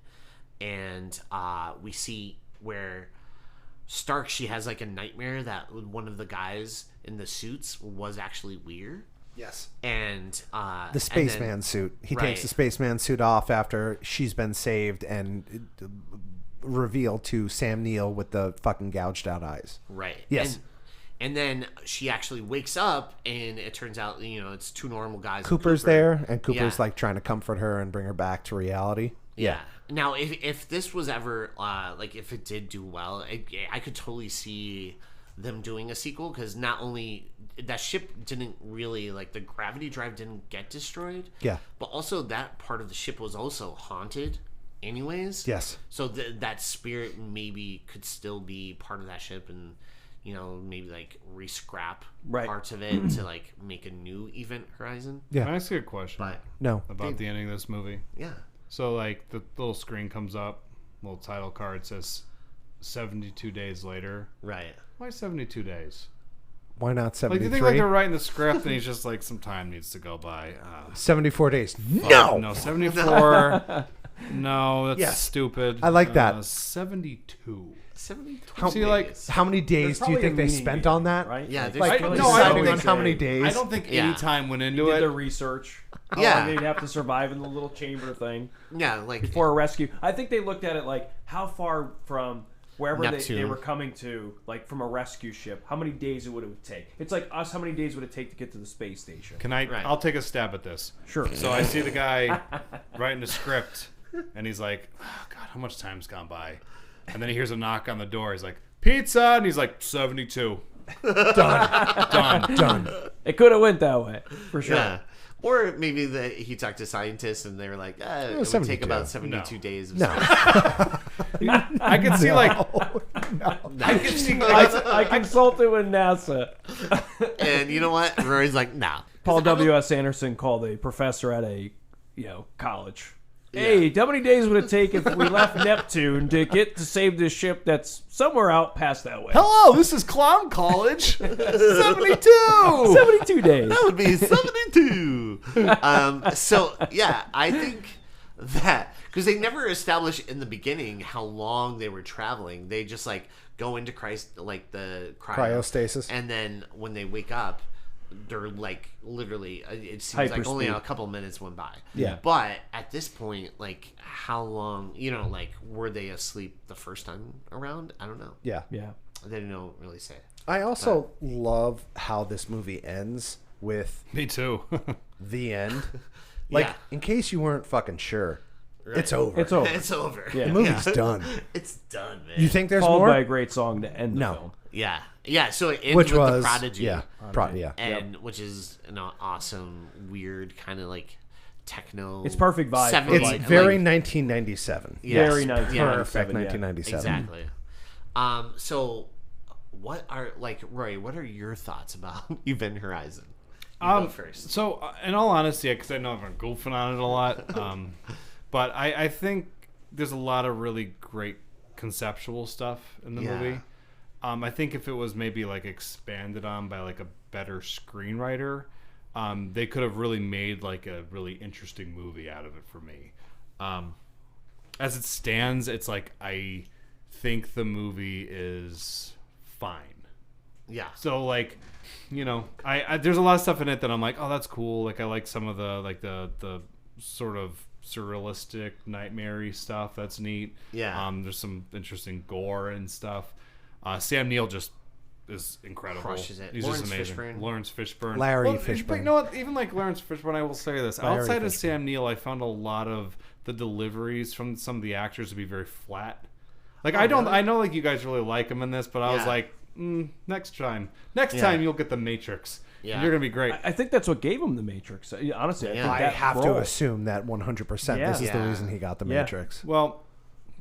and we see where Stark, she has like a nightmare that one of the guys in the suits was actually Weir. Yes. And The spaceman suit. He takes the spaceman suit off after she's been saved and revealed to Sam Neill with the fucking gouged out eyes. Right. Yes. And then she actually wakes up, and it turns out, it's two normal guys. Cooper's Cooper. there, and Cooper's Yeah. like trying to comfort her and bring her back to reality. Yeah. Now, if this was ever, if it did do well, I could totally see them doing a sequel, because not only that ship didn't really, the gravity drive didn't get destroyed. Yeah. But also that part of the ship was also haunted anyways. Yes. So that spirit maybe could still be part of that ship, and maybe re-scrap parts of it to make a new Event Horizon. Yeah. Can I ask you a question But No. about the ending of this movie? yeah. So the little screen comes up, little title card says 72 days later. Right. Why 72 days? Why not Do 73? you think they're writing the script and he's just like, some time needs to go by? 74 days. No, 74. No, that's Yes. stupid. I like that. 72. 72 See, like, days. How many days do you probably think a they meaning spent behind on that? it, right? Yeah, Like, there's Like, probably no, I don't deciding on think how so. many days? I don't think Yeah. any time went into Did the it. research. How Yeah. long they'd have to survive in the little chamber thing Yeah, before a rescue. I think they looked at it like how far from wherever they Neptune. were coming to, from a rescue ship, how many days it would take. It's like us, how many days would it take to get to the space station? Can I? Right. I'll take a stab at this. Sure. So I see the guy writing the script, and he's like, oh, God, how much time's gone by? And then he hears a knock on the door. He's like, pizza! And he's like, 72. Done. It could have went that way, for sure. yeah. Or maybe he talked to scientists and they were like, it would take 72. about 72 No. days. Of No. I can see, like, I can see, like, I consulted with NASA. And you know what? Rory's like, nah. Paul W.S. Anderson called a professor at a college. Hey, how many days would it take if we left Neptune to get to save this ship that's somewhere out past that way? hello, this is Clown College. 72. 72 days. That would be 72. So, yeah, I think that, because they never established in the beginning how long they were traveling. They just, go into the Cryostasis. And then when they wake up, they're literally, it seems like only Hyperspeed. a couple minutes went by. Yeah. But at this point, how long, were they asleep the first time around? I don't know. Yeah. Yeah. They don't really say. I also love how this movie ends with Me too. the end. Yeah. In case you weren't fucking sure, it's over. It's over. It's over. Yeah. The movie's done. It's done, man. You think there's Followed more? by a great song to end the No. film. Yeah. Yeah, so it ends Which with was the Prodigy. yeah, yeah. And which is an awesome, weird kind of techno. It's perfect vibe. Seven- for, It's like, very 1997. Yes. very nice. Yeah, Perfect 97, yeah. 1997. Exactly. So what are Roy, what are your thoughts about Event Horizon? You go first. So, in all honesty, because I know I've been goofing on it a lot, but I think there's a lot of really great conceptual stuff in the movie. I think if it was maybe like expanded on by like a better screenwriter, they could have really made like a really interesting movie out of it for me. As it stands, it's like I think the movie is fine. Yeah. So like, you know, I there's a lot of stuff in it that I'm like, oh, that's cool. Like I like some of the like the sort of surrealistic, nightmare-y stuff. That's neat. Yeah. There's some interesting gore and stuff. Sam Neill just is incredible. Crushes it. He's Lawrence just amazing. Fishburne. Lawrence Fishburne. Larry But Fishburne. you know what? Even like Lawrence Fishburne, I will say this. Larry Outside of Fishburne. Sam Neill, I found a lot of the deliveries from some of the actors to be very flat. Like I don't. really? I know like you guys really like him in this, but I was Yeah. like, next time you'll get the Matrix. Yeah. You're gonna be great. I think that's what gave him the Matrix. Honestly, I Yeah. think I that have to role- assume that 100% this is the Yeah. reason he got the Yeah. Matrix. Well,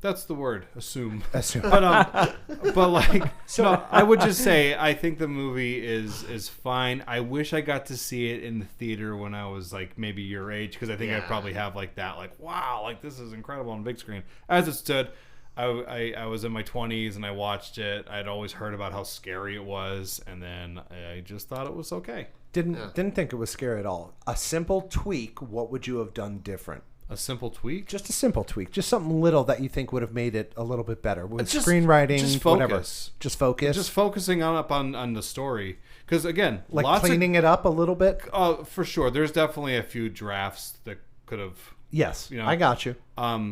that's the word. Assume. Assume. But like, no, I would just say I think the movie is fine. I wish I got to see it in the theater when I was like maybe your age, because I think I Yeah. probably have like that, like wow, like this is incredible on big screen. As it stood, I was in my 20s and I watched it. I'd always heard about how scary it was, and then I just thought it was okay. Didn't think it was scary at all. A simple tweak, what would you have done different? A simple tweak. Just a simple tweak, just something little that you think would have made it a little bit better with Just- screenwriting, just whatever. focus. Just focus, Just focusing on the story, because again, like lots cleaning it up a little bit. for sure. There's definitely a few drafts that could have. Yes, You know, I got you.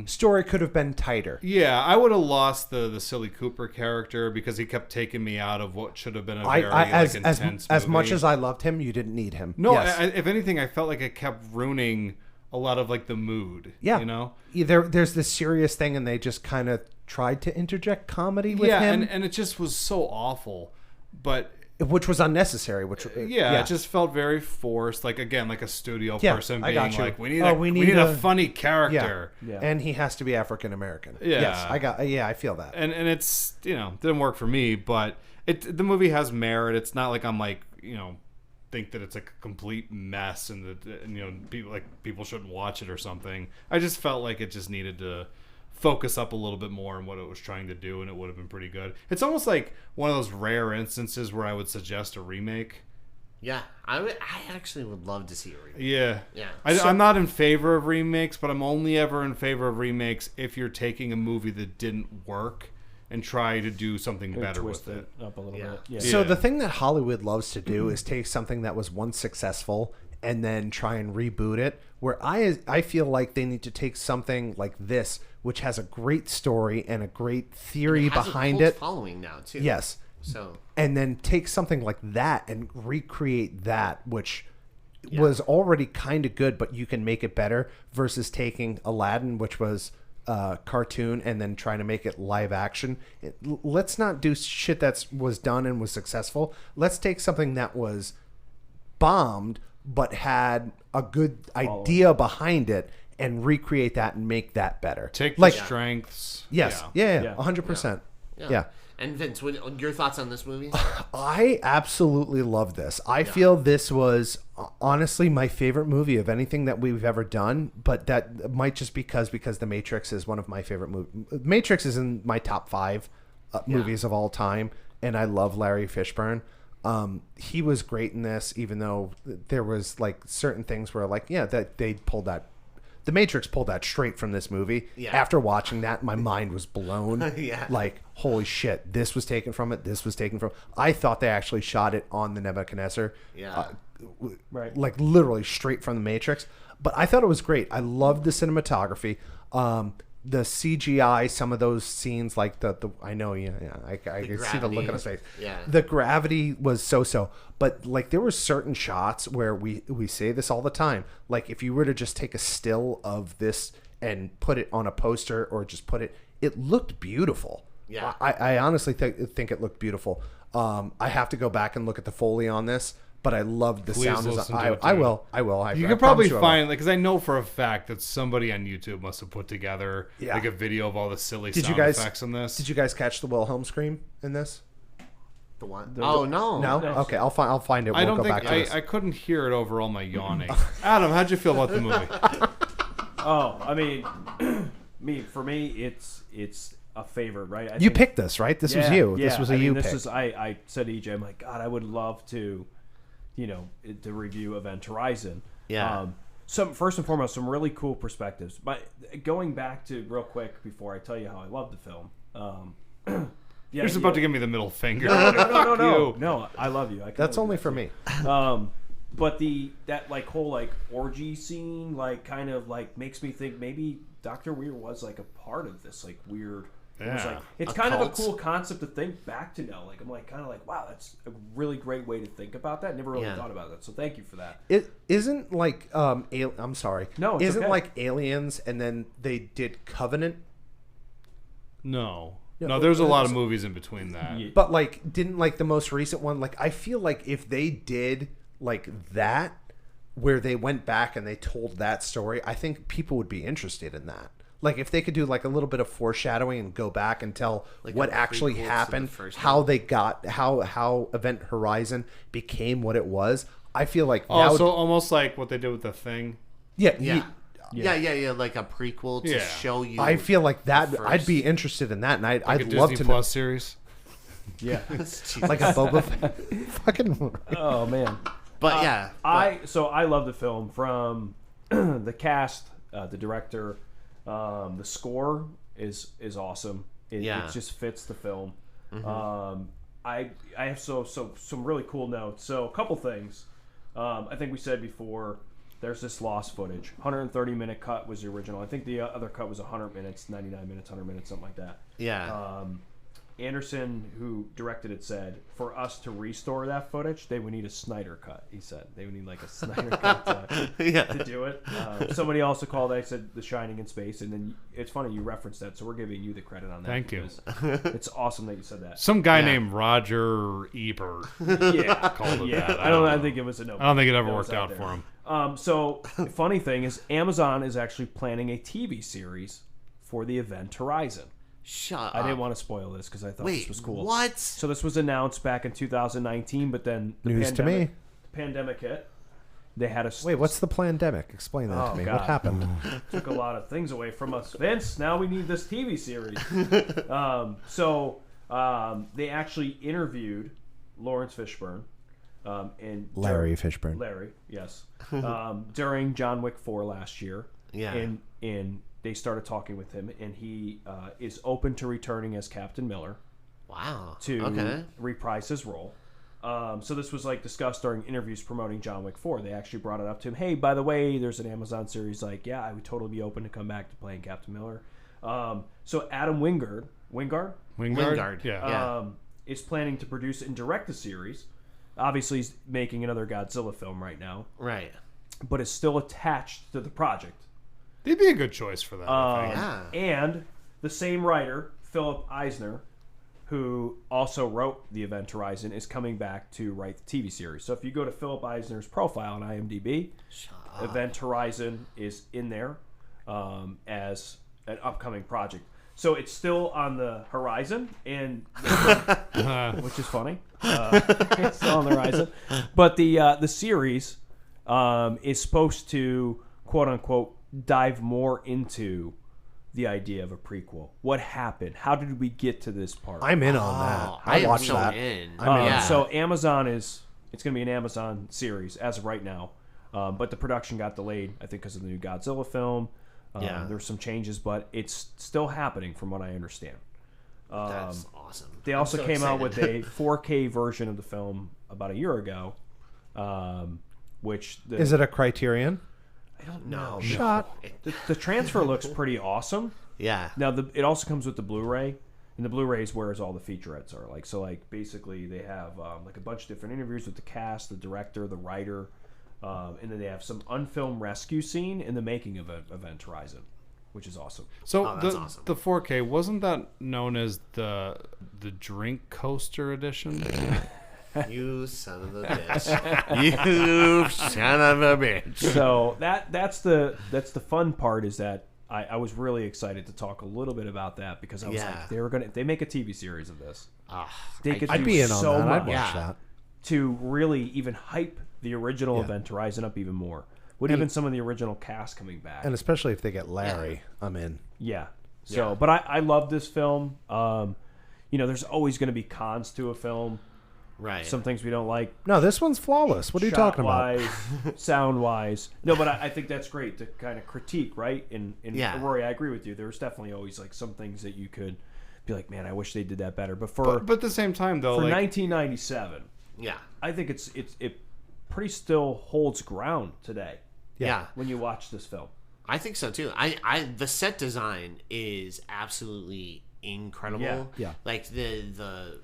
Story could have been tighter. Yeah, I would have lost the Silly Cooper character because he kept taking me out of what should have been a very intense as much movie. as I loved him, you didn't need him. No, Yes. if anything, I felt like it kept ruining a lot of like the mood. Yeah. You know? There's this serious thing, and they just kind of tried to interject comedy with Yeah, him, and it just was so awful. But which was unnecessary. Which it just felt very forced. Like again, like a studio Yeah, person I being got you. like, we need We need need a funny character. Yeah. And he has to be African American. Yeah. Yes, I feel that. And it's, you know, didn't work for me, but the movie has merit. It's not like I'm like, you know, think that it's like a complete mess and that, you know, people shouldn't watch it or something. I just felt like it just needed to focus up a little bit more on what it was trying to do, and it would have been pretty good. It's almost like one of those rare instances where I would suggest a remake. Yeah. I actually would love to see a remake. Yeah. Yeah. I'm not in favor of remakes, but I'm only ever in favor of remakes if you're taking a movie that didn't work and try to do something better twist with it. up a little Yeah. bit. Yeah. So Yeah. the thing that Hollywood loves to do is take something that was once successful and then try and reboot it. Where I feel like they need to take something like this, which has a great story and a great theory It has behind a cult it. following now too. Yes. So And then take something like that and recreate that, which was already kind of good, but you can make it better, versus taking Aladdin, which was cartoon, and then trying to make it live action. Let's not do shit that was done and was successful. Let's take something that was bombed but had a good idea behind it and recreate that and make that better. Take like the strengths. yes, Yeah. 100%. Yeah. And Vince, your thoughts on this movie? I absolutely love this. I feel this was honestly my favorite movie of anything that we've ever done, but that might just because The Matrix is one of my favorite movies. Matrix is in my top 5 movies of all time, and I love Larry Fishburne. He was great in this, even though there was like certain things where like, yeah, that they pulled that. The Matrix pulled that straight from this movie. Yeah. After watching that, my mind was blown. Yeah. Like, holy shit, this was taken from it. This was taken from. I thought they actually shot it on the Nebuchadnezzar. Yeah. Right. Like literally straight from the Matrix. But I thought it was great. I loved the cinematography. The CGI, some of those scenes, like the I know, I can see the look on his face. Yeah. The gravity was so, but like there were certain shots where we say this all the time. Like if you were to just take a still of this and put it on a poster or just it looked beautiful. Yeah. I honestly think it looked beautiful. I have to go back and look at the Foley on this, but I loved the Please sound design. listen to it, I dude. will. You I could promise probably you I will. find, like, because I know for a fact that somebody on YouTube must have put together Yeah. like a video of all the silly Did sound you guys effects in this. Did you guys catch the Wilhelm scream in this? The one? Oh no. No. No. Okay, I'll find it. We'll I don't go think back to this. I couldn't hear it over all my yawning. Adam, how'd you feel about the movie? Oh, I mean, For me, it's a favorite, right? You picked this, right? This was you. Yeah. This was a you pick. I said to EJ, I'm like, God, I would love to, to review Event Horizon. Yeah. First and foremost, some really cool perspectives. But going back to real quick before I tell you how I love the film. You're just about to give me the middle finger. No, I love you. That's only for me. But that whole orgy scene kind of makes me think maybe Dr. Weir was a part of this weird. Yeah. It's kind of a cool concept to think back to now. I'm wow, that's a really great way to think about that. Never really thought about that. So thank you for that. It isn't I'm sorry. No, it's isn't okay. like Aliens and then they did Covenant. No, there's a lot of movies in between that. Yeah. But didn't the most recent one, I feel like if they did that, where they went back and they told that story, I think people would be interested in that. If they could do a little bit of foreshadowing and go back and tell what actually happened, how they got how Event Horizon became what it was, I feel like so almost like what they did with The Thing. Yeah, like a prequel to show you. I feel like that I'd be interested in that, and I'd love Disney to Plus series. Yeah, like a Boba Fett. Fucking. Oh man. But I love the film from the cast, the director, the score is awesome. It just fits the film. Mm-hmm. I have some really cool notes. So a couple things. I think we said before. There's this lost footage. 130-minute cut was the original. I think the other cut was 100 minutes, 99 minutes, 100 minutes, something like that. Yeah. Anderson, who directed it, said for us to restore that footage, they would need a Snyder cut. He said they would need a Snyder cut to do it. Somebody also called. I said The Shining in space, and then it's funny you referenced that, so we're giving you the credit on that. Thank you. It's awesome that you said that. Some guy named Roger Ebert called it that. I think it was a no. I don't think it ever worked out for him. So the funny thing is, Amazon is actually planning a TV series for the Event Horizon. Shut up. I didn't want to spoil this because I thought this was cool. What? So this was announced back in 2019, but then the pandemic hit. They had a wait. What's the pandemic? Explain that to me. God. What happened? Took a lot of things away from us, Vince. Now we need this TV series. They actually interviewed Lawrence Fishburne. Larry Fishburne. Larry, yes. During John Wick 4 last year. Yeah. And they started talking with him, and he is open to returning as Captain Miller. Wow. To reprise his role. So this was discussed during interviews promoting John Wick 4. They actually brought it up to him. Hey, by the way, there's an Amazon series. I would totally be open to come back to playing Captain Miller. So Adam Wingard, yeah. Is planning to produce and direct the series. Obviously, he's making another Godzilla film right now. Right. But is still attached to the project. They'd be a good choice for that. I think. And the same writer, Philip Eisner, who also wrote The Event Horizon, is coming back to write the TV series. So if you go to Philip Eisner's profile on IMDb, Event Horizon is in there as an upcoming project. So it's still on the horizon, and which is funny. It's still on the horizon, but the series is supposed to quote unquote dive more into the idea of a prequel. What happened? How did we get to this part? I'm in on that. I watched that. So Amazon it's going to be an Amazon series as of right now, but the production got delayed, I think, because of the new Godzilla film. There were some changes, but it's still happening from what I understand. That's awesome. They also came out with a 4K version of the film about a year ago, which... Is it a Criterion? I don't know. Shot. The transfer looks pretty awesome. Yeah. Now, it also comes with the Blu-ray, and the Blu-ray is where all the featurettes are. Basically, they have a bunch of different interviews with the cast, the director, the writer... and then they have some unfilmed rescue scene in the making of Event Horizon, which is awesome. So that's awesome. The 4K, wasn't that known as the drink coaster edition? You son of a bitch. You son of a bitch. So that's the fun part, is that I was really excited to talk a little bit about that, because I was if they make a TV series of this, they could I'd do be in so on that. much I'd watch that. to really even hype the original Event Horizon up even more. With even some of the original cast coming back. And especially if they get Larry, I'm in. Yeah. So, Yeah. but I love this film. There's always going to be cons to a film. Right. Some things we don't like. No, this one's flawless. What are you talking about? Shot-wise, sound-wise. No, but I think that's great to kind of critique, right? And Yeah. Rory, I agree with you. There's definitely always like some things that you could be like, man, I wish they did that better. But But at the same time, though, for like 1997, Yeah. I think it pretty still holds ground today Yeah. when you watch this film. I think so too. The set design is absolutely incredible. Yeah. Like the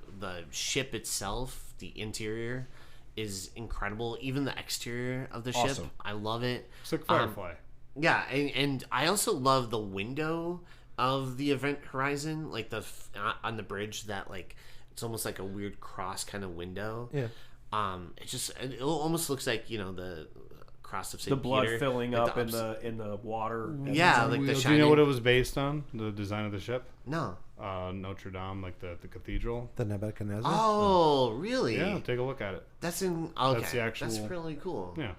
ship itself, the interior is incredible. Even the exterior of the ship, Awesome. I love it. it's like Firefly. Yeah, and I also love the window of the event horizon, like on the bridge that like it's almost like a weird cross kind of window. Yeah. It almost looks like the cross of St. The blood Peter, filling like up the in the water. Yeah, like the Do you shining. know what it was based on? The design of the ship? No. Notre Dame, like the cathedral. The Nebuchadnezzar. Oh, really? Yeah, take a look at it. That's okay. That's the actual- That's really cool. Yeah.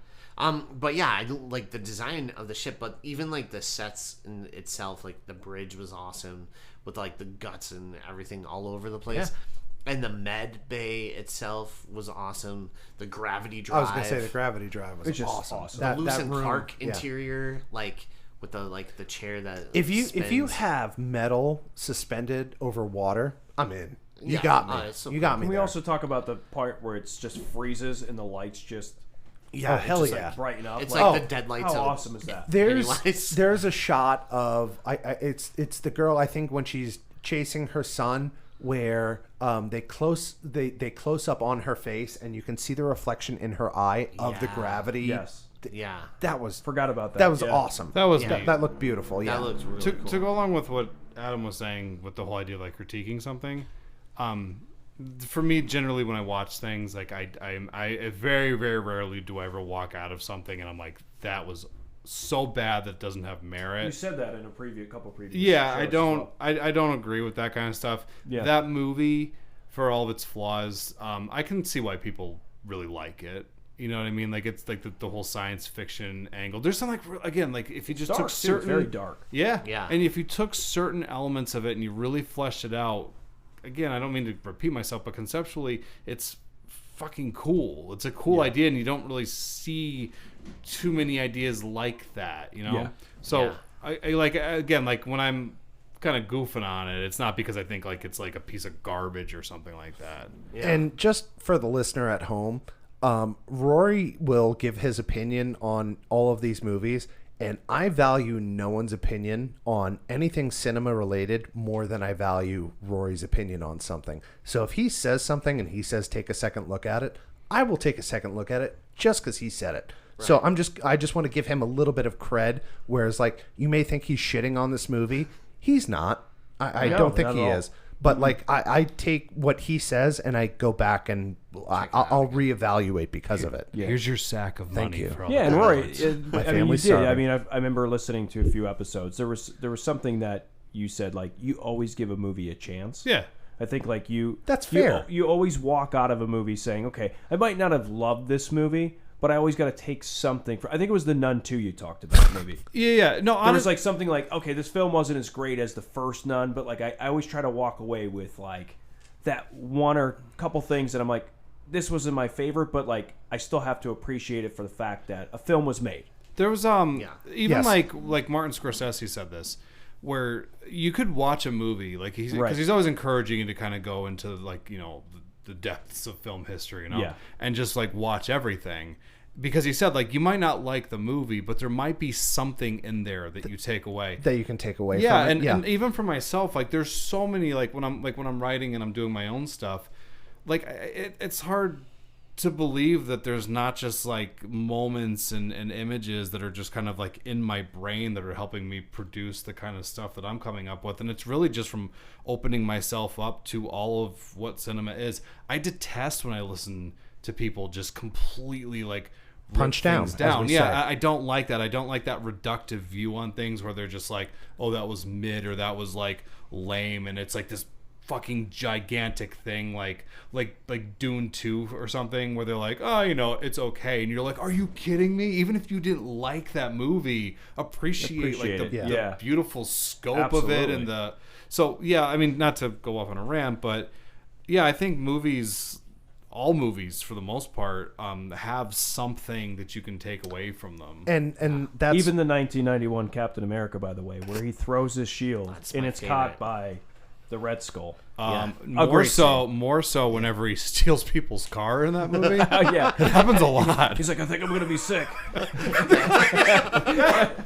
But yeah, I like the design of the ship, but even like the sets in itself, like the bridge was awesome with like the guts and everything all over the place. And the med bay itself was awesome. The gravity drive. I was gonna say the gravity drive was It's just awesome. awesome. the Lewis and room, Clark yeah. interior, like with the chair that If you spins. have metal suspended over water, I'm in. You Yeah. got me. It's so you got me. Can we there. also talk about the part where it's just freezes and the lights just Yeah, hell just, yeah. like, brighten up? It's like, like the deadlights. how of, awesome is that? Pennywise. There's a shot of it's the girl, I think, when she's chasing her son, where they close up on her face and you can see the reflection in her eye of the Yeah. gravity. Yes. Yeah, That was Forgot about that. that was Yeah. awesome. That was Yeah. neat. That looked beautiful. Yeah. that looks really to, cool. to go along with what Adam was saying with the whole idea of like critiquing something, for me generally when I watch things like I very very rarely do I ever walk out of something and I'm like that was so bad that doesn't have merit. You said that in a couple previous. Yeah, shows I as don't well. I don't agree with that kind of stuff. Yeah. That movie, for all of its flaws, I can see why people really like it. You know what I mean? Like it's like the whole science fiction angle. There's some like again like if you just Dark, took too. certain It's very dark. Yeah. Yeah. And if you took certain elements of it and you really fleshed it out, again, I don't mean to repeat myself, but conceptually, it's fucking cool. It's a cool idea, and you don't really see too many ideas like that, you know? Yeah. So, Yeah. I like, again, like when I'm kind of goofing on it, it's not because I think like it's like a piece of garbage or something like that. Yeah. And just for the listener at home, Rory will give his opinion on all of these movies, and I value no one's opinion on anything cinema related more than I value Rory's opinion on something. So if he says something and he says take a second look at it, I will take a second look at it just because he said it. Right. So I just want to give him a little bit of cred, whereas like you may think he's shitting on this movie. He's not. I No, don't think not he at all. is. But like I take what he says and I go back and I'll reevaluate because of it. Yeah. Here's your sack of Thank money. you. For all Yeah, the and Rory, downloads. I mean, you family's did. starving. I mean, I remember listening to a few episodes. There was something that you said, like you always give a movie a chance. Yeah. I think like you. That's fair. You always walk out of a movie saying, okay, I might not have loved this movie, but I always got to take something. I think it was The Nun 2 you talked about, maybe. Yeah. No, There was honestly, like something like, okay, this film wasn't as great as the first Nun, but like I always try to walk away with like that one or couple things that I'm like, this wasn't my favorite, but like I still have to appreciate it for the fact that a film was made. there was even Yes. like Martin Scorsese said this, where you could watch a movie like because Right. he's always encouraging you to kind of go into like the depths of film history, Yeah. and just like watch everything. Because he said like you might not like the movie, but there might be something in there that you take away. That you can take away Yeah, from it. and even for myself, like there's so many like when I'm writing and I'm doing my own stuff, like it's hard to believe that there's not just like moments and images that are just kind of like in my brain that are helping me produce the kind of stuff that I'm coming up with, and it's really just from opening myself up to all of what cinema is. I detest when I listen to people just completely like Punch rip down, things as we say. Yeah, I don't like that. I don't like that reductive view on things where they're just like, oh, that was mid or that was like lame, and it's like this fucking gigantic thing like Dune 2 or something, where they're like, oh, you know, it's okay, and you're like, are you kidding me? Even if you didn't like that movie, appreciate like the beautiful scope of it, and I mean, not to go off on a rant, but yeah, I think all movies for the most part have something that you can take away from them, and that's even the 1991 Captain America, by the way, where he throws his shield and it's caught by the Red Skull. More so whenever he steals people's car in that movie. Yeah, it happens a lot. He's like, I think I'm gonna be sick.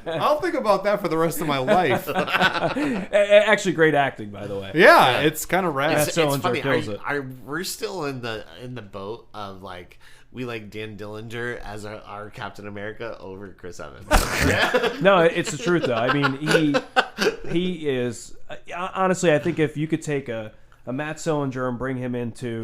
I'll think about that for the rest of my life. Actually, great acting, by the way. Yeah, it's kind of rad. It's funny. We're still in the boat of like, we like Dan Dillinger as our Captain America over Chris Evans. No, it's the truth though. I mean, he is honestly. I think if you could take a Matt Sillinger and bring him into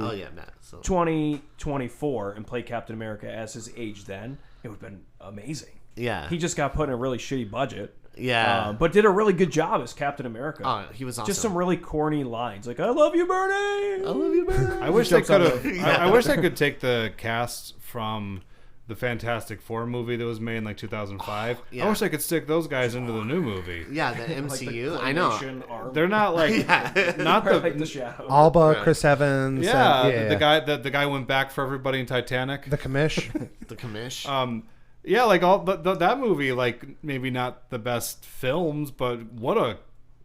2024 and play Captain America as his age then, it would have been amazing. Yeah, he just got put in a really shitty budget. Yeah, but did a really good job as Captain America. Oh, he was awesome. Just some really corny lines like, "I love you, Bernie. I love you, Bernie." I wish they could have. I wish I could take the cast from the Fantastic Four movie that was made in like 2005. I wish I could stick those guys into the new movie. Yeah, the MCU. Like I know. They're not like not the Shadow. Alba, Chris Evans. The guy went back for everybody in Titanic. The commish. The commish. Yeah, like all that movie, like maybe not the best films, but what a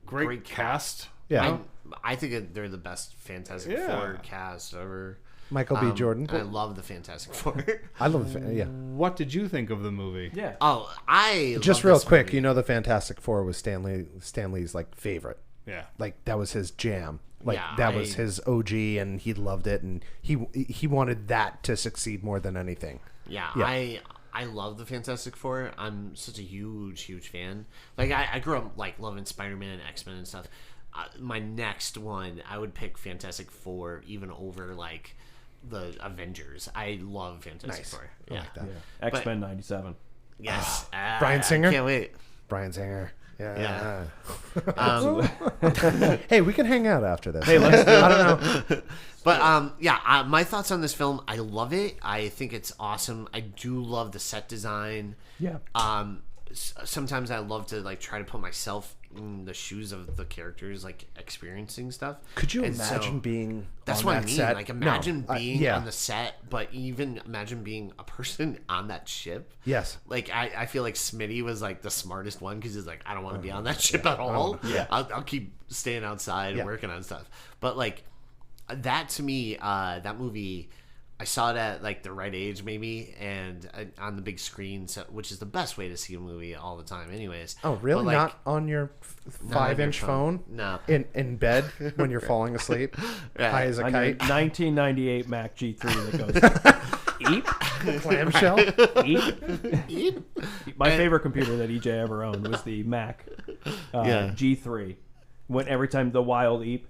great cast. Yeah, I think they're the best Fantastic Four cast ever. Michael B. Jordan. I love the Fantastic Four. I love the What did you think of the movie? Yeah. Oh, I just love real quick. movie. You know, the Fantastic Four was Stanley's like favorite. Yeah, like that was his jam. Like that was his OG, and he loved it, and he wanted that to succeed more than anything. Yeah. I love the Fantastic Four. I'm such a huge fan. Like I grew up like loving Spider-Man and X-Men and stuff. My next one, I would pick Fantastic Four even over like the Avengers. I love Fantastic Four. Yeah, like that. Yeah. X-Men '97. Yes, Brian Singer. Can't wait. Brian Singer. Yeah. Yeah. Hey, we can hang out after this. Hey, let's. I don't know. But my thoughts on this film, I love it. I think it's awesome. I do love the set design. Yeah. Sometimes I love to like try to put myself in the shoes of the characters, like experiencing stuff. Could you imagine being that's on what that I mean. set? Like imagine being yeah. on the set, but even imagine being a person on that ship. Yes. Like I feel like Smitty was like the smartest one because he's like, I don't want to be on that ship at all. Yeah. I'll keep staying outside and working on stuff. But like that to me, that movie, I saw it at like the right age maybe, and on the big screen, which is the best way to see a movie all the time anyways. Oh, really? But, like, not on your 5-inch phone? No. In bed when you're falling asleep? High as a On kite? your 1998 Mac G3 that goes, eep, Clamshell? eep. My favorite computer that EJ ever owned was the Mac G3. When every time the wild eep.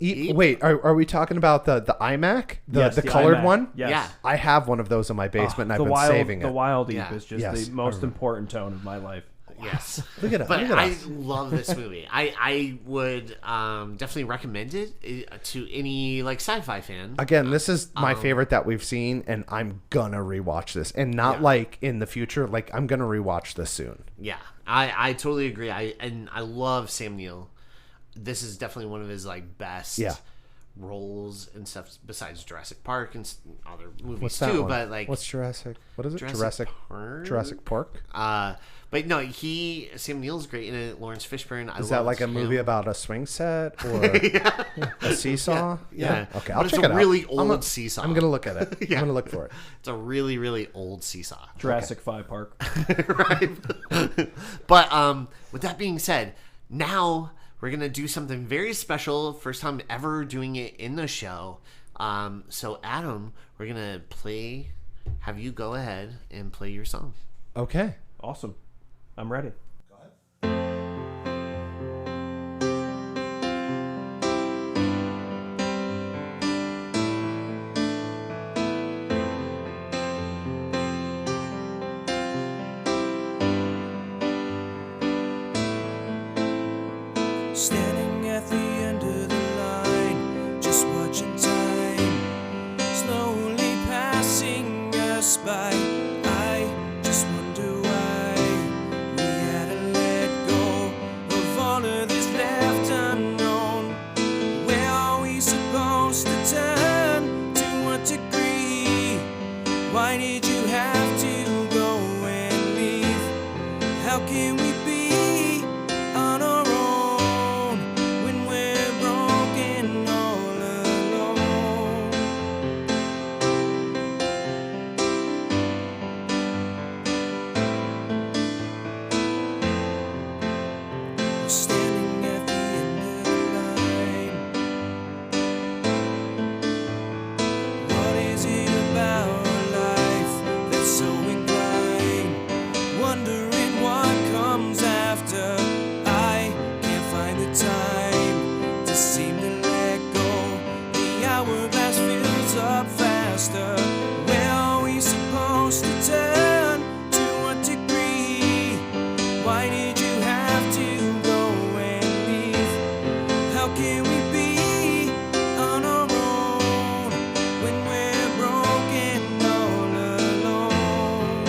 Wait, are we talking about the iMac? Yes, the colored iMac. one? Yes. Yeah. I have one of those in my basement, and I've been saving it. The wild eep Yeah. is just Yes, the most important tone of my life. Yes. Look at it. But look at I us. love this movie. I would definitely recommend it to any like sci-fi fan. Again, this is my favorite that we've seen, and I'm gonna rewatch this. And not like in the future, like I'm gonna rewatch this soon. Yeah, I totally agree. I love Sam Neill. This is definitely one of his like best roles and stuff besides Jurassic Park and other movies What's that too. one? But like, what's Jurassic? What is it? Jurassic Park? Jurassic Park? But no, Sam Neill's great in it. Lawrence Fishburne. Is that like a movie about a swing set or a seesaw? Yeah. Okay, But I'll it's check a it out. really old seesaw. I'm gonna look at it. I'm gonna look for it. It's a really, really old seesaw. Jurassic 5 Park. Right. But with that being said, now we're gonna do something very special. First time ever doing it in the show. So Adam, we're gonna have you go ahead and play your song. Okay. Awesome. I'm ready. Standing at the end of the line, all of this left unknown. Where are we supposed to turn? To what degree? Why did you have to go and leave? How can we be on our own when we're broken all alone? We're standing at the end of the line. What is it about life that's so inclined? Wondering what comes after. I can't find the time to seem to let go. The hourglass fills up faster. Where are we supposed to turn? To what degree? Why did you have to go and leave? How can we be on our own when we're broken all alone?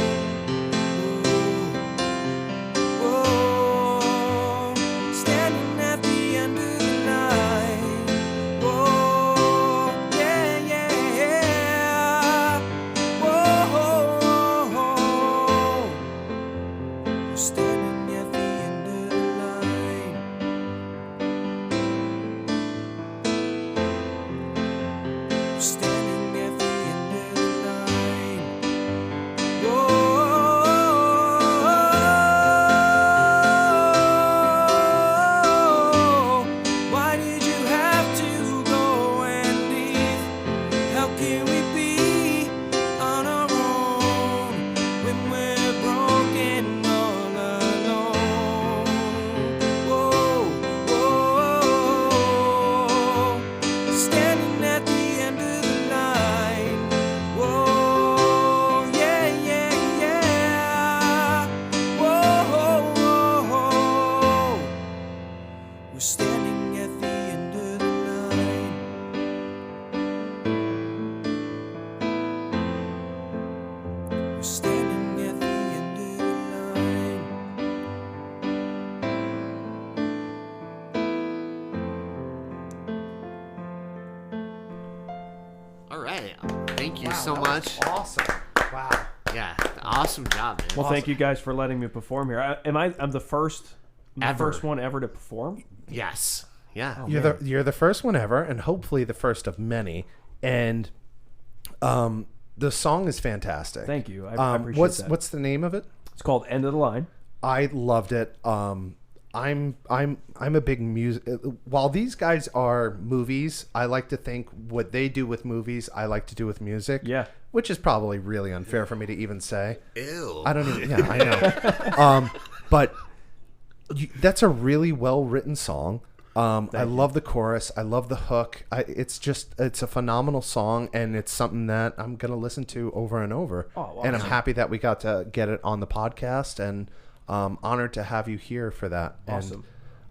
Whoa, standing at the end of the line. Whoa, yeah, yeah. Whoa, we're standing at the end of the line. We're standing at the end of the line. Whoa, why did you have to go and leave? How can we be on our own when we're broken all alone? Whoa, whoa, standing at the end of the line. Whoa, yeah, yeah, yeah. Whoa, we're standing at the end of the line. We're standing at the end of the line. All right. Thank you so much. Awesome. Wow. Yeah, awesome job, man. Well, thank you guys for letting me perform here. I'm the first Ever. first one ever to perform. Yes. Yeah. You're the first one ever, and hopefully the first of many. And the song is fantastic. Thank you. I appreciate what's that. what's the name of it? It's called End of the Line. I loved it. I'm a big music. While these guys are movies, I like to think what they do with movies, I like to do with music. Yeah. Which is probably really unfair for me to even say. Ew. I don't even. Yeah, I know. But that's a really well written song. I love the chorus. I love the hook. It's a phenomenal song, and it's something that I'm gonna listen to over and over. Oh, wow. And I'm happy that we got to get it on the podcast, and honored to have you here for that. Awesome. And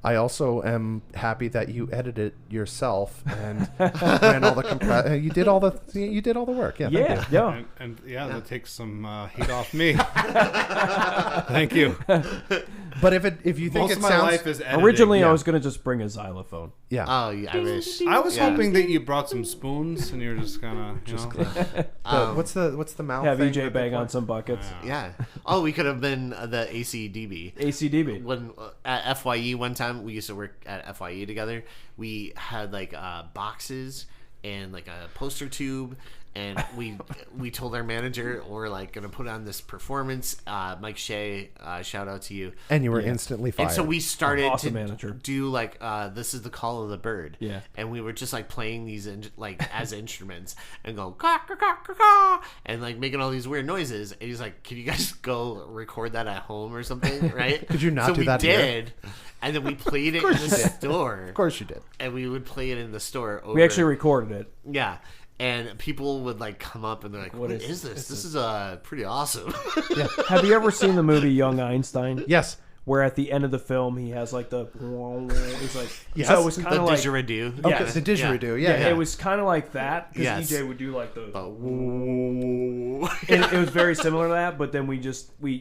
I also am happy that you edited yourself and ran all the you did all the work. Yeah. Yeah, Thank you. yeah. And that takes some heat off me. Thank you. But if you think Most it of my sounds life is editing. Originally, yeah. I was gonna just bring a xylophone. yeah. Oh, yeah, I wish. I was Yeah. hoping that you brought some spoons and you were just kind of, What's the mouth? Have thing EJ that they bang play? on some buckets. Yeah. Oh, we could have been the ACDB. ACDB. When at FYE one time, we used to work at FYE together. We had like boxes and like a poster tube, and we told our manager we're like gonna put on this performance. Mike Shea, shout out to you. And you were instantly fired. And so we started Awesome to manager. do like This Is the Call of the Bird. Yeah. And we were just like playing these like as instruments and go caw, caw, caw, caw, caw, and like making all these weird noises. And he's like, "Can you guys go record that at home or something?" Right? Could you not so do we that here? did, and then we played it in the store. Of course you did. And we would play it in the store. Over, We actually recorded it. yeah. And people would like come up and they're like, "What is this? This is pretty awesome." Have you ever seen the movie Young Einstein? Yes, where at the end of the film he has like the it's like Yes. so it was The kind of like didgeridoo. Okay, Yeah. the didgeridoo. yeah, Yeah. it was kind of like that because Yes. EJ would do like the Ooh. and it was very similar to that, but then we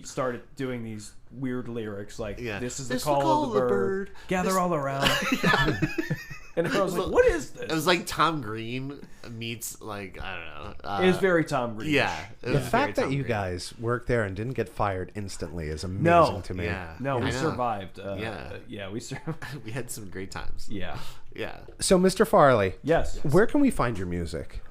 started doing these weird lyrics like Yeah. this is the This call of the bird. Gather This- all around. And I was like, what is this? It was like Tom Green meets like I don't know. It was very Tom Green. Yeah. It The was very fact that Tom you Green. guys worked there and didn't get fired instantly is amazing No. to me. Yeah. No, I we know. survived. Yeah. We survived. We had some great times. Yeah. Yeah. So, Mr. Farley, Yes. where can we find your music?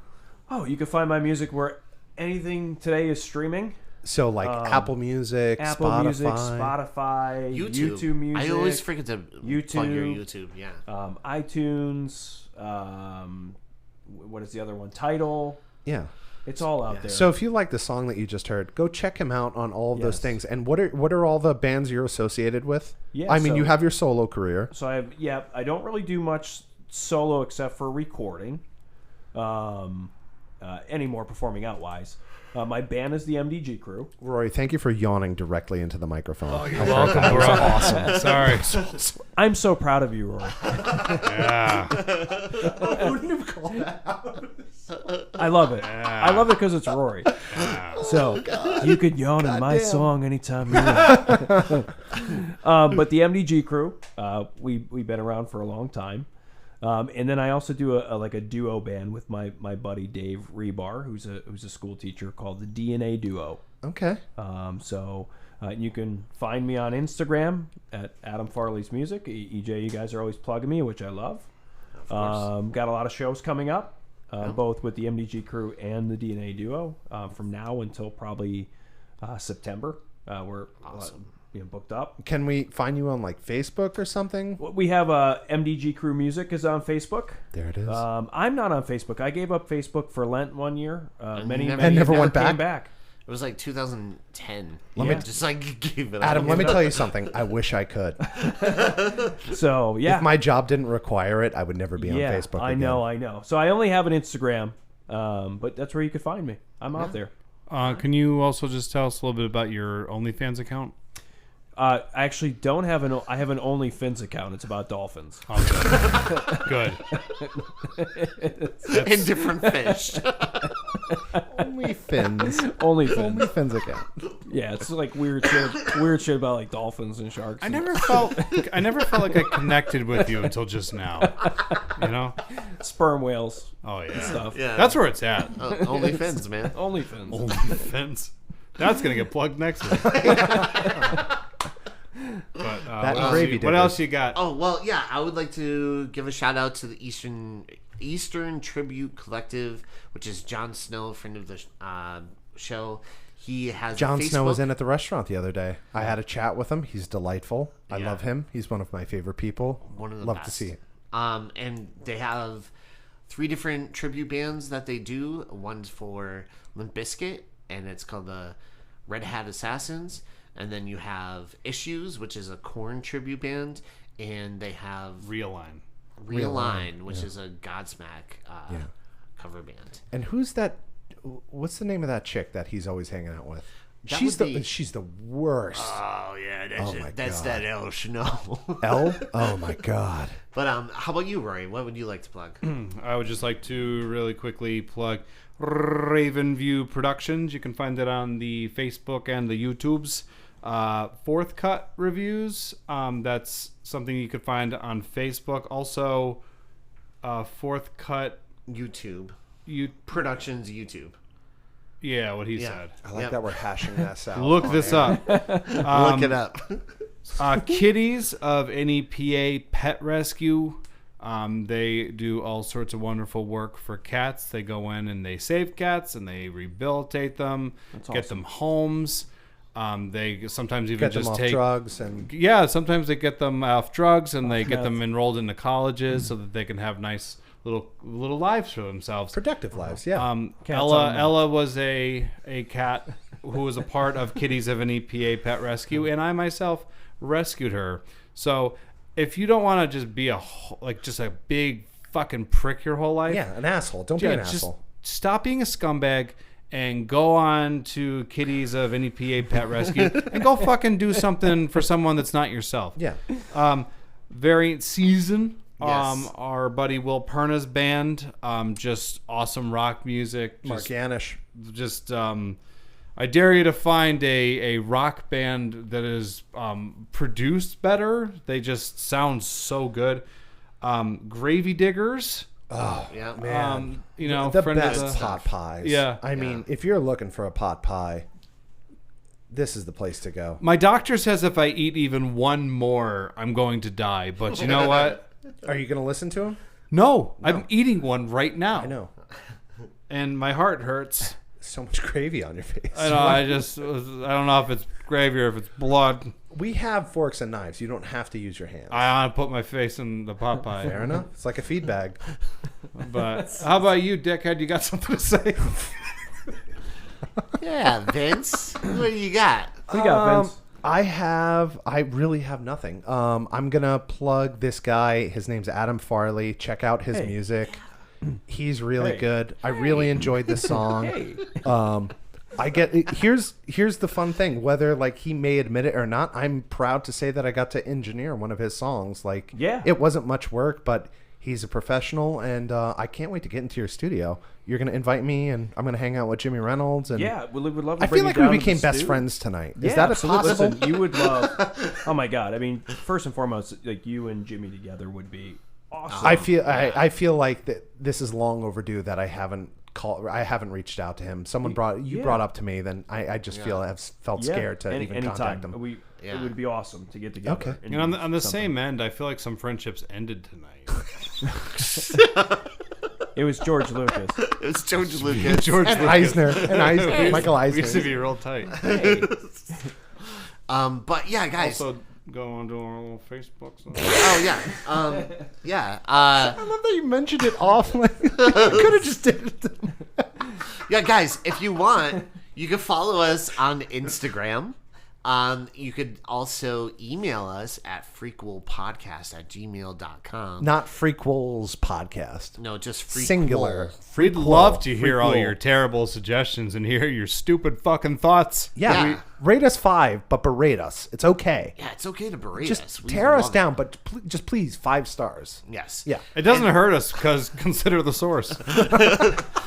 Oh, you can find my music where anything today is streaming. So, like Apple Music, Apple Spotify. Music, Spotify, YouTube Music. I always forget to plug your YouTube. YouTube. Yeah. iTunes. What is the other one? Tidal. Yeah. It's all out there. So, if you like the song that you just heard, go check him out on all of those Yes. things. And what are all the bands you're associated with? Yeah, I mean, so- you have your solo career. So I don't really do much solo except for recording. Any more performing out wise. My band is the MDG Crew. Rory, thank you for yawning directly into the microphone. Oh, You're welcome, bro. awesome. Sorry. I'm so proud of you, Rory. Yeah. I wouldn't have called that out. I love it. I love it because it's Rory. So you could yawn in my Goddamn. song anytime you want. But the MDG Crew, we've been around for a long time. And then I also do a duo band with my buddy Dave Rebar, who's a school teacher, called the DNA Duo. Okay. So you can find me on Instagram at Adam Farley's Music. EJ, you guys are always plugging me, which I love. Got a lot of shows coming up, both with the MDG Crew and the DNA Duo, from now until probably September. We're Awesome. booked up. Can we find you on like Facebook or something? We have MDG Crew Music is on Facebook. There it is. I'm not on Facebook. I gave up Facebook for Lent one year. Many never- many And never went came back? It was like 2010. Let me- just like gave it Adam, up. let me tell you something. I wish I could. So yeah, If my job didn't require it, I would never be on Facebook I again. know. So I only have an Instagram, but that's where you could find me. I'm out there. Can you also just tell us a little bit about your OnlyFans account? I actually don't have I have an OnlyFins account. It's about dolphins. Oh, good. And different fish. Only fins. OnlyFins. Only fins account. Yeah, it's like weird shit about like dolphins and sharks. I never felt like I connected with you until just now. You know? Sperm whales Oh yeah. stuff. Yeah. That's where it's at. Only fins, man. OnlyFins. OnlyFans. That's gonna get plugged next week. But what else you got? Oh well, yeah. I would like to give a shout out to the Eastern Tribute Collective, which is Jon Snow, friend of the show. He has Jon Facebook. Snow was in at the restaurant the other day. I had a chat with him. He's delightful. I Yeah. love him. He's one of my favorite people. One of the love best. to see it. And they have 3 different tribute bands that they do. One's for Limp Bizkit, and it's called the Red Hat Assassins. And then you have Issues, which is a Korn tribute band, and they have Realign. Realign, which is a Godsmack cover band. And who's that? What's the name of that chick that he's always hanging out with? That She's would be- she's the worst. Oh yeah, Oh, my that's God. that El Snow. Elle? Oh my god. But how about you, Rory? What would you like to plug? I would just like to really quickly plug Ravenview Productions. You can find it on the Facebook and the YouTubes. Fourth Cut Reviews. That's something you could find on Facebook. Also, Fourth Cut YouTube You Productions YouTube. Yeah, what he Yeah. said. I like Yep. that we're hashing this out. Look on this air. up. Look it up. Kitties of NEPA Pet Rescue. They do all sorts of wonderful work for cats. They go in and they save cats and they rehabilitate them, get them homes. They sometimes even Get them just off take drugs and yeah. Sometimes they get them off drugs and they get them enrolled into colleges so that they can have nice little lives for themselves. productive lives. Yeah. Ella was a cat who was a part of Kitties of an EPA Pet Rescue, and I myself rescued her. So if you don't want to just be just a big fucking prick your whole life, yeah, an asshole. Don't be an just asshole. stop being a scumbag and go on to Kitties of NEPA Pet Rescue and go fucking do something for someone that's not yourself. Yeah. Variant Season. Yes. Our buddy Will Perna's band. Just awesome rock music. Mark Yanish. Just I dare you to find a rock band that is produced better. They just sound so good. Gravy Diggers. Oh, Yeah. man. You know, the friend of best the- pot pies. Yeah. I mean, if you're looking for a pot pie, this is the place to go. My doctor says if I eat even one more, I'm going to die. But you know what? Are you going to listen to him? No, I'm eating one right now. I know. And my heart hurts. So much gravy on your face. I know. I don't know if it's gravy or if it's blood. We have forks and knives. You don't have to use your hands. I want to put my face in the pot pie. Fair enough. It's like a feed bag. But how about you, dickhead? You got something to say? Yeah, Vince. What do you got? What do you got, Vince? I really have nothing. I'm going to plug this guy. His name's Adam Farley. Check out his music. He's really good. I really enjoyed this song. I get here's the fun thing. Whether like he may admit it or not, I'm proud to say that I got to engineer one of his songs. Like, it wasn't much work, but he's a professional, and I can't wait to get into your studio. You're gonna invite me, and I'm gonna hang out with Jimmy Reynolds. And Yeah, we would love to I bring feel you like we down to became the best stew. friends tonight. Is Yeah, that absolutely. possible? Listen, you would love. Oh my god! I mean, first and foremost, like you and Jimmy together would be awesome. I feel like that this is long overdue that I haven't reached out to him. Someone brought up to me, then I just have felt scared to even contact him. It would be awesome to get together. Okay. and And do on the something. same end, I feel like some friendships ended tonight. It was George Lucas. It's George Lucas. And Eisner, Michael We used to Eisner. be real tight. Hey, But yeah, guys. Also, go onto our little Facebook. Oh yeah. Yeah. I love that you mentioned it off. Like, I could have just did it. Yeah, guys, if you want, you can follow us on Instagram. You could also email us at freakwellpodcast@gmail.com. Not Freakwells podcast. No, just freakquel. Singular. We'd love to hear all Freakquel. your terrible suggestions and hear your stupid fucking thoughts. Yeah. Yeah. Rate us 5, but berate us. It's okay. Yeah, it's okay to berate Just us. We tear us love down, but just please 5 stars. it. Yes. Yeah. It doesn't hurt us because consider the source.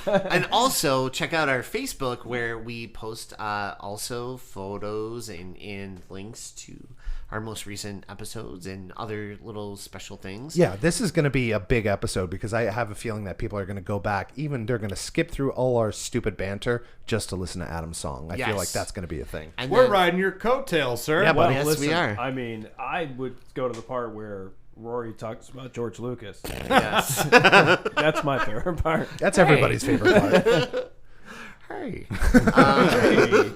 And also check out our Facebook where we post also photos and links to our most recent episodes and other little special things. Yeah, this is going to be a big episode because I have a feeling that people are going to go back. Even they're going to skip through all our stupid banter just to listen to Adam's song. I feel Yes. like that's going to be a thing. And We're then- riding your coattails, sir. Yeah, well, buddy. Yes, listen, we are. I mean, I would go to the part where Rory talks about George Lucas. Yes. That's my favorite part. That's everybody's favorite part. Hey. Hey.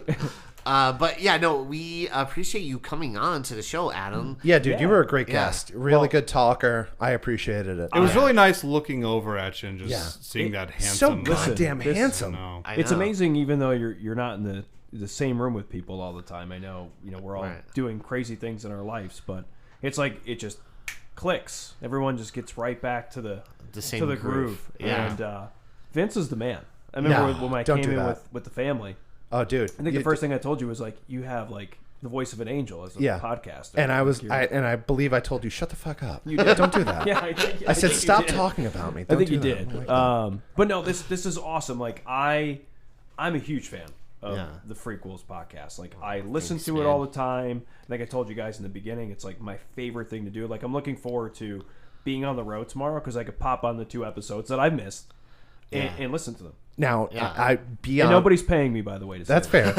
But yeah, no, we appreciate you coming on to the show, Adam. Yeah, dude, you Yeah. were a great Yeah. guest. Really good talker. I appreciated it. It was really nice looking over at you and just Yeah. seeing that so handsome. goddamn this- handsome. No. I It's know. amazing, even though you're not in the same room with people all the time. I know, we're all Right. doing crazy things in our lives, but it's like it just clicks. Everyone just gets right back to the same to the groove. groove. Yeah. And Vince is the man. I remember No, when I don't came do in that. with the family. Oh, dude. I think the first thing I told you was like, you have like the voice of an angel as a podcaster. And Like, I believe I told you, shut the fuck up. You did. Don't do that. yeah, I said, think you stop did. talking about me. I Don't think do you that. did. I don't like that. But no, this is awesome. Like I'm a huge fan of Yeah. the FREAKQUELS podcast. Like I listen Thanks, to man. it all the time. Like I told you guys in the beginning, it's like my favorite thing to do. Like I'm looking forward to being on the road tomorrow because I could pop on the 2 episodes that I missed and listen to them. Now, Yeah. I be And honest. nobody's paying me, by the way. To say That's that.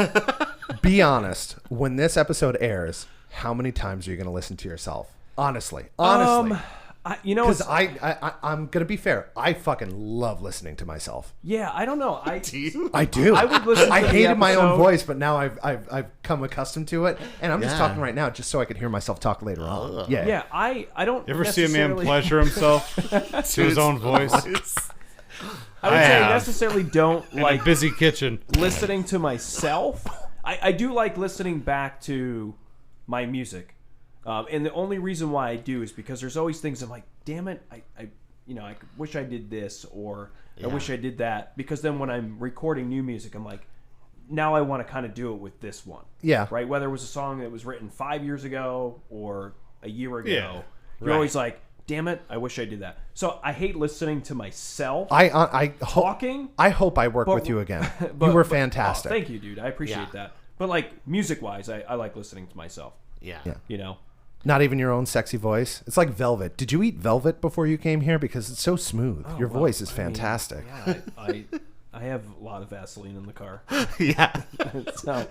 fair. Be honest. When this episode airs, how many times are you going to listen to yourself? Honestly. Because I'm going to be fair. I fucking love listening to myself. Yeah, I don't know. Do you? I do. I would listen I to the hated my own episode. voice, but now I've come accustomed to it, and I'm just Yeah. talking right now just so I can hear myself talk later on. Yeah. Yeah, I don't. You ever see a man necessarily- pleasure himself to his own voice? I would I say have. necessarily don't In like a busy kitchen. listening to myself. I do like listening back to my music, and the only reason why I do is because there's always things I'm like, damn it, I wish I did this, or I wish I did that, because then when I'm recording new music, I'm like, now I want to kind of do it with this one. Yeah. Right? Whether it was a song that was written 5 years ago or a year ago, you're Right. always like, damn it, I wish I did that. So I hate listening to myself I talking. I hope I work with you again. You were fantastic. Oh, thank you, dude. I appreciate that. But like music-wise, I like listening to myself. Yeah. Not even your own sexy voice. It's like velvet. Did you eat velvet before you came here? Because it's so smooth. Your voice is fantastic. I have a lot of Vaseline in the car. Yeah. So,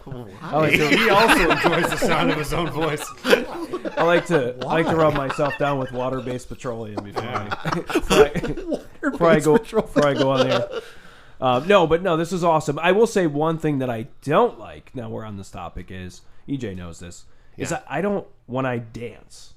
He also enjoys the sound of his own voice. I like to rub myself down with water-based petroleum before I go on there. No, this is awesome. I will say one thing that I don't like. Now we're on this topic. Is EJ knows this? Is that I don't when EJ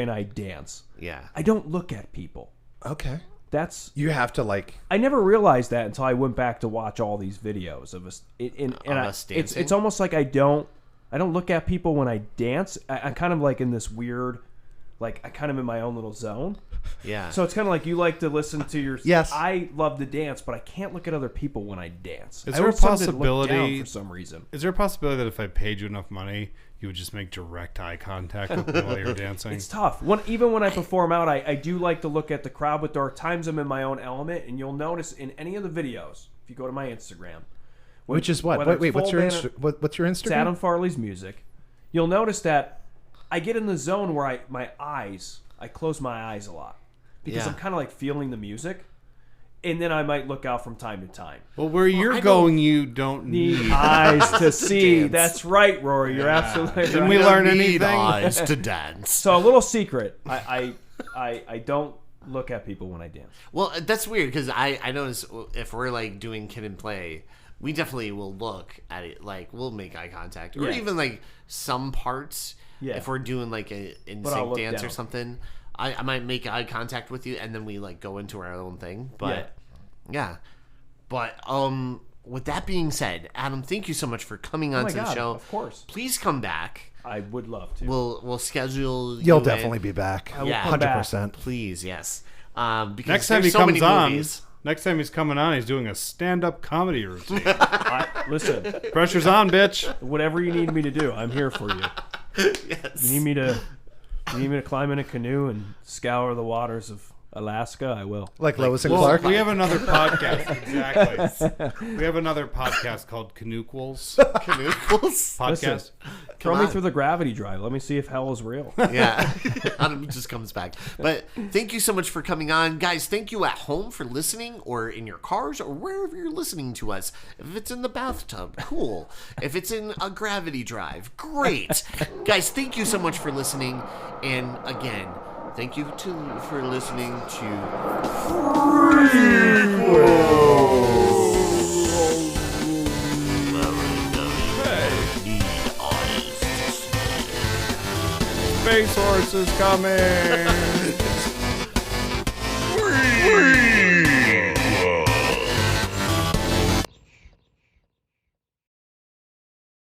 and I dance. Yeah. I don't look at people. Okay. That's You have to like. I never realized that until I went back to watch all these videos of us. Us dancing? It's almost like I don't look at people when I dance. I'm kind of like in this weird, like I kind of in my own little zone. Yeah. So it's kind of like you like to listen to your. Yes. I love to dance, but I can't look at other people when I dance. Is I there a always tend to look possibility- down for some reason? Is there a possibility that if I paid you enough money, you would just make direct eye contact with me while you're dancing? It's tough. Even when I perform out, I do like to look at the crowd, but there are times I'm in my own element, and you'll notice in any of the videos, if you go to my Instagram, Which is what? whether Wait, it's what's full your band or- what's your It's Instagram? Adam Farley's music. You'll notice that I get in the zone where I close my eyes a lot because Yeah. I'm kind of like feeling the music, and then I might look out from time to time. Well, where you're going, you don't Need need. eyes to see. Dance. That's right, Rory. You're absolutely Didn't right. we You learn don't need anything? eyes to dance. So a little secret. I don't look at people when I dance. Well, that's weird because I notice if we're like doing kid and play, we definitely will look at it. Like we'll make eye contact, or Yeah. even like some parts. Yeah. If we're doing like a But I'll sync look dance or down. something, I might make eye contact with you, and then we like go into our own thing. But yeah. But with that being said, Adam, thank you so much for coming Oh onto my the God, show. of course. Please come back. I would love to. We'll schedule. You'll you definitely in. be back. Yeah. come back. 100%. Please, yes. Because Next time he there's so comes many on, movies. he's coming on, he's doing a stand-up comedy routine. Listen, Pressure's on, bitch. whatever you need me to do, I'm here for you. Yes. You need me to climb in a canoe and scour the waters of Alaska? I will. Like Lois and Well, Clark. we have another podcast. Exactly. We have another podcast called Canoequels Canoequels? podcast. Listen, throw me on. through the gravity drive. Let me see if hell is real. Yeah. Adam just comes back. But thank you so much for coming on. Guys, thank you at home for listening, or in your cars, or wherever you're listening to us. If it's in the bathtub, cool. If it's in a gravity drive, great. Guys, thank you so much for listening. And again, thank you for listening to Space Horse is coming.